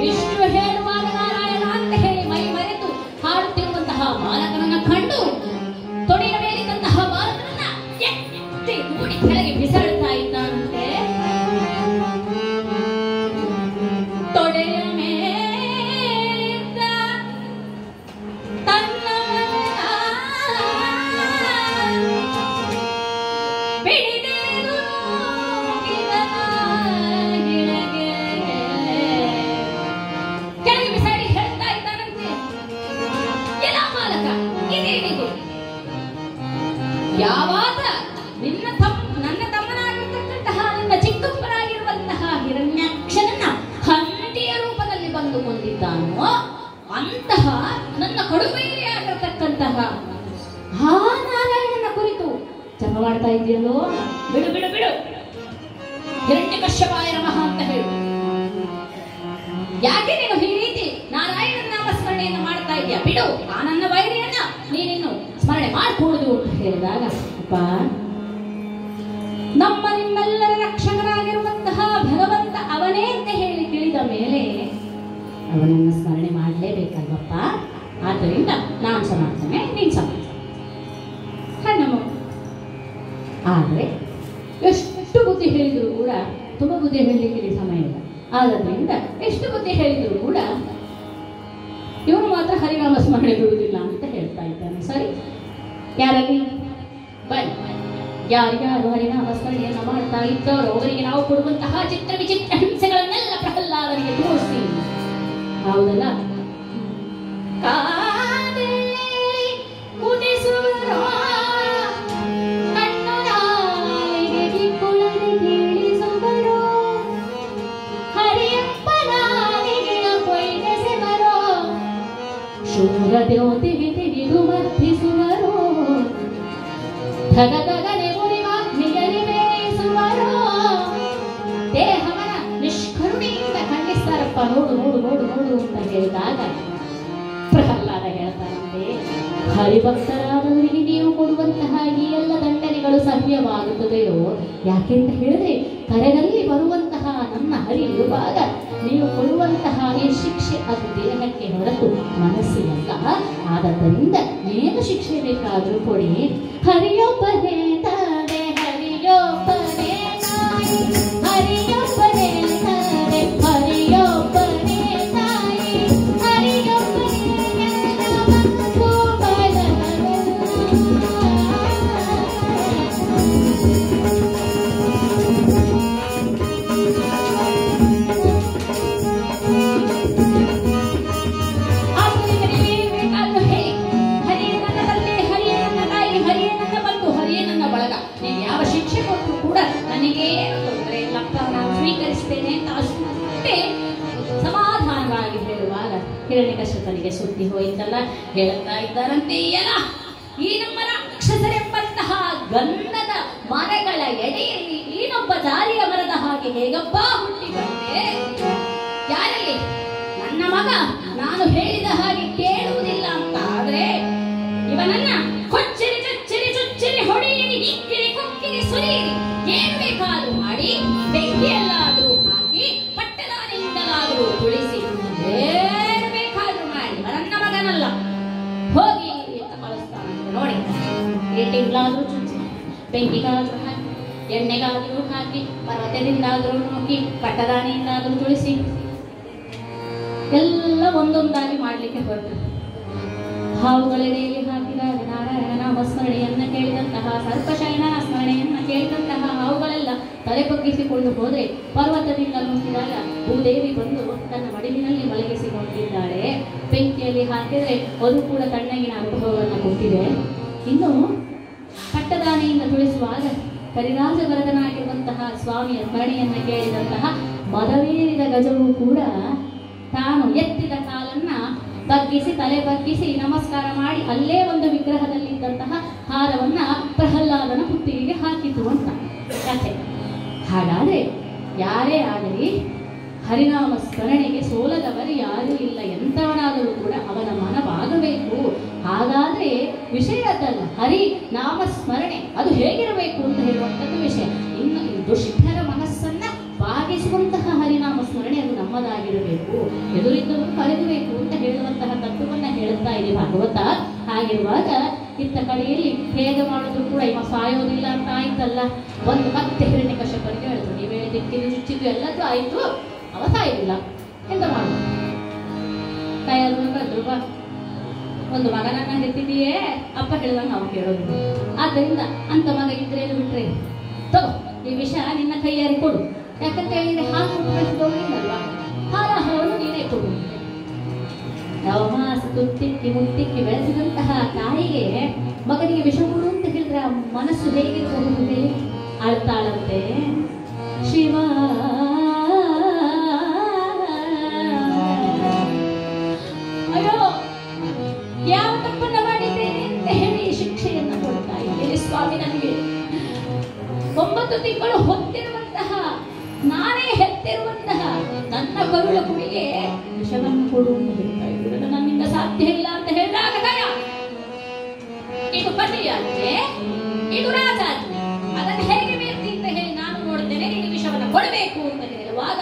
Speaker 3: ಇಷ್ಟು ಹೇಳುವಾಗ ನಾರಾಯಣ ಅಂತ ಹೇಳಿ ಮೈ ಮರೆತು ಹಾಡುತ್ತಿರುವಂತಹ ಬಾಲಕನನ್ನ ಕಂಡು ತೊಡೆಯ ಮೇಲಿದ್ದಂತಹ ಬಾಲಕನನ್ನ ಎತ್ತಿ ದೂಡಿ ಕೆಳಗೆ ಬಿಸಾಡುತ್ತಾ ಇದ್ದಾನಂತೆ. ತೊಡೆಯ ಮೇಲಿದ್ದ ತನ್ನ ಬಿಡಿದೆದು ಕೆಳಗೆ ಬಿಸಾಡಿ ಹೇಳ್ತಾ ಇದ್ದಾನಂತೆ, ಎಲ್ಲ ಮಾಲಕ ಇದೇನಿದು? ಯಾವಾಗ ನನ್ನ ತಮ್ಮನಾಗಿರ್ತಕ್ಕಂತಹ ನನ್ನ ಚಿಕ್ಕಪ್ಪನಾಗಿರುವಂತಹ ಹಿರಣ್ಯಾಕ್ಷನನ್ನ ಹಂದಿಯ ರೂಪದಲ್ಲಿ ಬಂದು ಕೊಂದಿದ್ದಾನೋ ಅಂತಹ ನನ್ನ ಕಡುಬೈರಿಯಾಗಿರ್ತಕ್ಕಂತಹ ಆ ನಾರಾಯಣನ ಕುರಿತು ಜಪ ಮಾಡ್ತಾ ಇದೆಯಲ್ಲೋ, ಬಿಡು ಬಿಡು ಬಿಡು, ಹಿರಣ್ಯಕಶ್ಯಪಾಯ ನಮಃ ಅಂತ ಹೇಳು. ಯಾಕೆ ನೀನು ಈ ರೀತಿ ನಾರಾಯಣನ ನಾಮಸ್ಮರಣೆಯನ್ನು ಮಾಡ್ತಾ ಇದೆಯಾ? ಬಿಡು, ಆ ನನ್ನ ವೈರಿಯನ್ನ ನೀನಿನ್ನು ಸ್ಮರಣೆ ಹೇಳಿದಾಗ, ಅಪ್ಪ, ನಮ್ಮ ನಿಮ್ಮೆಲ್ಲರ ರಕ್ಷಕನಾಗಿರುವಂತಹ ಭಗವಂತ ಅವನೇ ಅಂತ ಹೇಳಿ ತಿಳಿದ ಮೇಲೆ ಅವನನ್ನು ಸ್ಮರಣೆ ಮಾಡಲೇಬೇಕಲ್ವಪ್ಪ. ಆದ್ದರಿಂದ ನಾನು ಸಮಾಡ್ತೇನೆ, ನೀನು ಸಮಾಡ್ತೇನೆ. ನಮ್ಮ ಆದರೆ ಎಷ್ಟು ಬುದ್ಧಿ ಹೇಳಿದ್ರು ಕೂಡ, ತುಂಬ ಬುದ್ಧಿ ಹೇಳಲಿಕ್ಕೆ ಸಮಯ ಇಲ್ಲ. ಆದ್ದರಿಂದ ಎಷ್ಟು ಬುದ್ಧಿ ಹೇಳಿದ್ರು ಕೂಡ ಇವನು ಮಾತ್ರ ಹರಿನಾಮ ಸ್ಮರಣೆ ಬಿಡುವುದಿಲ್ಲ ಅಂತ ಹೇಳ್ತಾ ಇದ್ದಾನೆ. ಸರಿ, ಯಾರಲ್ಲಿ ಬನ್ನಿ, ಯಾರ್ಯಾರು ಹರಿನಾಮ ಸ್ಮರಣೆಯನ್ನು ಮಾಡ್ತಾ ಇದ್ದವರು ಅವರಿಗೆ ನಾವು ಕೊಡುವಂತಹ ಚಿತ್ರ ವಿಚಿತ್ರ ಹಿಂಸೆಗಳನ್ನೆಲ್ಲ ಪ್ರಹ್ಲಾದನಿಗೆ ತೋರಿಸಿ, ಹೌದಲ್ಲ, ಶೂರದೇವತೆಗೆ ತೆಗೆದು ವರ್ಧಿಸುವರು, ಧಗಧಗನೆ ಉರಿವಾಗ್ನಿಯಲ್ಲಿ ಬೇಯಿಸುವರು, ದೇಹವನ ನಿಷ್ಕರುಣೆಯಿಂದ ಖಂಡಿಸ್ತಾರಪ್ಪ. ನೋಡು ನೋಡು ನೋಡು ನೋಡು ಅಂತ ಹೇಳಿದಾಗ ಪ್ರಹ್ಲಾದ ಹೇಳ್ತಾರಂತೆ, ಹರಿಭಕ್ತರಾದವರಿಗೆ ನೀವು ಕೊಡುವಂತಹ ಈ ಎಲ್ಲ ದಂಡನೆಗಳು ಸಹ್ಯವಾಗುತ್ತದೆಯೋ? ಯಾಕೆಂತ ಹೇಳಿದ್ರೆ ಕರೆದಲ್ಲಿ ಬರುವಂತಹ ನನ್ನ ಹರಿ ಇರುವಾಗ ನೀವು ಕೊಡುವಂತಹ ಈ ಶಿಕ್ಷೆ ಅದು ದೇಹಕ್ಕೆ ಹೊರತು ಮನಸ್ಸಿನಲ್ಲ. ಆದ್ದರಿಂದ ಏನು ಶಿಕ್ಷೆ ಬೇಕಾದರೂ ಕೊಡಿ. ಹರಿಯೊಬ್ಬನೇ ತಂದೆ, ಹರಿಯೊಬ್ಬನೇ ತಾಯಿ, ಹರಿಯೊಬ್ಬನೇ ತಂದೆ, ಹರಿಯೊಬ್ಬನೇ ತಾಯಿ, ಹರಿಯೊಬ್ಬನೇ ಸಮಾಧಾನವಾಗಿ ಹೇಳುವಾಗ ಹಿರಣ್ಯಕಶ್ಯಪನಿಗೆ ಸುದ್ದಿ ಹೋಯಿತಲ್ಲ. ಹೇಳ್ತಾ ಇದ್ದಾರಂತೆ, ಎಲ್ಲ ಈ ನಮ್ಮ ರಾಕ್ಷಸರೆಂಬಂತಹ ಗಂಧದ ಮರಗಳ ಎಡೆಯಲ್ಲಿ ಇನ್ನೊಬ್ಬ ಜಾಲಿಯ ಮರದ ಹಾಗೆ ಹೇಗಪ್ಪ ಹುಟ್ಟಿ ಬಂದೆ? ಯಾರಲ್ಲಿ? ನನ್ನ ಮಗ ನಾನು ಹೇಳಿದ ಹಾಗೆ ಕೇಳುವುದಿಲ್ಲ ಅಂತ ಆದ್ರೆ ಇವನನ್ನ ಕೊಚ್ಚಿರಿ ಚಚ್ಚಿರಿ ಚುಚ್ಚಿರಿ ಹೊಡೆಯಿರಿ, ಇಕ್ಕಿರಿ ಕೊಕ್ಕಿರಿ ಸುರಿಯಿರಿ, ಏನು ಬೇಕಾದ್ರೂ ಮಾಡಿ ಬೆಂಕಿಯಲ್ಲಾದ್ರೂ ಹಾಕಿ ಪಟ್ಟದಾನೆಯಿಂದಲಾದ್ರೂ ತುಳಿಸಿ, ಏನು ಬೇಕಾದ್ರೂ ಮಾಡಿ ನನ್ನ ಮಗನಲ್ಲ ಹೋಗಿ ಅಂತ ಕಳಿಸ್ತಾನಂತೆ. ನೋಡಿ, ಏಟಿಂಗ್ಲಾದ್ರೂ ಚುಚ್ಚಿ, ಬೆಂಕಿಗಾದ್ರೂ ಹಾಕಿ, ಎಣ್ಣೆಗಾದ್ರೂ ಹಾಕಿ, ಪರ್ವತದಿಂದಾದ್ರೂ ನುಗ್ಗಿ, ಪಟ್ಟದಾನೆಯಿಂದಾದ್ರೂ ತುಳಿಸಿ, ಎಲ್ಲ ಒಂದೊಂದಾಗಿ ಮಾಡ್ಲಿಕ್ಕೆ ಹೊರಟು. ಹಾವುಗಳೆಡೆಯಲ್ಲಿ ಹಾಕಿದಾಗ ನಾರಾಯಣ ನಾಮ ಸ್ಮರಣೆಯನ್ನ ಕೇಳಿದಂತಹ, ಸರ್ಪಶಯನನ ಸ್ಮರಣೆಯನ್ನ ಕೇಳಿದಂತಹ ಹಾವುಗಳೆಲ್ಲ ತಲೆ ಬಗ್ಗಿಸಿಕೊಂಡು ಹೋದ್ರೆ, ಪರ್ವತದಿಂದ ನುಗ್ಗಿದಾಗ ಭೂದೇವಿ ಬಂದು ತನ್ನ ಮಡಿಲಿನಲ್ಲಿ ಮಲಗಿಸಿಕೊಂಡಿದ್ದಾಳೆ. ಬೆಂಕಿಯಲ್ಲಿ ಹಾಕಿದ್ರೆ ಅದು ಕೂಡ ತಣ್ಣಗಿನ ಅನುಭವವನ್ನು ಕೊಟ್ಟಿದೆ. ಇನ್ನು ಪಟ್ಟದಾನೆಯಿಂದ ತುಳಿಸುವಾಗ ಕರಿರಾಜವರದನಾಗಿರುವಂತಹ ಸ್ವಾಮಿಯ ಸ್ಮರಣೆಯನ್ನ ಕೇಳಿದಂತಹ ಮದವೇರಿದ ಗಜವು ಕೂಡ ತಾನು ಎತ್ತಿದ ಕಾಲನ್ನ ಬಗ್ಗಿಸಿ, ತಲೆ ಬಗ್ಗಿಸಿ ನಮಸ್ಕಾರ ಮಾಡಿ ಅಲ್ಲೇ ಒಂದು ವಿಗ್ರಹದಲ್ಲಿದ್ದಂತಹ ಹಾರವನ್ನ ಪ್ರಹ್ಲಾದನ ಕುತ್ತಿಗೆಗೆ ಹಾಕಿತು ಅಂತ ಕಥೆ. ಹಾಗಾದ್ರೆ ಯಾರೇ ಆಗಲಿ ಹರಿನಾಮ ಸ್ಮರಣೆಗೆ ಸೋಲದವರು ಯಾರೂ ಇಲ್ಲ. ಎಂಥವನಾದರೂ ಕೂಡ ಅವನ ಮನವಾಗಬೇಕು. ಹಾಗಾದ್ರೆ ವಿಷಯ ಅದಲ್ಲ, ಹರಿ ನಾಮ ಸ್ಮರಣೆ ಅದು ಹೇಗಿರಬೇಕು ಅಂತ ಹೇಳುವಂಥದ್ದು ವಿಷಯ. ಇನ್ನು ದುಷ್ಟರ ಮನಸ್ಸನ್ನ ಬಾಗಿಸುವಂತಹ ಹರಿನಾಮ ಸ್ಮರಣೆ ಅದು ನಮ್ಮದಾಗಿರಬೇಕು, ಎದುರಿದ್ದವರು ಕರೆಯಬೇಕು ಅಂತ ಹೇಳುವಂತಹ ತತ್ವವನ್ನ ಹೇಳುತ್ತಾ ಇದೆ ಭಾಗವತ. ಹಾಗಿರುವಾಗ ಇತ್ತ ಕಡೆಯಲ್ಲಿ ಹೇಗೆ ಮಾಡಿದ್ರು ಕೂಡ ಇವ ಸಾಯೋದಿಲ್ಲ ಅಂತ ಆಯ್ತಲ್ಲ. ಒಂದು ಮತ್ತೆ ಹಿರಣ್ಯಕಶ್ಯಪನಿಗೆ ಹೇಳಿದ್ರು, ನೀವೇ ದಿಕ್ಕಿದ್ದು ಚುಚ್ಚಿದ್ದು ಎಲ್ಲದೂ ಆಯ್ತು, ಅವ ಸಾಯೋದಿಲ್ಲ, ಎಂತ ಮಾಡು? ತಾಯಿಯವರು ಕರೆದ್ರು, ಬಾ, ಒಂದು ಮಗನನ್ನ ಹೆತ್ತಿದೆಯೇ ಅಪ್ಪ ಹೇಳಿದಂಗೆ ನಾವು ಕೇಳೋದು. ಆದ್ದರಿಂದ ಅಂತ ಮಗ ಇದ್ರೆ ಬಿಟ್ರೆ ತಗೋ, ಈ ವಿಷಯ ನಿನ್ನ ಕೈಯಾರಿ ಕೊಡು. ಯಾಕಂತ ಹೇಳಿದ್ರೆ ಹಾಲು ಬೆಳೆಸಿದವನಿಲ್ಲಲ್ವಾ, ಹಾಲವನ್ನು ನೀನೇ ಕೊಡು. ನವಮಾಸ ತುತ್ತಿಕ್ಕಿ ಮುತ್ತಿಕ್ಕಿ ಬೆಳೆಸಿದಂತಹ ತಾಯಿಗೆ ಮಗನಿಗೆ ವಿಷ ಕೊಡು ಅಂತ ಹೇಳಿದ್ರೆ ಆ ಮನಸ್ಸು ಹೇಗಿರಬಹುದು ಹೇಳಿ? ಅಳ್ತಾಳಂತೆ, ಶಿವ ಅಯ್ಯೋ ಯಾವ ತಪ್ಪನ್ನ ಮಾಡಿದ್ದೇನೆ ಅಂತ ಹೇಳಿ ಶಿಕ್ಷೆಯನ್ನ ಕೊಡ್ತಾ ಇದ್ದೇನೆ ಸ್ವಾಮಿ. ನನಗೆ 9 ತಿಂಗಳು ಹೊತ್ತಿರುವಂತಹ, ನಾನೇ ಹೆತ್ತಿರುವಂತಹ ನನ್ನ ಕರುಳ ಕುಡಿಗೆ ವಿಷವನ್ನು ಕೊಡು ಅಂತ ಹೇಳ್ತಾ ಇದ್ರು. ನನ್ನಿಂದ ಸಾಧ್ಯ ಇಲ್ಲ ಅಂತ ಹೇಳಿದಾಗ ಈಗ ಇದು ಪತಿಯಾಜ್ಞೆ, ಇದು ರಾಜಾಜ್ಞೆ, ಅದನ್ನು ಹೇಗೆ ಮೀರ್ತಿ ಅಂತ ಹೇಳಿ ನಾನು ನೋಡ್ತೇನೆ, ನಿನಗೆ ವಿಷವನ್ನು ಕೊಡಬೇಕು ಅಂತ ಹೇಳುವಾಗ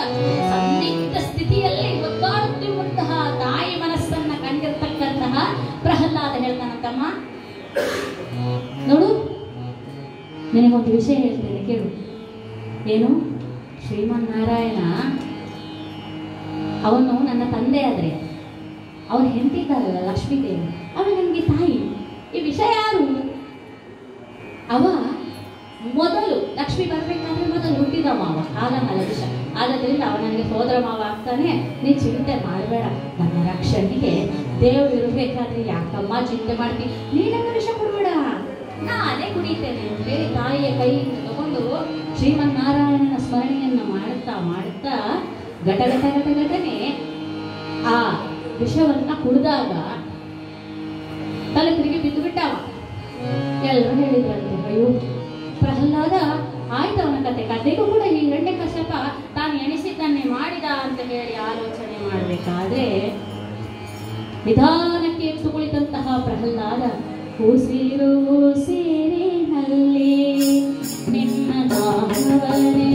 Speaker 3: ಸಂದಿಗ್ಧ ಸ್ಥಿತಿಯಲ್ಲಿ ಒದ್ದಾಡುತ್ತಿರುವಂತಹ ತಾಯಿ ಮನಸ್ಸನ್ನ ಕಂಡಿರ್ತಕ್ಕಂತಹ ಪ್ರಹ್ಲಾದ ಹೇಳ್ತಾನಂತಮ್ಮ, ನೋಡು ನಿನಗೊಂದು ವಿಷಯ ಹೇಳ್ತೇನೆ ಕೇಳು. ಏನು? ಶ್ರೀಮನ್ನಾರಾಯಣ ಅವನು ನನ್ನ ತಂದೆ ಆದ್ರೆ ಅವನು ಹೆಂಡತಿದ್ದಾರಲ್ಲ ಲಕ್ಷ್ಮೀದೇವಿ, ಅವಳು ನನಗೆ ತಾಯಿ. ಈ ವಿಷಯ ಯಾರು? ಅವ ಮೊದಲು ಲಕ್ಷ್ಮಿ ಬರ್ಬೇಕಾದ್ರೆ ಮೊದಲು ಹುಟ್ಟಿದ ಮಾವ, ಆಗ ಮಲಗಿಷ. ಆದ್ದರಿಂದ ಅವ ನನಗೆ ಸೋದರ ಮಾವ ಆಗ್ತಾನೆ. ನೀ ಚಿಂತೆ ಮಾಡಬೇಡ, ನನ್ನ ರಕ್ಷಣೆಗೆ ದೇವರು ಇರಬೇಕಾದ್ರೆ ಯಾಕಮ್ಮ ಚಿಂತೆ ಮಾಡ್ತೀನಿ, ನೀನನ್ನು ವಿಷ ಕೊಡಬೇಡ, ನಾನೇ ಕುಡಿತೇನೆ ಅಂತೇಳಿ ತಾಯಿಯ ಕೈಯಿಂದ ತಗೊಂಡು ಶ್ರೀಮನ್ನಾರಾಯಣನ ಸ್ಮರಣೆಯನ್ನ ಮಾಡುತ್ತಾ ಮಾಡುತ್ತಾ ಘಟನೆ ಆ ವಿಷವನ್ನ ಕುಡಿದಾಗ ತಲೆ ತಿರುಗಿ ಬಿದ್ದು ಬಿಟ್ಟವ. ಎಲ್ಲರೂ ಹೇಳಿದ್ರಂತೆ, ಅಯ್ಯೋ ಪ್ರಹ್ಲಾದ ಆಯ್ತು ಅವನ ಕತೆಗೂ ಕೂಡ ಈ ಹಿರಣ್ಯಕಶ್ಯಪ ತಾನು ಎಣಿಸಿದ್ದನ್ನೇ ಮಾಡಿದ ಅಂತ ಹೇಳಿ ಆಲೋಚನೆ ಮಾಡಬೇಕಾದ್ರೆ ನಿಧಾನಕ್ಕೆ ಎದ್ದು ಕುಳಿತಂತಹ ಪ್ರಹ್ಲಾದ ಉಸಿರು ಉಸಿರಿನಲ್ಲಿ ನಿನ್ನ ನಾಮವನೇ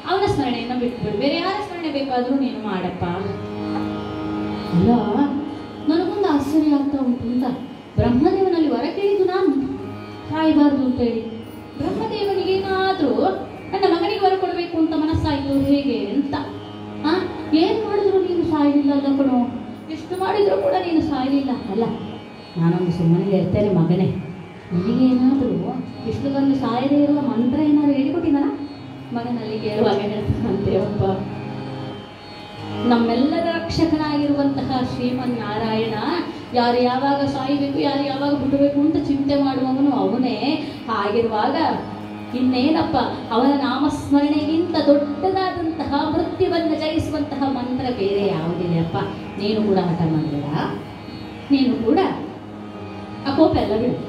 Speaker 3: ಅವನ ಸ್ಮರಣೆಯನ್ನ ಬಿಟ್ಬಿಡು, ಬೇರೆ ಯಾರ ಸ್ಮರಣೆ ಬೇಕಾದ್ರೂ ನೀನು ಮಾಡಪ್ಪ. ಅಲ್ಲ, ನನಗೊಂದು ಆಶ್ಚರ್ಯ ಆಗ್ತಾ ಉಂಟು ಅಂತ. ಬ್ರಹ್ಮದೇವನಲ್ಲಿ ವರ ಕೇಳಿದ್ದು ನಾನು ಸಾಯಬಾರ್ದು ಅಂತೇಳಿ, ಬ್ರಹ್ಮದೇವನಿಗೇನಾದ್ರೂ ನನ್ನ ಮಗನಿಗೆ ವರ ಕೊಡಬೇಕು ಅಂತ ಮನಸ್ಸಾಯ್ತು ಹೇಗೆ ಅಂತ. ಏನ್ ಮಾಡಿದ್ರು ನೀನು ಸಾಯಲಿಲ್ಲ ಅಲ್ಲ ಕಣೋ, ಎಷ್ಟು ಮಾಡಿದ್ರು ಕೂಡ ನೀನು ಸಾಯಲಿಲ್ಲ ಅಲ್ಲ. ನಾನೊಂದು ಸುಮ್ಮನೆ ಹೇಳ್ತೇನೆ, ಮಗನೇ ನಿನಗೇನಾದ್ರೂ ಇಷ್ಟು ಬಂದು ಸಾಯದೇ ಇರುವ ಮಂತ್ರ ಏನಾದ್ರು ಹೇಳಿಕೊಟ್ಟಿದ್ದಾನ? ಮಗನಲ್ಲಿ ಕೇಳುವಾಗ ಹೇಳ್ತಾನಂತೆ, ಒಬ್ಬ ನಮ್ಮೆಲ್ಲರ ರಕ್ಷಕನಾಗಿರುವಂತಹ ಶ್ರೀಮನ್ನಾರಾಯಣ ಯಾರು ಯಾವಾಗ ಸಾಯಬೇಕು, ಯಾರು ಯಾವಾಗ ಹುಟ್ಟಬೇಕು ಅಂತ ಚಿಂತೆ ಮಾಡುವವನು ಅವನೇ. ಹಾಗಿರುವಾಗ ಇನ್ನೇನಪ್ಪ, ಅವನ ನಾಮಸ್ಮರಣೆಗಿಂತ ದೊಡ್ಡದಾದಂತಹ ಮೃತ್ಯುವನ್ನು ಜಯಿಸುವಂತಹ ಮಂತ್ರ ಬೇರೆ ಯಾವುದಿದೆ ಅಪ್ಪ. ನೀನು ಕೂಡ ಹಠ ಮಾಡಬೇಡ, ನೀನು ಕೂಡ ಆ ಕೋಪ ಎಲ್ಲ ಬಿಡು,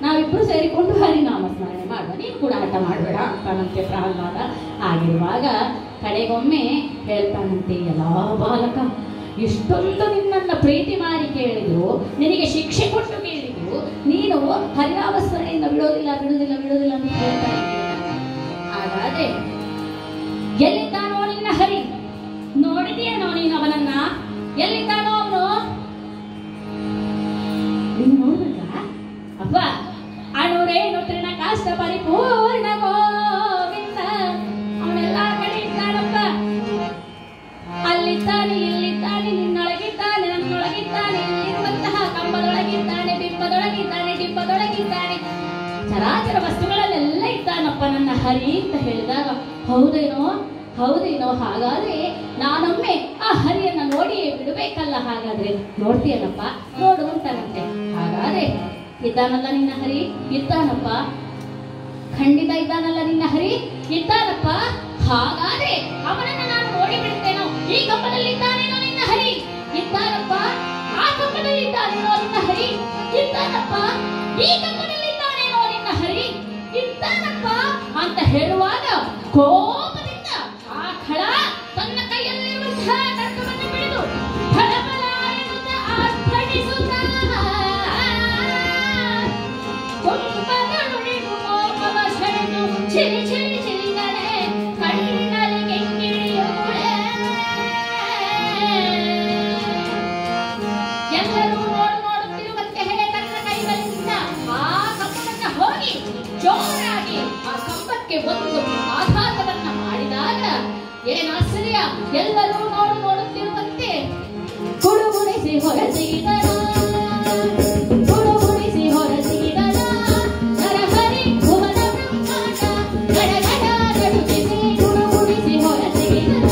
Speaker 3: ನಾವಿಬ್ರು ಸೇರಿಕೊಂಡು ಹರಿನಾಮಸ್ಮರಣೆ ಮಾಡುವ, ನೀನು ಕೂಡ ಹಠ ಮಾಡಬೇಡ ಅಂತಾನಂತೆ ಪ್ರಹ್ಲಾದ. ಆಗಿರುವಾಗ ಕಡೆಗೊಮ್ಮೆ ಹೇಳ್ತಾನಂತೆ, ಎಲ್ಲ ಬಾಲಕ, ಇಷ್ಟೊಂದು ನಿನ್ನನ್ನು ಪ್ರೀತಿ ಮಾಡಿ ಕೇಳಿದ್ರು, ನಿನಗೆ ಶಿಕ್ಷೆ ಕೊಟ್ಟು ಕೇಳಿದ್ರು, ನೀನು ಹರಿನಾಮಸ್ಮರಣೆಯಿಂದ ಬಿಡೋದಿಲ್ಲ ಬಿಡೋದಿಲ್ಲ ಬಿಡೋದಿಲ್ಲ ಅಂತ ಹೇಳ್ತಾ ಇದ್ದೀಯ. ಹಾಗಾದ್ರೆ ಎಲ್ಲಿದ್ದಾನೋ ನಿನ್ನ ಹರಿ? ನೋಡಿದೆಯೇನೋ ನೀನು ಅವನನ್ನ? ಎಲ್ಲಿದ್ದಾನೋ ಅವನು? ನೀನು ನೋಡ್ಬೇಕಾ ಅಪ್ಪ? ಅಣುರೇನು ತೃಣ ಕಾಷ್ಟ ಪರಿಪೂರ್ಣ ಗೋವಿಂದ ಅವನೆಲ್ಲ ಕಡೆ ಇದ್ದಾನಪ್ಪ. ಅಲ್ಲಿದ್ದಾನೆ, ಇಲ್ಲಿದ್ದಾನೆ, ನಿನ್ನೊಳಗಿದ್ದಾನೆ, ನನ್ನೊಳಗಿದ್ದಾನೆ, ಇಲ್ಲಿರುವಂತಹ ಕಂಬದೊಳಗಿದ್ದಾನೆ, ಬಿಂಬದೊಳಗಿದ್ದಾನೆ, ಡಿಂಬದೊಳಗಿದ್ದಾನೆ, ಚರಾಚರ ವಸ್ತುಗಳಲ್ಲೆಲ್ಲ ಇದ್ದಾನಪ್ಪ ನನ್ನ ಹರಿ ಅಂತ ಹೇಳಿದಾಗ, ಹೌದೇನೋ ಹೌದೇನೋ? ಹಾಗಾದ್ರೆ ನಾನೊಮ್ಮೆ ಆ ಹರಿಯನ್ನ ನೋಡಿ ಬಿಡಬೇಕಲ್ಲ. ಹಾಗಾದ್ರೆ ನೋಡ್ತೀಯನಪ್ಪ? ನೋಡುವಂತಾನಂತೆ. ಹಾಗಾದ್ರೆ ಇದ್ದಾನಲ್ಲ ನಿನ್ನ ಹರಿ? ಇದ್ದಾನಪ್ಪ, ಖಂಡಿತ ಇದ್ದಾನಲ್ಲ ನಿನ್ನ ಹರಿ? ಇದ್ದಾನಪ್ಪ. ಹಾಗಾದ್ರೆ ಅವನನ್ನ ನಾನು ನೋಡಿ ಬಿಡ್ತೇನೋ. ಈ ಕಂಬದಲ್ಲಿದ್ದಾನೇನೋ ನಿನ್ನ ಹರಿ? ಇದ್ದಾನಪ್ಪ. ಆ ಕಂಬದಲ್ಲಿದ್ದಾನೇನೋ ನಿನ್ನ ಹರಿ? ಇದ್ದಾನಪ್ಪ. ಈ ಕಂಬದಲ್ಲಿದ್ದಾನೇನೋ ನಿನ್ನ ಹರಿ? ಇದ್ದಾನಪ್ಪ ಅಂತ ಹೇಳುವಾಗ ಕೋಪದಿಂದ ಆ ಖಳ ತನ್ನ ಕೈಯಲ್ಲಿರುವಂತಹ ಖಡ್ಗವನ್ನು ಬಿಡಿದು ಫಳಫಳ ಎನ್ನುತ್ತಾ ಆರ್ಭಟಿಸುತ್ತಾ ಕೊಂಬಗಳುಡಿದು ಮೋಹವ ಸೆಳೆದು ಚಿರಿ ಚಿರಿ ಚಿರಿಗಡೆ ಕಣ್ಣಿನಲ್ಲಿ ಕೆಂಗಿಳಿಯುವುಳೆ. ಎಲ್ಲರೂ ನೋಡುತ್ತಿರುವಂತೆ ತನ್ನ ಕೈಗಳಿಂದ ಆ ಕಂಬವನ್ನ ಹೋಗಿ ಜೋರಾಗಿ ಆ ಕಂಬಕ್ಕೆ ಒಂದು ಆಘಾತವನ್ನ ಮಾಡಿದಾಗ ಏನಾಶ್ಚರ್ಯ! ಎಲ್ಲರೂ ನೋಡುತ್ತಿರುವಂತೆ ಗುಡುಗುಡಿಸಿ ಹೊರಸಿದರ ಗುಡುಗುಡಿಸಿ ಹೊರಸಿದರ ನರಹರಿ ಭುವನ ಬ್ರಹ್ಮಾಂಡ ಗಡಗಡ ನಡುಗಿಸಿ ಗುಡುಗುಡಿಸಿ ಹೊರಸಿದರ.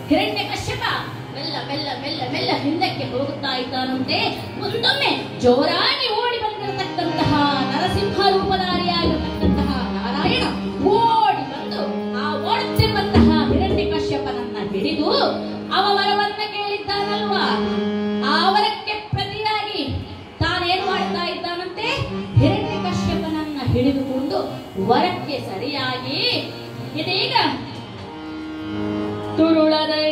Speaker 2: ಹಿರಣ್ಯಕಶ್ಯಪ ಮೆಲ್ಲ ಮೆಲ್ಲ ಮೆಲ್ಲ ಮೆಲ್ಲ ಹಿಂದಕ್ಕೆ ಹೋಗುತ್ತಾ ಇದ್ದಾನಂತೆ. ಮುಂದೊಮ್ಮೆ ಜೋರಾಗಿ ಓಡಿ ಬಂದಿರತಕ್ಕಂತಹ ನರಸಿಂಹ ರೂಪಧಾರಿಯಾಗಿರತಕ್ಕಂತಹ ನಾರಾಯಣ ಓಡಿ ಬಂದು ಆ ಓಡುತ್ತಿರುವಂತಹ ಹಿರಣ್ಯಕಶ್ಯಪನನ್ನ ಹಿಡಿದು ಅವ ವರವನ್ನ ಕೇಳಿದ್ದಾನಲ್ವಾ, ಆ ವರಕ್ಕೆ ಪ್ರತಿಯಾಗಿ ತಾನೇನು ಮಾಡ್ತಾ ಇದ್ದಾನಂತೆ, ಹಿರಣ್ಯಕಶ್ಯಪನನ್ನ ಹಿಡಿದುಕೊಂಡು ವರಕ್ಕೆ ಸರಿಯಾಗಿ ಇದೀಗ ತುರುಳದೈ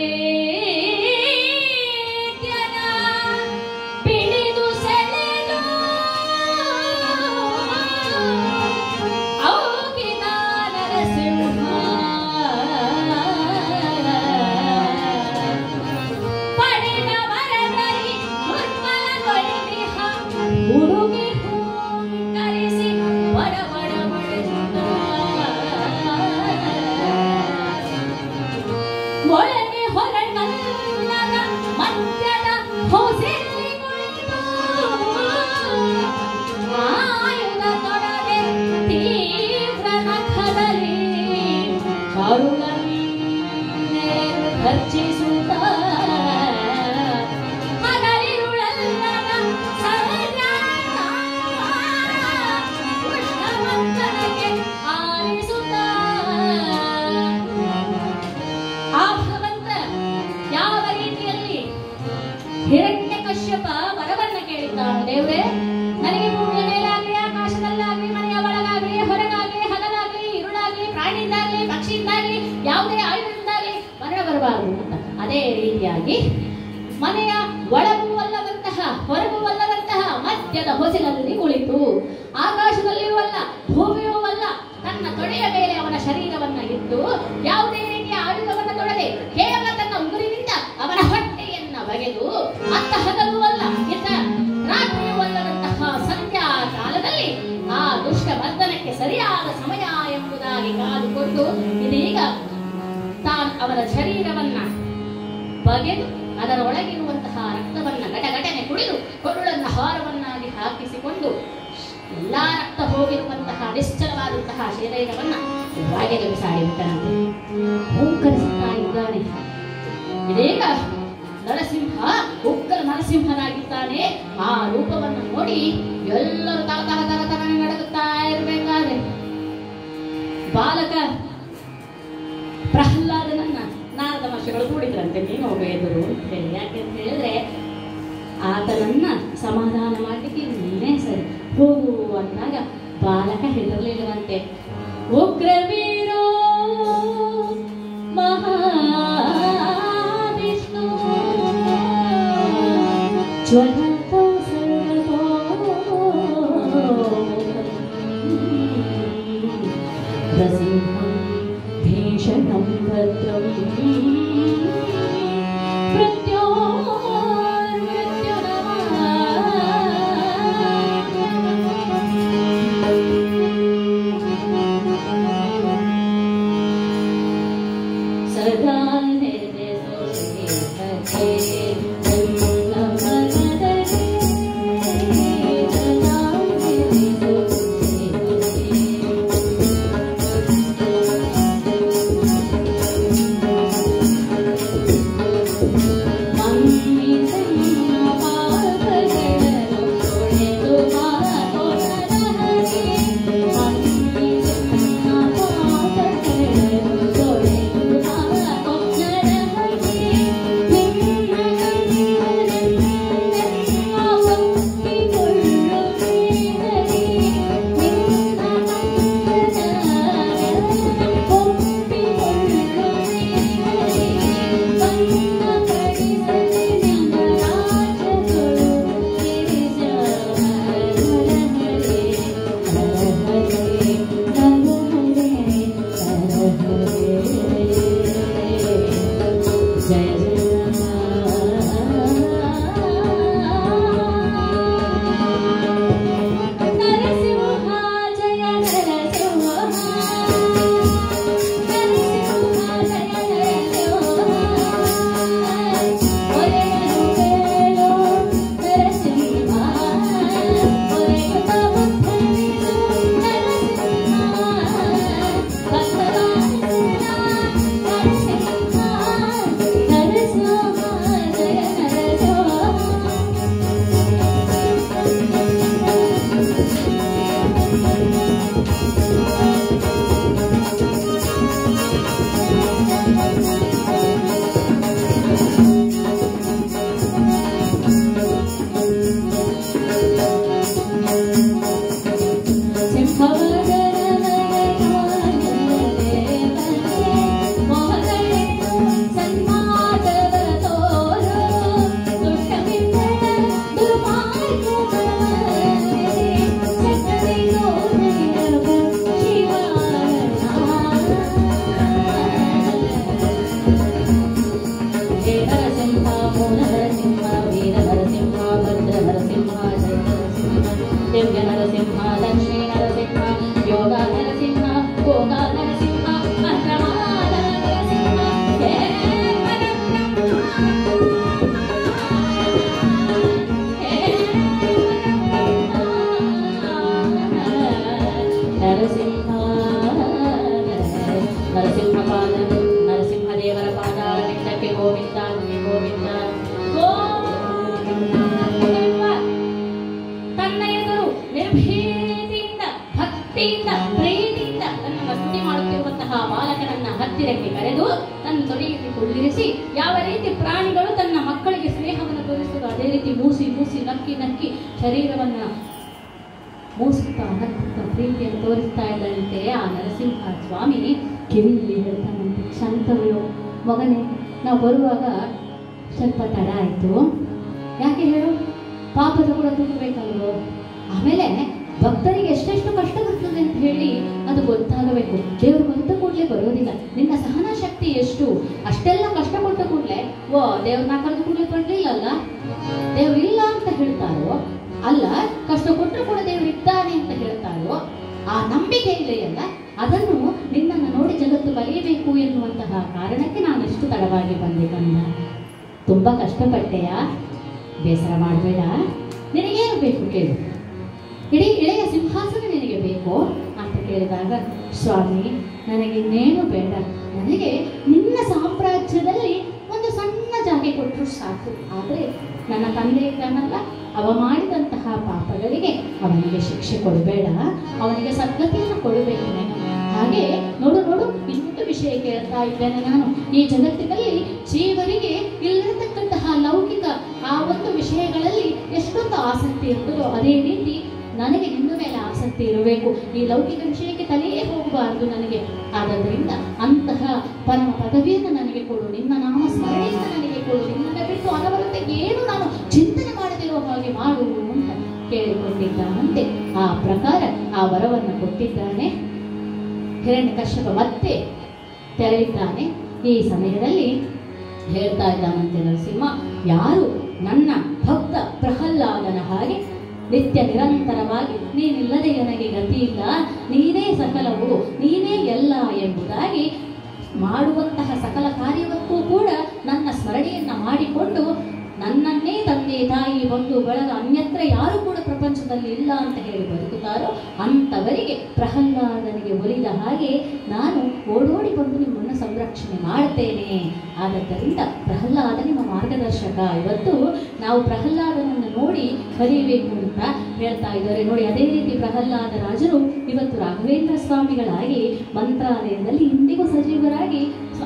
Speaker 2: ಪಿಡಿದು ಸೆಳೆದು ಔಕಿದ ನರಸಿಂಹ ಪಡೆದ ವರದಲ್ಲಿ ದುರ್ಬಲಗೊಳಿಸಿಹ ಹುಡುಗಿ ಕರೆಸಿ ಬಡಬಡ ಬಡಿಸಿದ ಒಳಗೆ ಹೊರಗಲ್ಲದ ಮಧ್ಯದ ಹೊಸೆಯಲ್ಲಿ ಕುಳಿತು ಆಯುಧ ತೊಡದೆ ತೀವ್ರ ನಖದಲ್ಲಿ ಕರುಳನ್ನೇ ಖರ್ಚಿಸುತ್ತ ಹಗಲಿರುಳಲ್ಲದ ಸಹಜಾತ ಉಷ್ಣವಂತನಕ್ಕೆ ಆಲಿಸುತ್ತ
Speaker 3: ಅದೇ ರೀತಿಯಾಗಿ ಮನೆಯ ಒಳಗೂ ಅಲ್ಲದಂತಹ ಹೊರಗೂ ಅಲ್ಲದಂತಹ ಮಧ್ಯದ ಹೊಸಿಲಲ್ಲಿ ಕುಳಿತು ಆಕಾಶದಲ್ಲಿಯೂ ಅಲ್ಲ ಭೂಮಿಯೂ ಅಲ್ಲ ತನ್ನ ತೊಡೆಯ ಮೇಲೆ ಅವನ ಶರೀರವನ್ನ ಇಟ್ಟು ಯಾವುದೇ ರೀತಿಯ ಆಯುಧವನ್ನ ತೊಡದೆ ಕೇವಲ ತನ್ನ ಉಗುರಿನಿಂದ ಅವನ ಹೊಟ್ಟೆಯನ್ನ ಬಗೆದು ಅತ್ತ ಹಗಲೂ ಅಲ್ಲ ಇತ್ತ ರಾತ್ರಿಯೂ ಅಲ್ಲದಂತಹ ಸಂಧ್ಯಾ ಕಾಲದಲ್ಲಿ ಆ ದುಷ್ಟ ಮರ್ದನಕ್ಕೆ ಸರಿಯಾದ ಸಮಯ ಎಂಬುದಾಗಿ ಕಾದುಕೊಂಡು ಇದೀಗ ತಾನು ಅವರ ಶರೀರವನ್ನ ಬಗೆದು ಅದರ ಒಳಗಿರುವಂತಹ ರಕ್ತವನ್ನ ಘಟಘಟನೆ ಕುಡಿದು ಕೊರುಳನ್ನ ಹಾರವನ್ನಾಗಿ ಹಾಕಿಸಿಕೊಂಡು ಎಲ್ಲಾ ರಕ್ತ ಹೋಗಿರುವಂತಹ ನಿಶ್ಚಲವಾದಂತಹ ಶರೀರವನ್ನ ಬಾಗಿಲು ಬಿಸಾಡಿ ಬಿಟ್ಟನಂತೆ. ಓಂಕರಿಸುತ್ತಾ ಇದ್ದಾನೆ. ಇದೀಗ ನರಸಿಂಹ ಉಗ್ರ ನರಸಿಂಹನಾಗಿದ್ದಾನೆ. ಆ ರೂಪವನ್ನು ನೋಡಿ ಎಲ್ಲರೂ ತರ ನಡುತ್ತಾ ಇರಬೇಕಾದ್ರೆ ಬಾಲಕ ಪ್ರಹ್ಲಾದನನ್ನ ನಾರದ ಮಹರ್ಷಿಗಳು ಕೂಡಿದ್ರಂತೆ, ನೀನು ಹೋಗ ಎದುರು ಅಂತ ಹೇಳಿ. ಯಾಕೆಂತ ಹೇಳಿದ್ರೆ ಆತನನ್ನ ಸಮಾಧಾನ ಮಾಡಲಿಕ್ಕೆ ನೀನೇ ಸರಿ ಹೋಗು ಅಂದಾಗ ಬಾಲಕ ಹೆದರ್ಲಿಲ್ಲವಂತೆ. ಉಗ್ರವೀರೋ ಮಹಾವಿಷ್ಣು ಜ್ವಲಂತ ಸರ್ವತೋ ನರಸಿಂಹಂ ಭೀಷಣಂ ಭದ್ರಂ ಶರೀರವನ್ನ ಮೂಸುತ್ತಾ ಹತ್ತ ಪ್ರೀತಿಯನ್ನು ತೋರಿಸ್ತಾ ಇದ್ದಂತೆ ಆ ನರಸಿಂಹ ಸ್ವಾಮಿ ಕಿವಿಯಲ್ಲಿ ಹೇಳ್ತಾನಂತೆ, ಶಾಂತವಳು ಮಗನೇ, ನಾವು ಬರುವಾಗ ಸ್ವಲ್ಪ ತಡ ಆಯಿತು. ಯಾಕೆ ಹೇಳು, ಪಾಪದ ಕೂಡ ತುಂಬಬೇಕಲ್ವೋ. ಆಮೇಲೆ ಭಕ್ತರಿಗೆ ಎಷ್ಟೆಷ್ಟು ಕಷ್ಟ ಬರ್ತದೆ ಅಂತ ಹೇಳಿ ಅದು ಗೊತ್ತಾಗಬೇಕು. ದೇವರು ಬಂದ ಕೂಡಲೇ ಬರೋದಿಲ್ಲ. ನಿನ್ನ ಸಹನ ಶಕ್ತಿ ಎಷ್ಟು, ಅಷ್ಟೆಲ್ಲ ಕಷ್ಟಪಟ್ಟ ಕೂಡಲೇ ದೇವ್ರನ್ನ ಕರೆದು ಕೂಡಲೇ ಬರಲಿಲ್ಲಲ್ಲ, ದೇವ್ರು ಇಲ್ಲ ಅಂತ ಹೇಳ್ತಾರೋ, ಅಲ್ಲ ಕಷ್ಟ ಕೊಟ್ಟರು ಕೂಡ ದೇವ್ರು ಇದ್ದಾನೆ ಅಂತ ಹೇಳ್ತಾರೋ, ಆ ನಂಬಿಕೆ ಇದೆಯಲ್ಲ, ಅದನ್ನು ನಿನ್ನನ್ನು ನೋಡಿ ಜಗತ್ತು ಕಲಿಯಬೇಕು ಎನ್ನುವಂತಹ ಕಾರಣಕ್ಕೆ ನಾನು ಎಷ್ಟು ತಡವಾಗಿ ಬಂದೆ ಕಂದ. ತುಂಬ ಕಷ್ಟಪಟ್ಟೆಯ, ಬೇಸರ ಮಾಡಬೇಡ. ನಿನಗೇನು ಬೇಕು ಕೇಳು, ಇಡೀ ಇಳೆಯ ಸಿಂಹಾಸನ ನಿನಗೆ ಬೇಕು ಅಂತ ಕೇಳಿದಾಗ, ಸ್ವಾಮಿ ನನಗಿನ್ನೇನು ಬೇಡ, ನನಗೆ ನಿನ್ನ ಸಾಮ್ರಾಜ್ಯದಲ್ಲಿ ಒಂದು ಸಣ್ಣ ಜಾಗ ಕೊಟ್ಟರು ಸಾಕು. ಆದರೆ ನನ್ನ ತಂದೆ ಇದ್ದಾನಲ್ಲ, ಅವ ಮಾಡಿದಂತಹ ಪಾಪಗಳಿಗೆ ಅವನಿಗೆ ಶಿಕ್ಷೆ ಕೊಡಬೇಡ, ಅವನಿಗೆ ಸದ್ಗತಿಯನ್ನು ಕೊಡಬೇಕು ನಾನು. ಹಾಗೆ ನೋಡು ನೋಡು, ಇನ್ನೊಂದು ವಿಷಯ ಕೇಳ್ತಾ ಇದ್ದೇನೆ ನಾನು. ಈ ಜಗತ್ತಿನಲ್ಲಿ ಜೀವರಿಗೆ ಇಲ್ಲಿರತಕ್ಕಂತಹ ಲೌಕಿಕ ಆ ಒಂದು ವಿಷಯಗಳಲ್ಲಿ ಎಷ್ಟೊಂದು ಆಸಕ್ತಿ ಇರ್ತದೋ, ಅದೇ ರೀತಿ ನನಗೆ ನಿನ್ನ ಮೇಲೆ ಆಸಕ್ತಿ ಇರಬೇಕು. ಈ ಲೌಕಿಕ ವಿಷಯಕ್ಕೆ ತಲೆಯೇ ಹೋಗಬಾರದು ನನಗೆ. ಆದ್ದರಿಂದ ಅಂತಹ ಪರಮ ಪದವಿಯನ್ನು ನನಗೆ ಕೊಡು, ನಿನ್ನ ನಾಮ ಸ್ಮರಣೆಯನ್ನು ನನಗೆ ಕೊಡು, ನಿನ್ನನ್ನು ಬಿಟ್ಟು ಅನವರತೆ ಏನು ನಾನು ಚಿಂತನೆ ಮಾಡದಿರೋ ಹಾಗೆ ಮಾಡು ಅಂತ ಕೇಳಿಕೊಂಡಿದ್ದಾನಂತೆ. ಆ ಪ್ರಕಾರ ಆ ವರವನ್ನು ಕೊಟ್ಟಿದ್ದಾನೆ. ಹಿರಣ್ಯಕಶ್ಯಪ ಮತ್ತೆ ತೆರಳಿದ್ದಾನೆ. ಈ ಸಮಯದಲ್ಲಿ ಹೇಳ್ತಾ ಇದ್ದಾನಂತೆ ನರಸಿಂಹ, ಯಾರು ನನ್ನ ಭಕ್ತ ಪ್ರಹ್ಲಾದನ ಹಾಗೆ ನಿತ್ಯ ನಿರಂತರವಾಗಿ ನೀನಿಲ್ಲದೆ ನನಗೆ ಗತಿ ಇಲ್ಲ, ನೀನೇ ಸಕಲವು, ನೀನೇ ಎಲ್ಲ ಎಂಬುದಾಗಿ ಮಾಡುವಂತಹ ಸಕಲ ಕಾರ್ಯವಕ್ಕೂ ಕೂಡ ನನ್ನ ಸ್ಮರಣೆಯನ್ನ ಮಾಡಿಕೊಂಡು ನನ್ನನ್ನೇ ತಂದೆ ತಾಯಿ ಬಂಧು ಬಳಗ ಅನ್ಯತ್ರ ಯಾರು ಕೂಡ ಪ್ರಪಂಚದಲ್ಲಿ ಇಲ್ಲ ಅಂತ ಹೇಳಿ ಬದುಕುತ್ತಾರೋ ಅಂಥವರಿಗೆ ಪ್ರಹ್ಲಾದನಿಗೆ ಒಲಿದ ಹಾಗೆ ನಾನು ಓಡೋಡಿ ಬಂದು ನಿಮ್ಮನ್ನು ಸಂರಕ್ಷಣೆ ಮಾಡ್ತೇನೆ. ಆದ್ದರಿಂದ ಪ್ರಹ್ಲಾದ ನಿಮ್ಮ ಮಾರ್ಗದರ್ಶಕ. ಇವತ್ತು ನಾವು ಪ್ರಹ್ಲಾದನನ್ನು ನೋಡಿ ಕಲಿಯಬೇಕು ಅಂತ ಹೇಳ್ತಾ ಇದ್ದಾರೆ. ನೋಡಿ, ಅದೇ ರೀತಿ ಪ್ರಹ್ಲಾದ ರಾಜರು ಇವತ್ತು ರಾಘವೇಂದ್ರ ಸ್ವಾಮಿಗಳಾಗಿ ಮಂತ್ರಾಲಯದಲ್ಲಿ ಇಂದಿಗೂ ಸಜೀವರಾಗಿ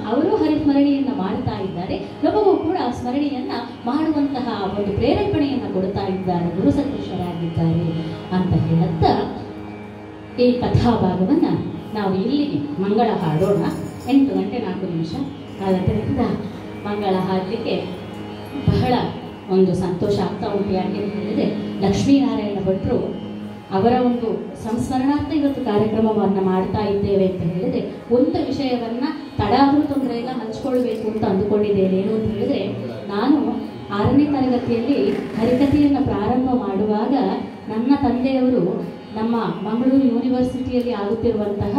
Speaker 3: ಅವರು ಹರಿಸ್ಮರಣೆಯನ್ನ ಮಾಡ್ತಾ ಇದ್ದಾರೆ. ನಮಗೂ ಕೂಡ ಸ್ಮರಣೆಯನ್ನ ಮಾಡುವಂತಹ ಒಂದು ಪ್ರೇರೇಪಣೆಯನ್ನು ಕೊಡ್ತಾ ಇದ್ದಾರೆ, ಗುರು ಸದೃಶರಾಗಿದ್ದಾರೆ ಅಂತ ಹೇಳುತ್ತಾ ಈ ಕಥಾಭಾಗವನ್ನ ನಾವು ಇಲ್ಲಿಗೆ ಮಂಗಳ ಹಾಡೋಣ. 8 ಗಂಟೆ 4 ನಿಮಿಷ. ಆದ್ದರಿಂದ ಮಂಗಳ ಹಾಡಲಿಕ್ಕೆ ಬಹಳ ಒಂದು ಸಂತೋಷ ಆಗ್ತಾ ಉಂಟು. ಯಾಕೆ ಅಂತ ಹೇಳಿದ್ರೆ, ಲಕ್ಷ್ಮೀನಾರಾಯಣ ಭಟ್ರು ಅವರ ಒಂದು ಸಂಸ್ಮರಣಾರ್ಥ ಇವತ್ತು ಕಾರ್ಯಕ್ರಮವನ್ನು ಮಾಡ್ತಾ ಇದ್ದೇವೆ ಅಂತ ಹೇಳಿದ್ರೆ, ಒಂದು ವಿಷಯವನ್ನ ತಡ ಆದರೂ ತೊಂದರೆ ಇಲ್ಲ ಹಂಚ್ಕೊಳ್ಬೇಕು ಅಂತ ಅಂದುಕೊಂಡಿದ್ದೇನೆ. ಏನು ಅಂತ ಹೇಳಿದ್ರೆ, ನಾನು 6ನೇ ತರಗತಿಯಲ್ಲಿ ಹರಿಕಥೆಯನ್ನು ಪ್ರಾರಂಭ ಮಾಡುವಾಗ ನನ್ನ ತಂದೆಯವರು ನಮ್ಮ ಮಂಗಳೂರು ಯೂನಿವರ್ಸಿಟಿಯಲ್ಲಿ ಆಗುತ್ತಿರುವಂತಹ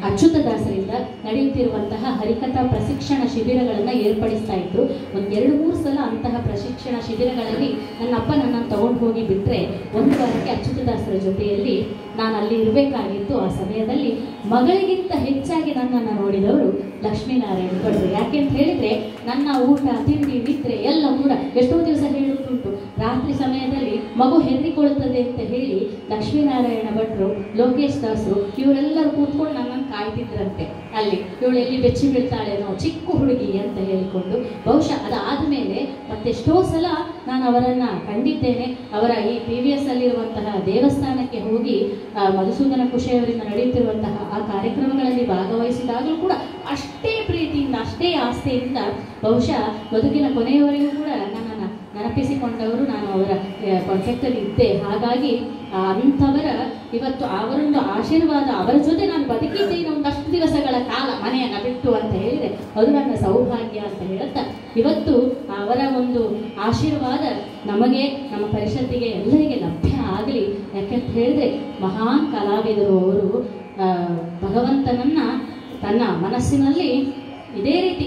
Speaker 3: ಅಚ್ಯುತದಾಸರಿಂದ ನಡೆಯುತ್ತಿರುವಂತಹ ಹರಿಕಥಾ ಪ್ರಶಿಕ್ಷಣ ಶಿಬಿರಗಳನ್ನು ಏರ್ಪಡಿಸ್ತಾ ಇದ್ರು. ಒಂದು 2-3 ಸಲ ಅಂತಹ ಪ್ರಶಿಕ್ಷಣ ಶಿಬಿರಗಳಲ್ಲಿ ನನ್ನ ಅಪ್ಪ ನನ್ನನ್ನು ತಗೊಂಡು ಹೋಗಿ ಬಿಟ್ಟರೆ, ಒಂದು ವಾರಕ್ಕೆ ಅಚ್ಯುತದಾಸರ ಜೊತೆಯಲ್ಲಿ ನಾನು ಅಲ್ಲಿ ಇರಬೇಕಾಗಿತ್ತು. ಆ ಸಮಯದಲ್ಲಿ ಮಗಳಿಗಿಂತ ಹೆಚ್ಚಾಗಿ ನನ್ನನ್ನು ನೋಡಿದವರು ಲಕ್ಷ್ಮೀನಾರಾಯಣ ಭಟ್ರು. ಯಾಕೆ ಅಂತ ಹೇಳಿದ್ರೆ, ನನ್ನ ಊಟ ತಿಂಡಿ ನಿದ್ರೆ ಎಲ್ಲ ಕೂಡ ಎಷ್ಟೋ ದಿವಸ ಹೇಳುತ್ತುಂಟು, ರಾತ್ರಿ ಸಮಯದಲ್ಲಿ ಮಗು ಹೆದರಿಕೊಳ್ಳುತ್ತದೆ ಅಂತ ಹೇಳಿ ಲಕ್ಷ್ಮೀನಾರಾಯಣ ಭಟ್ರು, ಲೋಕೇಶ್ ದಾಸರು ಇವರೆಲ್ಲರೂ ಕೂತ್ಕೊಂಡು ನನ್ನನ್ನು ಕಾಯ್ತಿದ್ರಂತೆ. ಅಲ್ಲಿ ಇವಳು ಎಲ್ಲಿ ಬೆಚ್ಚಿ ಬೀಳ್ತಾಳೇನೋ, ಚಿಕ್ಕ ಹುಡುಗಿ ಅಂತ ಹೇಳಿಕೊಂಡು. ಬಹುಶಃ ಅದಾದ ಮೇಲೆ ಮತ್ತೆಷ್ಟೋ ಸಲ ನಾನು ಅವರನ್ನು ಕಂಡಿದ್ದೇನೆ. ಅವರ ಈ PVS ಅಲ್ಲಿರುವಂತಹ ದೇವಸ್ಥಾನಕ್ಕೆ ಹೋಗಿ ಮಧುಸೂದನ ಕುಶೆಯವರಿಂದ ನಡೆಯುತ್ತಿರುವಂತಹ ಆ ಕಾರ್ಯಕ್ರಮಗಳಲ್ಲಿ ಭಾಗವಹಿಸಿದಾಗಲೂ ಕೂಡ ಅಷ್ಟೇ ಪ್ರೀತಿಯಿಂದ, ಅಷ್ಟೇ ಆಸ್ಥೆಯಿಂದ ಬಹುಶಃ ಬದುಕಿನ ಕೊನೆಯವರೆಗೂ ಕೂಡ ನನ್ನನ್ನು ನೆನಪಿಸಿಕೊಂಡವರು. ನಾನು ಅವರ ಕಾಂಟ್ಯಾಕ್ಟಲ್ಲಿ ಇದ್ದೆ. ಹಾಗಾಗಿ ಅಂಥವರ ಇವತ್ತು ಅವರೊಂದು ಆಶೀರ್ವಾದ, ಅವರ ಜೊತೆ ನಾನು ಬದುಕಿದ್ದೇನೆ ಒಂದಷ್ಟು ದಿವಸಗಳ ಕಾಲ ಮನೆಯನ್ನು ಬಿಟ್ಟು ಅಂತ ಹೇಳಿದರೆ ಅದು ನನ್ನ ಸೌಭಾಗ್ಯ ಅಂತ ಹೇಳುತ್ತಾ, ಇವತ್ತು ಅವರ ಒಂದು ಆಶೀರ್ವಾದ ನಮಗೆ, ನಮ್ಮ ಪರಿಷತ್ತಿಗೆ, ಎಲ್ಲರಿಗೆ ಲಭ್ಯ ಆಗಲಿ. ಯಾಕೆಂತ ಹೇಳಿದ್ರೆ, ಮಹಾನ್ ಕಲಾವಿದರು ಅವರು. ಭಗವಂತನನ್ನ ತನ್ನ ಮನಸ್ಸಿನಲ್ಲಿ ಇದೇ ರೀತಿ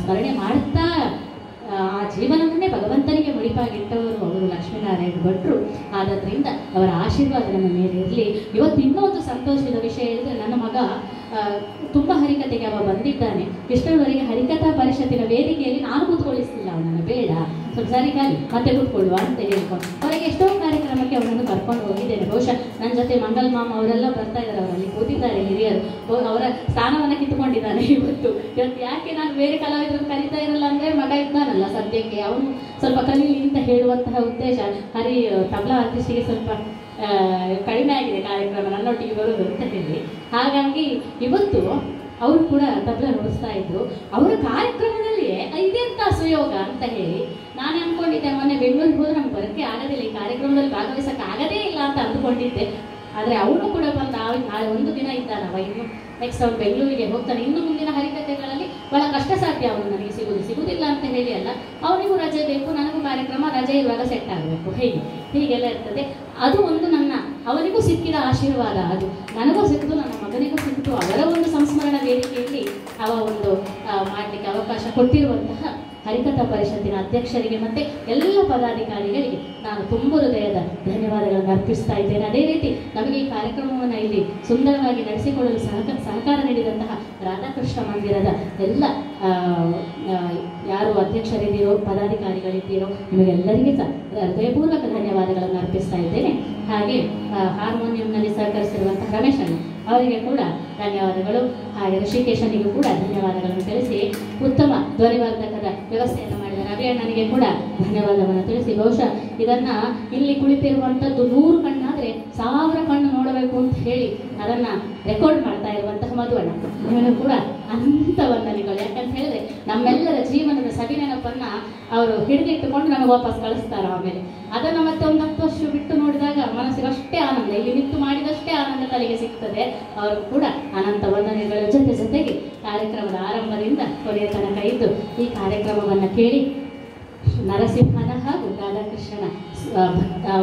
Speaker 3: ಸ್ಮರಣೆ ಮಾಡುತ್ತಾ ಆ ಜೀವನವನ್ನೇ ಭಗವಂತನಿಗೆ ಮುಡಿಪಾಗಿಟ್ಟವರು ಅವರು ಲಕ್ಷ್ಮೀನಾರಾಯಣ ಭಟ್ರು. ಆದ್ದರಿಂದ ಅವರ ಆಶೀರ್ವಾದ ನಮ್ಮ ಮೇಲೆ ಇರಲಿ. ಇವತ್ತು ಇನ್ನೊಂದು ಸಂತೋಷದ ವಿಷಯ ಹೇಳಿದ್ರೆ, ನನ್ನ ಮಗ ತುಂಬ ಹರಿಕತೆಗೆ ಅವ ಬಂದಿದ್ದಾನೆ. ಇಷ್ಟರವರೆಗೆ ಹರಿಕಥಾ ಪರಿಷತ್ತಿನ ವೇದಿಕೆಯಲ್ಲಿ ನಾನು ಕೂತ್ಕೊಳ್ಳಿಸಲಿಲ್ಲ ಅವನನ್ನು. ಬೇಡ, ಸ್ವಲ್ಪ ಸರಿಗಾಲಿ ಮತ್ತೆ ಕೂತ್ಕೊಳ್ಳುವ ಅಂತ ಹೇಳ್ಕೊಂಡು ಅವರಿಗೆ ಎಷ್ಟೋ ಕಾರ್ಯಕ್ರಮಕ್ಕೆ ಅವನನ್ನು ಕರ್ಕೊಂಡು ಹೋಗಿದ್ದೇನೆ. ಬಹುಶಃ ನನ್ನ ಜೊತೆ ಮಂಗಲ್ ಮಾಮ ಅವರೆಲ್ಲ ಬರ್ತಾ ಇದ್ದಾರೆ, ಅವರಲ್ಲಿ ಕೂತಿದ್ದಾರೆ ಹಿರಿಯರು. ಅವರ ಸ್ಥಾನವನ್ನು ಕಿತ್ತುಕೊಂಡಿದ್ದಾನೆ ಇವತ್ತು. ಯಾಕೆ ನಾನು ಬೇರೆ ಕಲಾವಿದರನ್ನು ಕರೀತಾ ಇರಲ್ಲ ಅಂದರೆ, ಮಗ ಇದ್ದಾನಲ್ಲ ಸದ್ಯಕ್ಕೆ, ಅವನು ಸ್ವಲ್ಪ ಕಲೀಲಿ ಅಂತ ಹೇಳುವಂತಹ ಉದ್ದೇಶ. ಹರಿ ತಬಲಾ ಆರ್ಟಿಸ್ಟಿಗೆ ಸ್ವಲ್ಪ ಕಡಿಮೆ ಆಗಿದೆ ಕಾರ್ಯಕ್ರಮ ನನ್ನೊಟ್ಟಿಗೆ ಬರೋದು ಅಂತ ಹೇಳಿ. ಹಾಗಾಗಿ ಇವತ್ತು ಅವರು ಕೂಡ ತಬಲ ನುಡಿಸ್ತಾ ಇದ್ರು. ಅವರ ಕಾರ್ಯಕ್ರಮದಲ್ಲಿಯೇ ಇದೆಂತ ಸುಯೋಗ ಅಂತ ಹೇಳಿ ನಾನು ಅನ್ಕೊಂಡಿದ್ದೆ. ಮೊನ್ನೆ ಬೆಂಗಳೂರಿಗೆ ಹೋದ್ರೆ ನಮ್ಗೆ ಬರೋಕ್ಕೆ ಆಗೋದಿಲ್ಲ, ಈ ಕಾರ್ಯಕ್ರಮದಲ್ಲಿ ಭಾಗವಹಿಸಕ್ಕೆ ಆಗದೇ ಇಲ್ಲ ಅಂತ ಅಂದ್ಕೊಂಡಿದ್ದೆ. ಆದರೆ ಅವನು ಕೂಡ ಬಂದ. ನಾಳೆ ಒಂದು ದಿನ ಇದ್ದಾನವ, ಇನ್ನು ನೆಕ್ಸ್ಟ್ ಅವ್ನು ಬೆಂಗಳೂರಿಗೆ ಹೋಗ್ತಾನೆ. ಇನ್ನು ಮುಂದಿನ ಹರಿಕಥೆಗಳಲ್ಲಿ ಬಹಳ ಕಷ್ಟ ಸಾಧ್ಯ ಅವನು ನನಗೆ ಸಿಗುದಿಲ್ಲ ಅಂತ ಹೇಳಿ ಅಲ್ಲ, ಅವನಿಗೂ ರಜೆ ಬೇಕು, ನನಗೂ ಕಾರ್ಯಕ್ರಮ, ರಜೆ ಇರುವಾಗ ಸೆಟ್ ಆಗಬೇಕು, ಹೀಗೆಲ್ಲ ಇರ್ತದೆ. ಅದು ಒಂದು ಅವನಿಗೂ ಸಿಕ್ಕಿದ ಆಶೀರ್ವಾದ, ಅದು ನನಗೂ ಸಿಕ್ಕಿತು, ನನ್ನ ಮಗನಿಗೂ ಸಿಕ್ಕಿತು. ಅವರ ಒಂದು ಸಂಸ್ಮರಣ ವೇದಿಕೆಯಲ್ಲಿ ಒಂದು ಮಾಡಲಿಕ್ಕೆ ಅವಕಾಶ ಕೊಟ್ಟಿರುವಂತಹ ಹರಿಕಥಾ ಪರಿಷತ್ತಿನ ಅಧ್ಯಕ್ಷರಿಗೆ ಮತ್ತು ಎಲ್ಲ ಪದಾಧಿಕಾರಿಗಳಿಗೆ ನಾನು ತುಂಬ ಹೃದಯದ ಧನ್ಯವಾದಗಳನ್ನು ಅರ್ಪಿಸ್ತಾ ಇದ್ದೇನೆ. ಅದೇ ರೀತಿ ನಮಗೆ ಈ ಕಾರ್ಯಕ್ರಮವನ್ನು ಇಲ್ಲಿ ಸುಂದರವಾಗಿ ನಡೆಸಿಕೊಳ್ಳಲು ಸಹಕಾರ ನೀಡಿದಂತಹ ರಾಧಾಕೃಷ್ಣ ಮಂದಿರದ ಎಲ್ಲ ಯಾರು ಅಧ್ಯಕ್ಷರಿದ್ದೀರೋ, ಪದಾಧಿಕಾರಿಗಳಿದ್ದೀರೋ, ನಿಮಗೆಲ್ಲರಿಗೆ ಸಹ ಹೃದಯಪೂರ್ವಕ ಧನ್ಯವಾದಗಳನ್ನು ಅರ್ಪಿಸ್ತಾ ಇದ್ದೇನೆ. ಹಾಗೆ ಹಾರ್ಮೋನಿಯಂನಲ್ಲಿ ಸಹಕರಿಸಿರುವಂತಹ ರಮೇಶನ್ ಅವರಿಗೆ ಕೂಡ ಧನ್ಯವಾದಗಳು. ಹಾಗೆ ಋಷಿಕೇಶನಿಗೂ ಕೂಡ ಧನ್ಯವಾದಗಳನ್ನು ತಿಳಿಸಿ, ಉತ್ತಮ ಧ್ವನಿವರ್ಧಕದ ವ್ಯವಸ್ಥೆಯನ್ನು ಮಾಡಿದ ರವಿ ಅಣ್ಣನಿಗೆ ಕೂಡ ಧನ್ಯವಾದವನ್ನು ತಿಳಿಸಿ, ಬಹುಶಃ ಇದನ್ನ ಇಲ್ಲಿ ಕುಳಿತಿರುವಂಥದ್ದು 100 ಕಣ್ಣಾದರೆ 1000 ಕಣ್ಣು ನೋಡಬೇಕು ಅಂತ ಹೇಳಿ ಅದನ್ನ ರೆಕಾರ್ಡ್ ಮಾಡ್ತಾ ಇರುವಂತಹ ಮಧುವಣ್ಣ, ನಿಮಗೂ ಕೂಡ ಅನಂತ ವಂದನೆಗಳು. ಯಾಕಂತ ಹೇಳಿದ್ರೆ ನಮ್ಮೆಲ್ಲರ ಜೀವನದ ಸವಿನೆನಪನ್ನ ಅವರು ಹಿಡಿದಿಟ್ಟುಕೊಂಡು ನಮಗೆ ವಾಪಸ್ ಕಳಿಸ್ತಾರೆ. ಆಮೇಲೆ ಅದನ್ನು ಮತ್ತೆ ಒಂದು 10 ವರ್ಷ ಬಿಟ್ಟು ನೋಡಿದಾಗ ಮನಸ್ಸಿಗೆ ಅಷ್ಟೇ ಆನಂದ, ಇಲ್ಲಿ ನಿಂತು ಮಾಡಿದಷ್ಟೇ ಆನಂದ ತಲೆಗೆ ಸಿಗ್ತದೆ. ಅವರು ಕೂಡ ಅನಂತ ವಂದನೆಗಳ ಜೊತೆಗೆ ಕಾರ್ಯಕ್ರಮದ ಆರಂಭದಿಂದ ಕೊನೆಯ ತನಕ ಇದ್ದು ಈ ಕಾರ್ಯಕ್ರಮವನ್ನು ಕೇಳಿ ನರಸಿಂಹನ ಹಾಗೂ ರಾಧಾಕೃಷ್ಣನ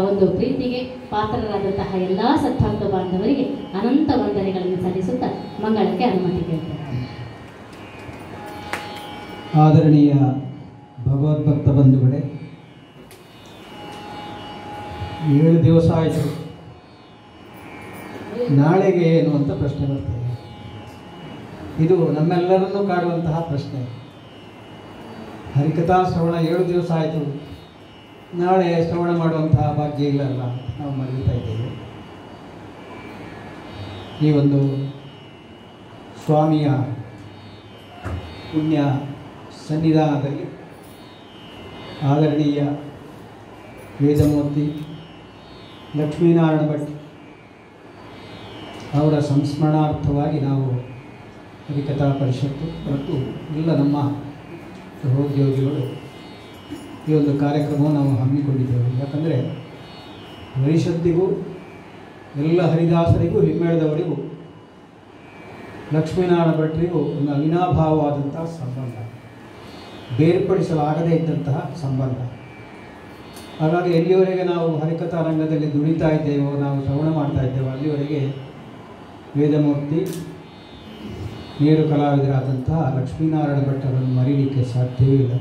Speaker 3: ಒಂದು ಪ್ರೀತಿಗೆ ಪಾತ್ರರಾದಂತಹ ಎಲ್ಲ ಸದ್ಭಕ್ತ ಬಾಂಧವರಿಗೆ ಅನಂತ ವಂದನೆಗಳನ್ನು ಸಲ್ಲಿಸುತ್ತಾ ಮಂಗಳಕ್ಕೆ ಅನುಮತಿ ಕೇಳ್ತೇನೆ.
Speaker 4: ಆದರಣೀಯ ಭಗವದ್ಭಕ್ತ ಬಂಧುಗಳೇ, 7 ದಿವಸ ಆಯಿತು, ನಾಳೆಗೆ ಏನು ಅಂತ ಪ್ರಶ್ನೆ ಬರ್ತದೆ. ಇದು ನಮ್ಮೆಲ್ಲರನ್ನೂ ಕಾಡುವಂತಹ ಪ್ರಶ್ನೆ. ಹರಿಕಥಾ ಶ್ರವಣ 7 ದಿವಸ ಆಯಿತು, ನಾಳೆ ಶ್ರವಣ ಮಾಡುವಂತಹ ಭಾಗ್ಯ ಇಲ್ಲಲ್ಲ, ನಾವು ಮರೀತಾ ಇದ್ದೇವೆ. ಈ ಒಂದು ಸ್ವಾಮಿಯ ಪುಣ್ಯ ಸನ್ನಿಧಾನದಲ್ಲಿ ಆದರಣೀಯ ವೇದಮೂರ್ತಿ ಲಕ್ಷ್ಮೀನಾರಾಯಣ ಭಟ್ ಅವರ ಸಂಸ್ಮರಣಾರ್ಥವಾಗಿ ನಾವು ಹರಿಕಥಾ ಪರಿಷತ್ತು ಮತ್ತು ಎಲ್ಲ ನಮ್ಮ ಸಹೋದ್ಯೋಗಿಗಳು ಈ ಒಂದು ಕಾರ್ಯಕ್ರಮವನ್ನು ನಾವು ಹಮ್ಮಿಕೊಂಡಿದ್ದೇವೆ. ಯಾಕಂದರೆ ಪರಿಷತ್ತಿಗೂ ಎಲ್ಲ ಹರಿದಾಸರಿಗೂ ಹಿಮ್ಮೇಳದವರಿಗೂ ಲಕ್ಷ್ಮೀನಾರಾಯಣ ಭಟ್ರಿಗೂ ಒಂದು ಅವಿನಾಭಾವವಾದಂಥ ಸಂಬಂಧ, ಬೇರ್ಪಡಿಸಲಾಗದೇ ಇದ್ದಂತಹ ಸಂಬಂಧ. ಹಾಗಾಗಿ ಎಲ್ಲಿವರೆಗೆ ನಾವು ಹರಿಕಥಾ ರಂಗದಲ್ಲಿ ದುಡಿತಾ ಇದ್ದೇವೋ, ನಾವು ಶ್ರವಣ ಮಾಡ್ತಾ ಇದ್ದೇವೋ, ಅಲ್ಲಿವರೆಗೆ ವೇದಮೂರ್ತಿ ನೇರು ಕಲಾವಿದರಾದಂತಹ ಲಕ್ಷ್ಮೀನಾರಾಯಣ ಭಟ್ಟರನ್ನು ಮರೀಲಿಕ್ಕೆ ಸಾಧ್ಯವೇ ಇಲ್ಲ.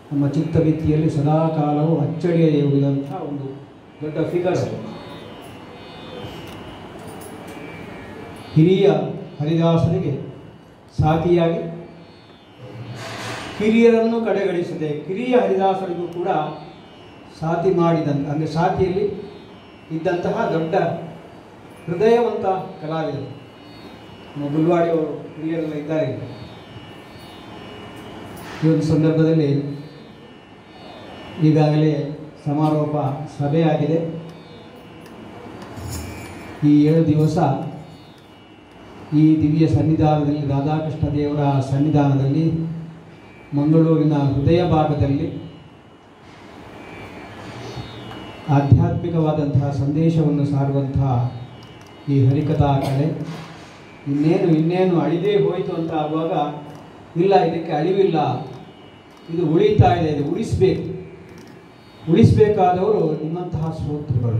Speaker 4: ನಮ್ಮ ಚಿತ್ತಭಿತ್ತಿಯಲ್ಲಿ ಸದಾ ಕಾಲವು ಅಚ್ಚಳಿಯದೇ ಉಳಿದಂತಹ ಒಂದು ದೊಡ್ಡ ಫಿಗರ್. ಹಿರಿಯ ಹರಿದಾಸರಿಗೆ ಸಾಥಿಯಾಗಿ ಕಿರಿಯರನ್ನು ಕಡೆಗಣಿಸದೆ ಕಿರಿಯ ಹರಿದಾಸರಿಗೂ ಕೂಡ ಸಾಥಿ ಮಾಡಿದಂಥ, ಅಂದರೆ ಸಾಥಿಯಲ್ಲಿ ಇದ್ದಂತಹ ದೊಡ್ಡ ಹೃದಯವಂತ ಕಲಾವಿದರು. ನಮ್ಮ ಗುಲ್ವಾಡಿಯವರು ಹಿರಿಯರೆಲ್ಲ ಇದ್ದಾರೆ. ಈ ಒಂದು ಸಂದರ್ಭದಲ್ಲಿ ಈಗಾಗಲೇ ಸಮಾರೋಪ ಸಭೆಯಾಗಿದೆ. ಈ 7 ದಿವಸ ಈ ದಿವ್ಯ ಸನ್ನಿಧಾನದಲ್ಲಿ, ರಾಧಾಕೃಷ್ಣ ದೇವರ ಸನ್ನಿಧಾನದಲ್ಲಿ, ಮಂಗಳೂರಿನ ಹೃದಯ ಭಾಗದಲ್ಲಿ ಆಧ್ಯಾತ್ಮಿಕವಾದಂತಹ ಸಂದೇಶವನ್ನು ಸಾರುವಂತಹ ಈ ಹರಿಕಥಾ ಕಲೆ ಇನ್ನೇನು ಅಳಿದೇ ಹೋಯಿತು ಅಂತ ಆಗುವಾಗ, ಇಲ್ಲ, ಇದಕ್ಕೆ ಅಳಿವಿಲ್ಲ, ಇದು ಉಳಿತಾ ಇದೆ, ಇದು ಉಳಿಸಬೇಕಾದವರು ನಿಮ್ಮಂತಹ ಶ್ರೋತೃಗಳು.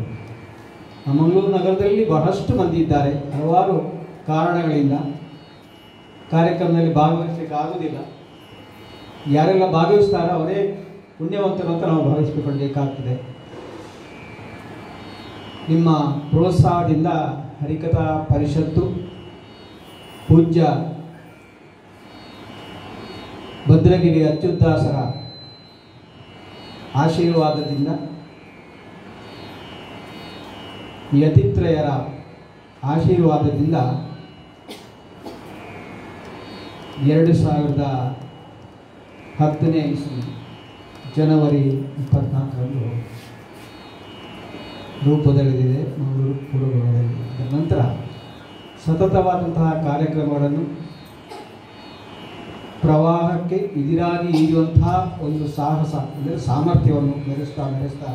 Speaker 4: ಮಂಗಳೂರು ನಗರದಲ್ಲಿ ಬಹಳಷ್ಟು ಮಂದಿ ಇದ್ದಾರೆ. ಹಲವಾರು ಕಾರಣಗಳಿಂದ ಕಾರ್ಯಕ್ರಮದಲ್ಲಿ ಭಾಗವಹಿಸಲಿಕ್ಕೆ ಆಗುವುದಿಲ್ಲ. ಯಾರೆಲ್ಲ ಭಾಗವಹಿಸ್ತಾರೋ ಅವರೇ ಪುಣ್ಯವಂತರು ಅಂತ ನಾವು ಭಾವಿಸಿಕೊಳ್ಳಬೇಕಾಗ್ತದೆ. ನಿಮ್ಮ ಪ್ರೋತ್ಸಾಹದಿಂದ ಹರಿಕಥಾ ಪರಿಷತ್ತು ಪೂಜ್ಯ ಭದ್ರಗಿರಿ ಅಚ್ಯುತಾಸರ ಆಶೀರ್ವಾದದಿಂದ, ಯತಿತ್ರಯರ ಆಶೀರ್ವಾದದಿಂದ 2010ನೇ ಇಸ್ವಿ ಜನವರಿ 24ರಂದು ರೂಪದಲ್ಲಿದೆ ಮಂಗಳೂರು ಪೂರ್ವಭಾಗದಲ್ಲಿ. ನಂತರ ಸತತವಾದಂತಹ ಕಾರ್ಯಕ್ರಮಗಳನ್ನು ಪ್ರವಾಹಕ್ಕೆ ಎದುರಾಗಿ ಈಜುವಂತಹ ಒಂದು ಸಾಹಸ ಅಂದರೆ ಸಾಮರ್ಥ್ಯವನ್ನು ಮೆರೆಸ್ತಾ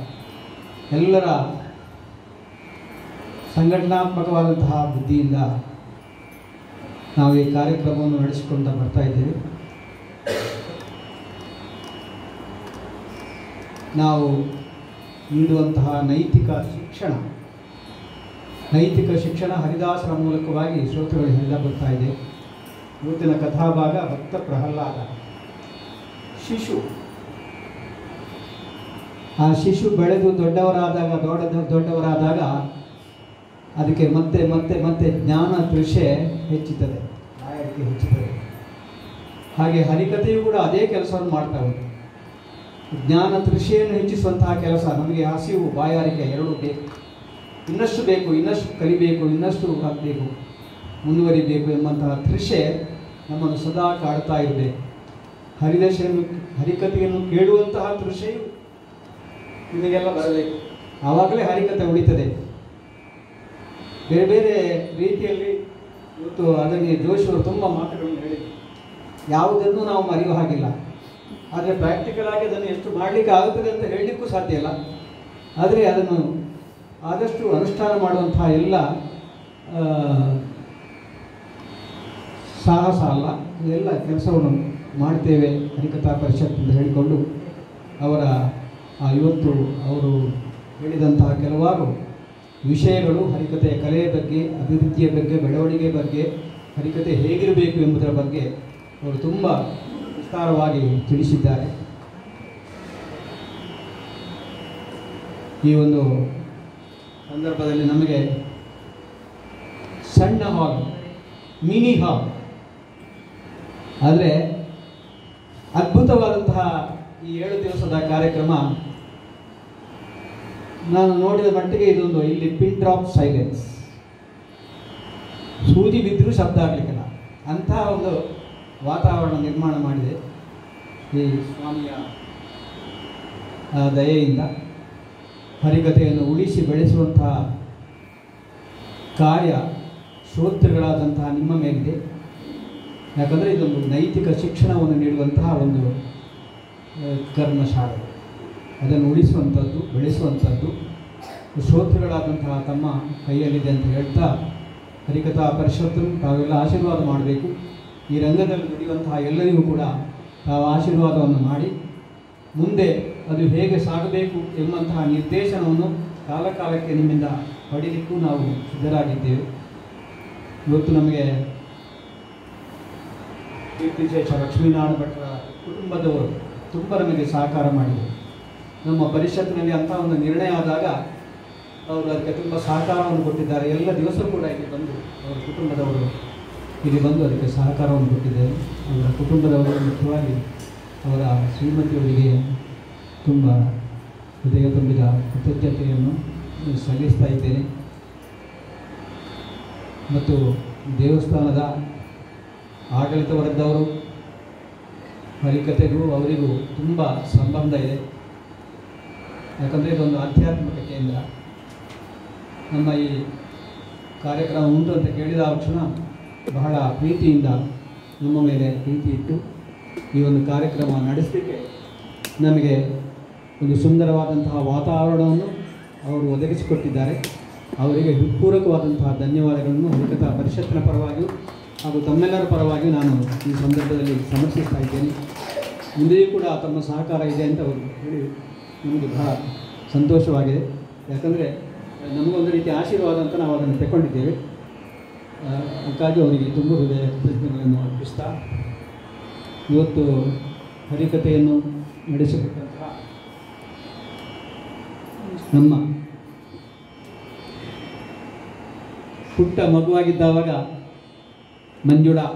Speaker 4: ಎಲ್ಲರ ಸಂಘಟನಾತ್ಮಕವಾದಂತಹ ಬುದ್ಧಿಯಿಂದ ನಾವು ಈ ಕಾರ್ಯಕ್ರಮವನ್ನು ನಡೆಸಿಕೊಂಡು ಬರ್ತಾ ಇದ್ದೇವೆ. ನಾವು ನೀಡುವಂತಹ ನೈತಿಕ ಶಿಕ್ಷಣ ಹರಿದಾಸರ ಮೂಲಕವಾಗಿ ಶ್ರೋತೃಗಳು ಎಲ್ಲ ಬರ್ತಾ ಇದೆ. ಇವತ್ತಿನ ಕಥಾಭಾಗ ಭಕ್ತ ಪ್ರಹ್ಲಾದ. ಆ ಶಿಶು ಬೆಳೆದು ದೊಡ್ಡವರಾದಾಗ ಅದಕ್ಕೆ ಮತ್ತೆ ಜ್ಞಾನ ತೃಷೆ ಹೆಚ್ಚುತ್ತದೆ, ಬಾಯಾರಿಕೆ ಹೆಚ್ಚುತ್ತದೆ. ಹಾಗೆ ಹರಿಕಥೆಯು ಕೂಡ ಅದೇ ಕೆಲಸವನ್ನು ಮಾಡ್ತಾ ಉಂಟು. ಜ್ಞಾನ ತೃಷೆಯನ್ನು ಹೆಚ್ಚಿಸುವಂತಹ ಕೆಲಸ. ನಮಗೆ ಹಸಿವು ಬಾಯಾರಿಕೆ ಎರಡೂ ಬೇಕು, ಇನ್ನಷ್ಟು ಕಲಿಬೇಕು, ಇನ್ನಷ್ಟು ಆಗಬೇಕು, ಮುಂದುವರಿಬೇಕು ಎಂಬಂತಹ ತೃಷೆ ನಮ್ಮನ್ನು ಸದಾ ಕಾಡ್ತಾ ಇರಬೇಕು. ಹರಿಕಥೆಯನ್ನು ಕೇಳುವಂತಹ ತೃಷೆಯು ನಿಮಗೆಲ್ಲ ಬರಬೇಕು. ಆವಾಗಲೇ ಹರಿಕಥೆ ಉಳಿತದೆ. ಬೇರೆ ಬೇರೆ ರೀತಿಯಲ್ಲಿ ಇವತ್ತು ಅದನ್ನೇ ಜೋಶಿಯವರು ತುಂಬ ಮಾತುಗಳನ್ನು ಹೇಳಿದರು. ಯಾವುದನ್ನು ನಾವು ಮರೆಯುವ ಹಾಗಿಲ್ಲ. ಆದರೆ ಪ್ರಾಕ್ಟಿಕಲ್ ಆಗಿ ಅದನ್ನು ಎಷ್ಟು ಮಾಡಲಿಕ್ಕೆ ಆಗುತ್ತದೆ ಅಂತ ಹೇಳಲಿಕ್ಕೂ ಸಾಧ್ಯ ಇಲ್ಲ. ಆದರೆ ಅದನ್ನು ಆದಷ್ಟು ಅನುಷ್ಠಾನ ಮಾಡುವಂತಹ ಎಲ್ಲ ಸಾಹಸ ಅಲ್ಲ, ಇದೆಲ್ಲ ಕೆಲಸವನ್ನು ಮಾಡ್ತೇವೆ ಹರಿಕಥಾ ಪರಿಷತ್ ಅಂತ ಹೇಳಿಕೊಂಡು ಇವತ್ತು ಅವರು ಹೇಳಿದಂತಹ ಕೆಲವಾರು ವಿಷಯಗಳು ಹರಿಕಥೆಯ ಕಲೆಯ ಬಗ್ಗೆ, ಅಭಿವೃದ್ಧಿಯ ಬಗ್ಗೆ, ಬೆಳವಣಿಗೆ ಬಗ್ಗೆ, ಹರಿಕಥೆ ಹೇಗಿರಬೇಕು ಎಂಬುದರ ಬಗ್ಗೆ ಅವರು ತುಂಬ ವಿಸ್ತಾರವಾಗಿ ತಿಳಿಸಿದ್ದಾರೆ. ಈ ಒಂದು ಸಂದರ್ಭದಲ್ಲಿ ನಮಗೆ ಸಣ್ಣ ಹಾಲ್, ಮಿನಿ ಹಾಲ್, ಆದರೆ ಅದ್ಭುತವಾದಂತಹ ಈ 7 ದಿವಸದ ಕಾರ್ಯಕ್ರಮ ನಾನು ನೋಡಿದ ಮಟ್ಟಿಗೆ ಇದೊಂದು ಇಲ್ಲಿ ಪಿನ್ ಡ್ರಾಪ್ ಸೈಲೆನ್ಸ್, ಸೂಜಿ ಬಿದ್ದರೂ ಶಬ್ದ ಆಗಲಿಕ್ಕಿಲ್ಲ ಅಂತಹ ಒಂದು ವಾತಾವರಣ ನಿರ್ಮಾಣ ಮಾಡಿದೆ ಈ ಸ್ವಾಮಿಯ ದಯೆಯಿಂದ. ಹರಿಕಥೆಯನ್ನು ಉಳಿಸಿ ಬೆಳೆಸುವಂತಹ ಕಾರ್ಯ ಶ್ರೋತೃಗಳಾದಂತಹ ನಿಮ್ಮ ಮೇಲಿದೆ. ಯಾಕಂದರೆ ಇದೊಂದು ನೈತಿಕ ಶಿಕ್ಷಣವನ್ನು ನೀಡುವಂತಹ ಒಂದು ಕರ್ಮಶಾಲೆ. ಅದನ್ನು ಉಳಿಸುವಂಥದ್ದು, ಬೆಳೆಸುವಂಥದ್ದು ಶ್ರೋತೃಗಳಾದಂತಹ ತಮ್ಮ ಕೈಯಲ್ಲಿದೆ ಅಂತ ಹೇಳ್ತಾ, ಹರಿಕಥಾ ಪರಿಷತ್ತು ತಾವೆಲ್ಲ ಆಶೀರ್ವಾದ ಮಾಡಬೇಕು. ಈ ರಂಗದಲ್ಲಿ ದುಡಿಯುವಂತಹ ಎಲ್ಲರಿಗೂ ಕೂಡ ತಾವು ಆಶೀರ್ವಾದವನ್ನು ಮಾಡಿ ಮುಂದೆ ಅದು ಹೇಗೆ ಸಾಗಬೇಕು ಎಂಬಂತಹ ನಿರ್ದೇಶನವನ್ನು ಕಾಲಕಾಲಕ್ಕೆ ನಿಮ್ಮಿಂದ ಪಡೀಲಿಕ್ಕೂ ನಾವು ಸಿದ್ಧರಾಗಿದ್ದೇವೆ. ಇವತ್ತು ನಮಗೆ ಕೀರ್ತಿಶೇಷ ಲಕ್ಷ್ಮೀನಾರಾಯಣ ಭಟ್ರ ಕುಟುಂಬದವರು ತುಂಬ ನಮಗೆ ಸಹಕಾರ ಮಾಡಿದರು. ನಮ್ಮ ಪರಿಷತ್ತಿನಲ್ಲಿ ಅಂಥ ಒಂದು ನಿರ್ಣಯ ಆದಾಗ ಅವರು ಅದಕ್ಕೆ ತುಂಬ ಸಹಕಾರವನ್ನು ಕೊಟ್ಟಿದ್ದಾರೆ. ಎಲ್ಲ ದಿವಸ ಕೂಡ ಇಲ್ಲಿ ಬಂದು ಅವರ ಕುಟುಂಬದವರು ಇಲ್ಲಿ ಬಂದು ಅದಕ್ಕೆ ಸಹಕಾರವನ್ನು ಕೊಟ್ಟಿದ್ದಾರೆ. ಅವರ ಕುಟುಂಬದವರು ಮುಖ್ಯವಾಗಿ ಅವರ ಶ್ರೀಮತಿಯವರಿಗೆ ತುಂಬ ಹೃದಯ ತುಂಬಿದ ಕೃತಜ್ಞತೆಯನ್ನು ಸಲ್ಲಿಸ್ತಾ ಇದ್ದೇನೆ. ಮತ್ತು ದೇವಸ್ಥಾನದ ಆಡಳಿತ ವರ್ಗದವರು ಹರಿಕಥೆಗೂ ಅವರಿಗೂ ತುಂಬ ಸಂಬಂಧ ಇದೆ. ಯಾಕಂದರೆ ಇದೊಂದು ಆಧ್ಯಾತ್ಮಿಕ ಕೇಂದ್ರ. ನಮ್ಮ ಈ ಕಾರ್ಯಕ್ರಮ ಉಂಟು ಅಂತ ಕೇಳಿದ ಕ್ಷಣ ಬಹಳ ಪ್ರೀತಿಯಿಂದ ನಮ್ಮ ಮೇಲೆ ಪ್ರೀತಿ ಇಟ್ಟು ಈ ಒಂದು ಕಾರ್ಯಕ್ರಮ ನಡೆಸಲಿಕ್ಕೆ ನಮಗೆ ಒಂದು ಸುಂದರವಾದಂತಹ ವಾತಾವರಣವನ್ನು ಅವರು ಒದಗಿಸಿಕೊಟ್ಟಿದ್ದಾರೆ. ಅವರಿಗೆ ಹೃತ್ಪೂರ್ವಕವಾದಂತಹ ಧನ್ಯವಾದಗಳನ್ನು ಹರಿಕಥಾ ಪರಿಷತ್ತಿನ ಪರವಾಗಿಯೂ ಹಾಗೂ ತಮ್ಮೆಲ್ಲರ ಪರವಾಗಿಯೂ ನಾನು ಈ ಸಂದರ್ಭದಲ್ಲಿ ಸಮರ್ಪಿಸ್ತಾ ಇದ್ದೇನೆ. ಮುಂದೆಯೂ ಕೂಡ ತಮ್ಮ ಸಹಕಾರ ಇದೆ ಅಂತ ಅವರು ಹೇಳಿ ನಮಗೆ ಬಹಳ ಸಂತೋಷವಾಗಿದೆ. ಯಾಕಂದರೆ ನಮಗೊಂದು ರೀತಿ ಆಶೀರ್ವಾದ ಅಂತ ನಾವು ಅದನ್ನು ತಗೊಂಡಿದ್ದೇವೆ. ಹಾಗಾಗಿ ಅವರಿಗೆ ತುಂಬ ಹೃದಯ ಕೃತಜ್ಞತೆಗಳನ್ನು ಅರ್ಪಿಸ್ತಾ ಇವತ್ತು ಹರಿಕಥೆಯನ್ನು ನಡೆಸಿಕೊಟ್ಟಂತಹ ನಮ್ಮ ಪುಟ್ಟ ಮಗುವಾಗಿದ್ದಾವಾಗ ಮಂಜುಳಾ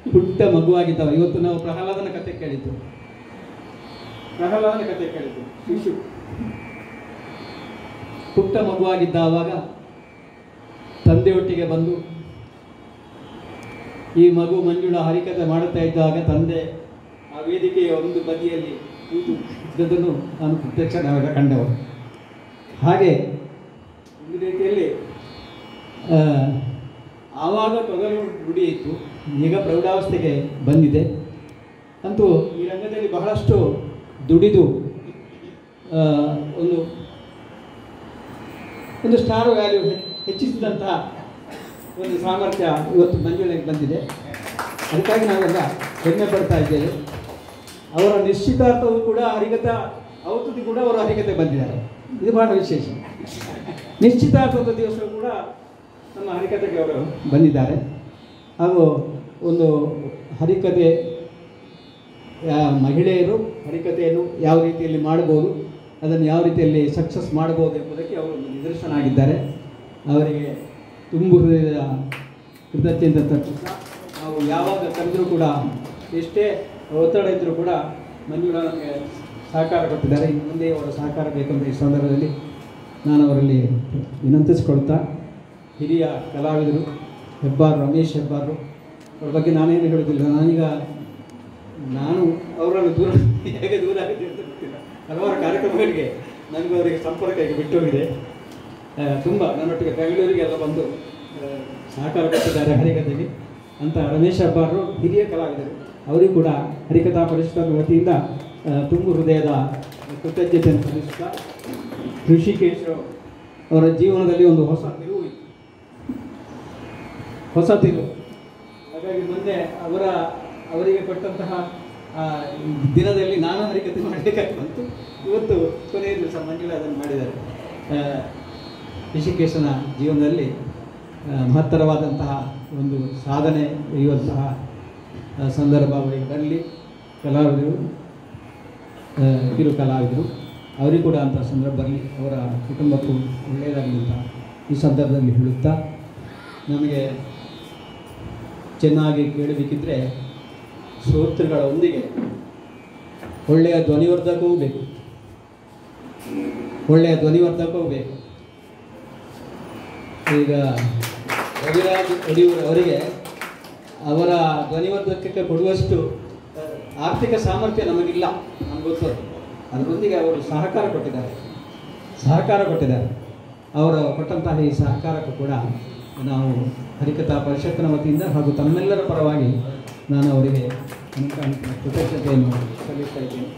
Speaker 4: ಪುಟ್ಟ ಮಗುವಾಗಿದ್ದಾವಾಗ, ಇವತ್ತು ನಾವು ಪ್ರಹ್ಲಾದನ ಕಥೆ ಕೇಳಿದ್ದು, ಶಿಶು ಪುಟ್ಟ ಮಗುವಾಗಿದ್ದಾವಾಗ ತಂದೆಯೊಟ್ಟಿಗೆ ಬಂದು ಈ ಮಗು ಮಂಜುಳಾ ಹರಿಕಥೆ ಮಾಡುತ್ತಾ ಇದ್ದಾಗ ತಂದೆ ಆ ವೇದಿಕೆಯ ಒಂದು ಬದಿಯಲ್ಲಿ ಕೂತು ಇದ್ದದನ್ನು ನಾನು ಪ್ರತ್ಯಕ್ಷ ನಾವೆಲ್ಲ ಕಂಡವರು. ಹಾಗೆ ಒಂದು ರೀತಿಯಲ್ಲಿ ಆವಾಗ ತೊಗಲು ನುಡಿ ಇತ್ತು, ಈಗ ಪ್ರೌಢಾವಸ್ಥೆಗೆ ಬಂದಿದೆ. ಅಂತೂ ಈ ರಂಗದಲ್ಲಿ ಬಹಳಷ್ಟು ದುಡಿದು ಒಂದು ಸ್ಟಾರ್ ವ್ಯಾಲ್ಯೂ ಹೆಚ್ಚಿಸಿದಂತಹ ಒಂದು ಸಾಮರ್ಥ್ಯ ಇವತ್ತು ಮಂಜುಳಗೆ ಬಂದಿದೆ. ಅದಕ್ಕಾಗಿ ನಾವೆಲ್ಲ ಹೆಮ್ಮೆ ಪಡ್ತಾ ಇದ್ದೇವೆ. ಅವರ ನಿಶ್ಚಿತಾರ್ಥವು ಕೂಡ ಹರಿಕಥ ಅವತ್ತೂ ಕೂಡ ಅವರು ಹರಿಕತೆ ಬಂದಿದ್ದಾರೆ. ಇದು ಬಹಳ ವಿಶೇಷ. ನಿಶ್ಚಿತಾರ್ಥದ ದಿವಸ ಕೂಡ ನಮ್ಮ ಹರಿಕತೆಗೆ ಅವರು ಬಂದಿದ್ದಾರೆ. ಹಾಗೂ ಒಂದು ಹರಿಕತೆ ಮಹಿಳೆಯರು ಹರಿಕತೆಯನ್ನು ಯಾವ ರೀತಿಯಲ್ಲಿ ಮಾಡ್ಬೋದು, ಅದನ್ನು ಯಾವ ರೀತಿಯಲ್ಲಿ ಸಕ್ಸಸ್ ಮಾಡ್ಬೋದು ಎಂಬುದಕ್ಕೆ ಅವರು ಒಂದು ನಿದರ್ಶನ ಆಗಿದ್ದಾರೆ. ಅವರಿಗೆ ತುಂಬು ಹೃದಯದ ಕೃತಜ್ಞತೆ ತಕ್ಷಣ ನಾವು ಯಾವಾಗ ಕರೆದರೂ ಕೂಡ ಎಷ್ಟೇ ಒತ್ತಡ ಇದ್ದರೂ ಕೂಡ ಮಂಜುಳಾ ನಮಗೆ ಸಹಕಾರ ಕೊಟ್ಟಿದ್ದಾರೆ. ಇನ್ನು ಮುಂದೆ ಅವರ ಸಹಕಾರ ಬೇಕೆಂಬ ಈ ಸಂದರ್ಭದಲ್ಲಿ ನಾನು ಅವರಲ್ಲಿ ವಿನಂತಿಸಿಕೊಳ್ತಾ, ಹಿರಿಯ ಕಲಾವಿದರು ಹೆಬ್ಬಾರ್ ರಮೇಶ್ ಹೆಬ್ಬಾರು ಅವ್ರ ಬಗ್ಗೆ ನಾನೇನು ಹೇಳೋದಿಲ್ಲ. ನಾನು ಅವರನ್ನು ಹೇಗೆ ದೂರ ಆಗಿದೆ ಅಂತ ಗೊತ್ತಿಲ್ಲ. ಹಲವಾರು ಕಾರ್ಯಕ್ರಮಗಳಿಗೆ ನನಗೂ ಅವರಿಗೆ ಸಂಪರ್ಕ ಈಗ ಬಿಟ್ಟೋಗಿದೆ. ತುಂಬ ನನ್ನೊಟ್ಟಿಗೆ ಬೆಂಗಳೂರಿಗೆಲ್ಲ ಬಂದು ಸಹಕಾರ ಕೊಟ್ಟಿದ್ದಾರೆ ಹರಿಕತೆಗೆ. ಅಂತ ರಮೇಶ್ ಹೆಬ್ಬಾರರು ಹಿರಿಯ ಕಲಾವಿದರು. ಅವರಿಗೂ ಕೂಡ ಹರಿಕಥಾ ಪರಿಷತ್ನ ವತಿಯಿಂದ ತುಂಬು ಹೃದಯದ ಕೃತಜ್ಞತೆಯನ್ನು ಸಲ್ಲಿಸುತ್ತಾ, ಋಷಿಕೇಶ್ ಅವರ ಜೀವನದಲ್ಲಿ ಒಂದು ಹೊಸ ತಿರುವು ಹಾಗಾಗಿ ಮೊನ್ನೆ ಅವರಿಗೆ ಕೊಟ್ಟಂತಹ ದಿನದಲ್ಲಿ ನಾನು ಹರಿಕತೆ ಮಾಡಬೇಕಾಗಿ ಬಂತು. ಇವತ್ತು ಕೊನೆಯ ದಿವಸ ಮಂಜುಳಾ ಅದನ್ನು ಮಾಡಿದ್ದಾರೆ. ಋಷಿಕೇಶನ ಜೀವನದಲ್ಲಿ ಮಹತ್ತರವಾದಂತಹ ಒಂದು ಸಾಧನೆ ಇರುವಂತಹ ಸಂದರ್ಭ ಅವರಿಗೆ ಬರಲಿ. ಕಲಾವಿದರು ಕಿರು ಕಲಾವಿದರು ಅವರಿಗೂ ಕೂಡ ಅಂಥ ಸಂದರ್ಭ ಬರಲಿ, ಅವರ ಕುಟುಂಬಕ್ಕೂ ಒಳ್ಳೆಯದಾಗಲಿ ಅಂತ ಈ ಸಂದರ್ಭದಲ್ಲಿ ಹೇಳುತ್ತಾ, ನಮಗೆ ಚೆನ್ನಾಗಿ ಕೇಳಬೇಕಿದ್ರೆ ಶ್ರೋತೃಗಳೊಂದಿಗೆ ಒಳ್ಳೆಯ ಧ್ವನಿವರ್ಧಕವೂ ಬೇಕು. ಈಗ ರವಿರಾಜ್ ಒಡಿಯೂರ್ ಅವರಿಗೆ ಅವರ ಧ್ವನಿವರ್ಧಕಕ್ಕೆ ಕೊಡುವಷ್ಟು ಆರ್ಥಿಕ ಸಾಮರ್ಥ್ಯ ನಮಗಿಲ್ಲ, ನಮ್ಗೆ ಗೊತ್ತದು. ಅದರೊಂದಿಗೆ ಅವರು ಸಹಕಾರ ಕೊಟ್ಟಿದ್ದಾರೆ. ಅವರು ಕೊಟ್ಟಂತಹ ಈ ಸಹಕಾರಕ್ಕೂ ಕೂಡ ನಾವು ಹರಿಕಥಾ ಪರಿಷತ್ತಿನ ವತಿಯಿಂದ ಹಾಗೂ ತಮ್ಮೆಲ್ಲರ ಪರವಾಗಿ ನಾನು ಅವರಿಗೆ ಕೃತಜ್ಞತೆಯನ್ನು ಸಲ್ಲಿಸ್ತಾ ಇದ್ದೇನೆ.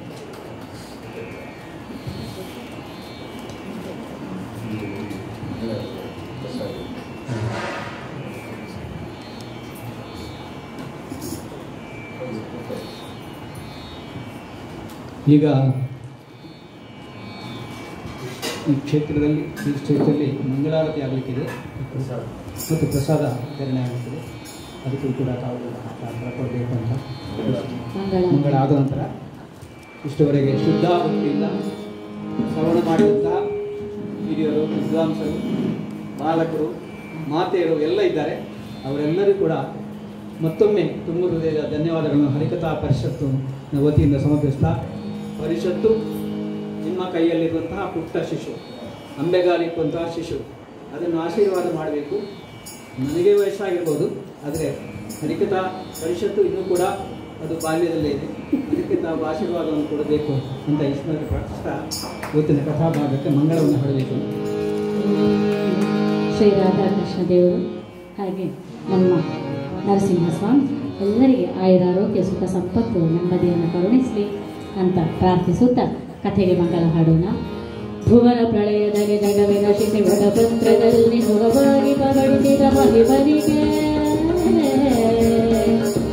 Speaker 4: ಈಗ ಈ ಕ್ಷೇತ್ರದಲ್ಲಿ ಮಂಗಳಾರತಿ ಆಗಲಿಕ್ಕಿದೆ ಮತ್ತು ಪ್ರಸಾದ ವಿತರಣೆ ಆಗಲಿಕ್ಕಿದೆ. ಅದಕ್ಕೂ ಕೂಡ ತಾವು ಕೊಡಬೇಕು ಅಂತ ಮಂಗಳ ಆದ ನಂತರ ಇಷ್ಟುವರೆಗೆ ಶುದ್ಧ ಭಕ್ತಿಯಿಂದ ಶ್ರವಣ ಮಾಡಿದಂತಹ ಹಿರಿಯರು, ವಿದ್ವಾಂಸರು, ಬಾಲಕರು, ಮಾತೆಯರು ಎಲ್ಲ ಇದ್ದಾರೆ. ಅವರೆಲ್ಲರೂ ಕೂಡ ಮತ್ತೊಮ್ಮೆ ತುಂಬ ಹೃದಯದ ಧನ್ಯವಾದಗಳನ್ನು ಹರಿಕಥಾ ಪರಿಷತ್ತು ವತಿಯಿಂದ ಸಮರ್ಪಿಸ್ತಾ, ಪರಿಷತ್ತು ನಿಮ್ಮ ಕೈಯಲ್ಲಿರುವಂತಹ ಪುಟ್ಟ ಶಿಶು, ಅಂಬೆಗಾಲಿಕ್ಕುವಂತಹ ಶಿಶು, ಅದನ್ನು ಆಶೀರ್ವಾದ ಮಾಡಬೇಕು. ನನಗೆ ವಯಸ್ಸಾಗಿರ್ಬೋದು, ಆದರೆ ಹರಿಕಥಾ ಪರಿಷತ್ತು ಇನ್ನೂ ಕೂಡ ಅದು ಬಾಲ್ಯದಲ್ಲೇ ಇದೆ. ಅದಕ್ಕೆ ತಾವು ಆಶೀರ್ವಾದವನ್ನು ಕೊಡಬೇಕು ಅಂತ ಈಶ್ವರಕ್ಕೆ ಪ್ರಾರ್ಥಿಸ್ತಾ ಇವತ್ತಿನ ಕಥಾಭಾಗಕ್ಕೆ ಮಂಗಳವನ್ನು ಹಾಡಬೇಕು.
Speaker 3: ಶ್ರೀ ರಾಧಾಕೃಷ್ಣ ದೇವರು ಹಾಗೆ ನಮ್ಮ ನರಸಿಂಹಸ್ವಾಮಿ ಎಲ್ಲರಿಗೆ ಆಯುರಾರೋಗ್ಯ ಸುಖ ಸಂಪತ್ತು ನೆಮ್ಮದಿಯನ್ನು ಕರುಣಿಸಲಿ ಅಂತ ಪ್ರಾರ್ಥಿಸುತ್ತಾ ಕಥೆಗೆ ಮಂಗಲ ಹಾಡೋಣ. ಭುವನ ಪ್ರಳಯದಲ್ಲಿ ಜಗವಿನ ಶಿಶಿ ವಡಪತ್ರದಲ್ಲಿ ಸುಖವಾಗಿ ಪಗಡಿಸಿದ ಮಹಿಮನಿಗೆ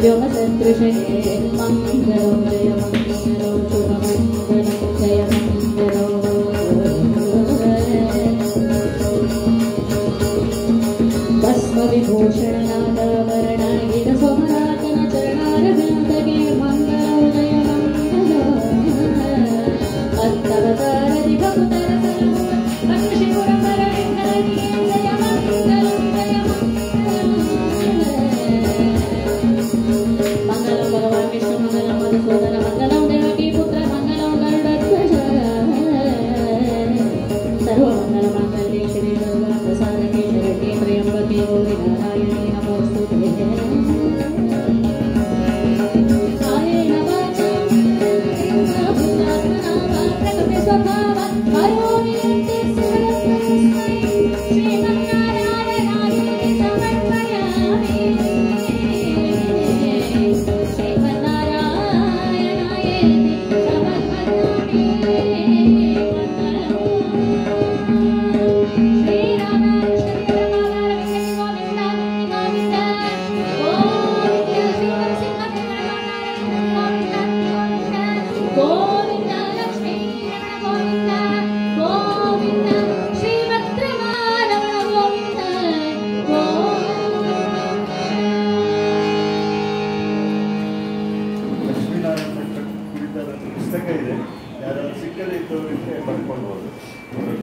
Speaker 3: ವ್ಯೋಮಸದೃಶಗೆ ಮಂಗಲೋ ಜಯ ಮಂಗಲೋ ಶುಭ ಮಂಗಲೋ ಜಯ ಮಂಗಲೋ. ಭಸ್ಮ ವಿಭೂಷಣ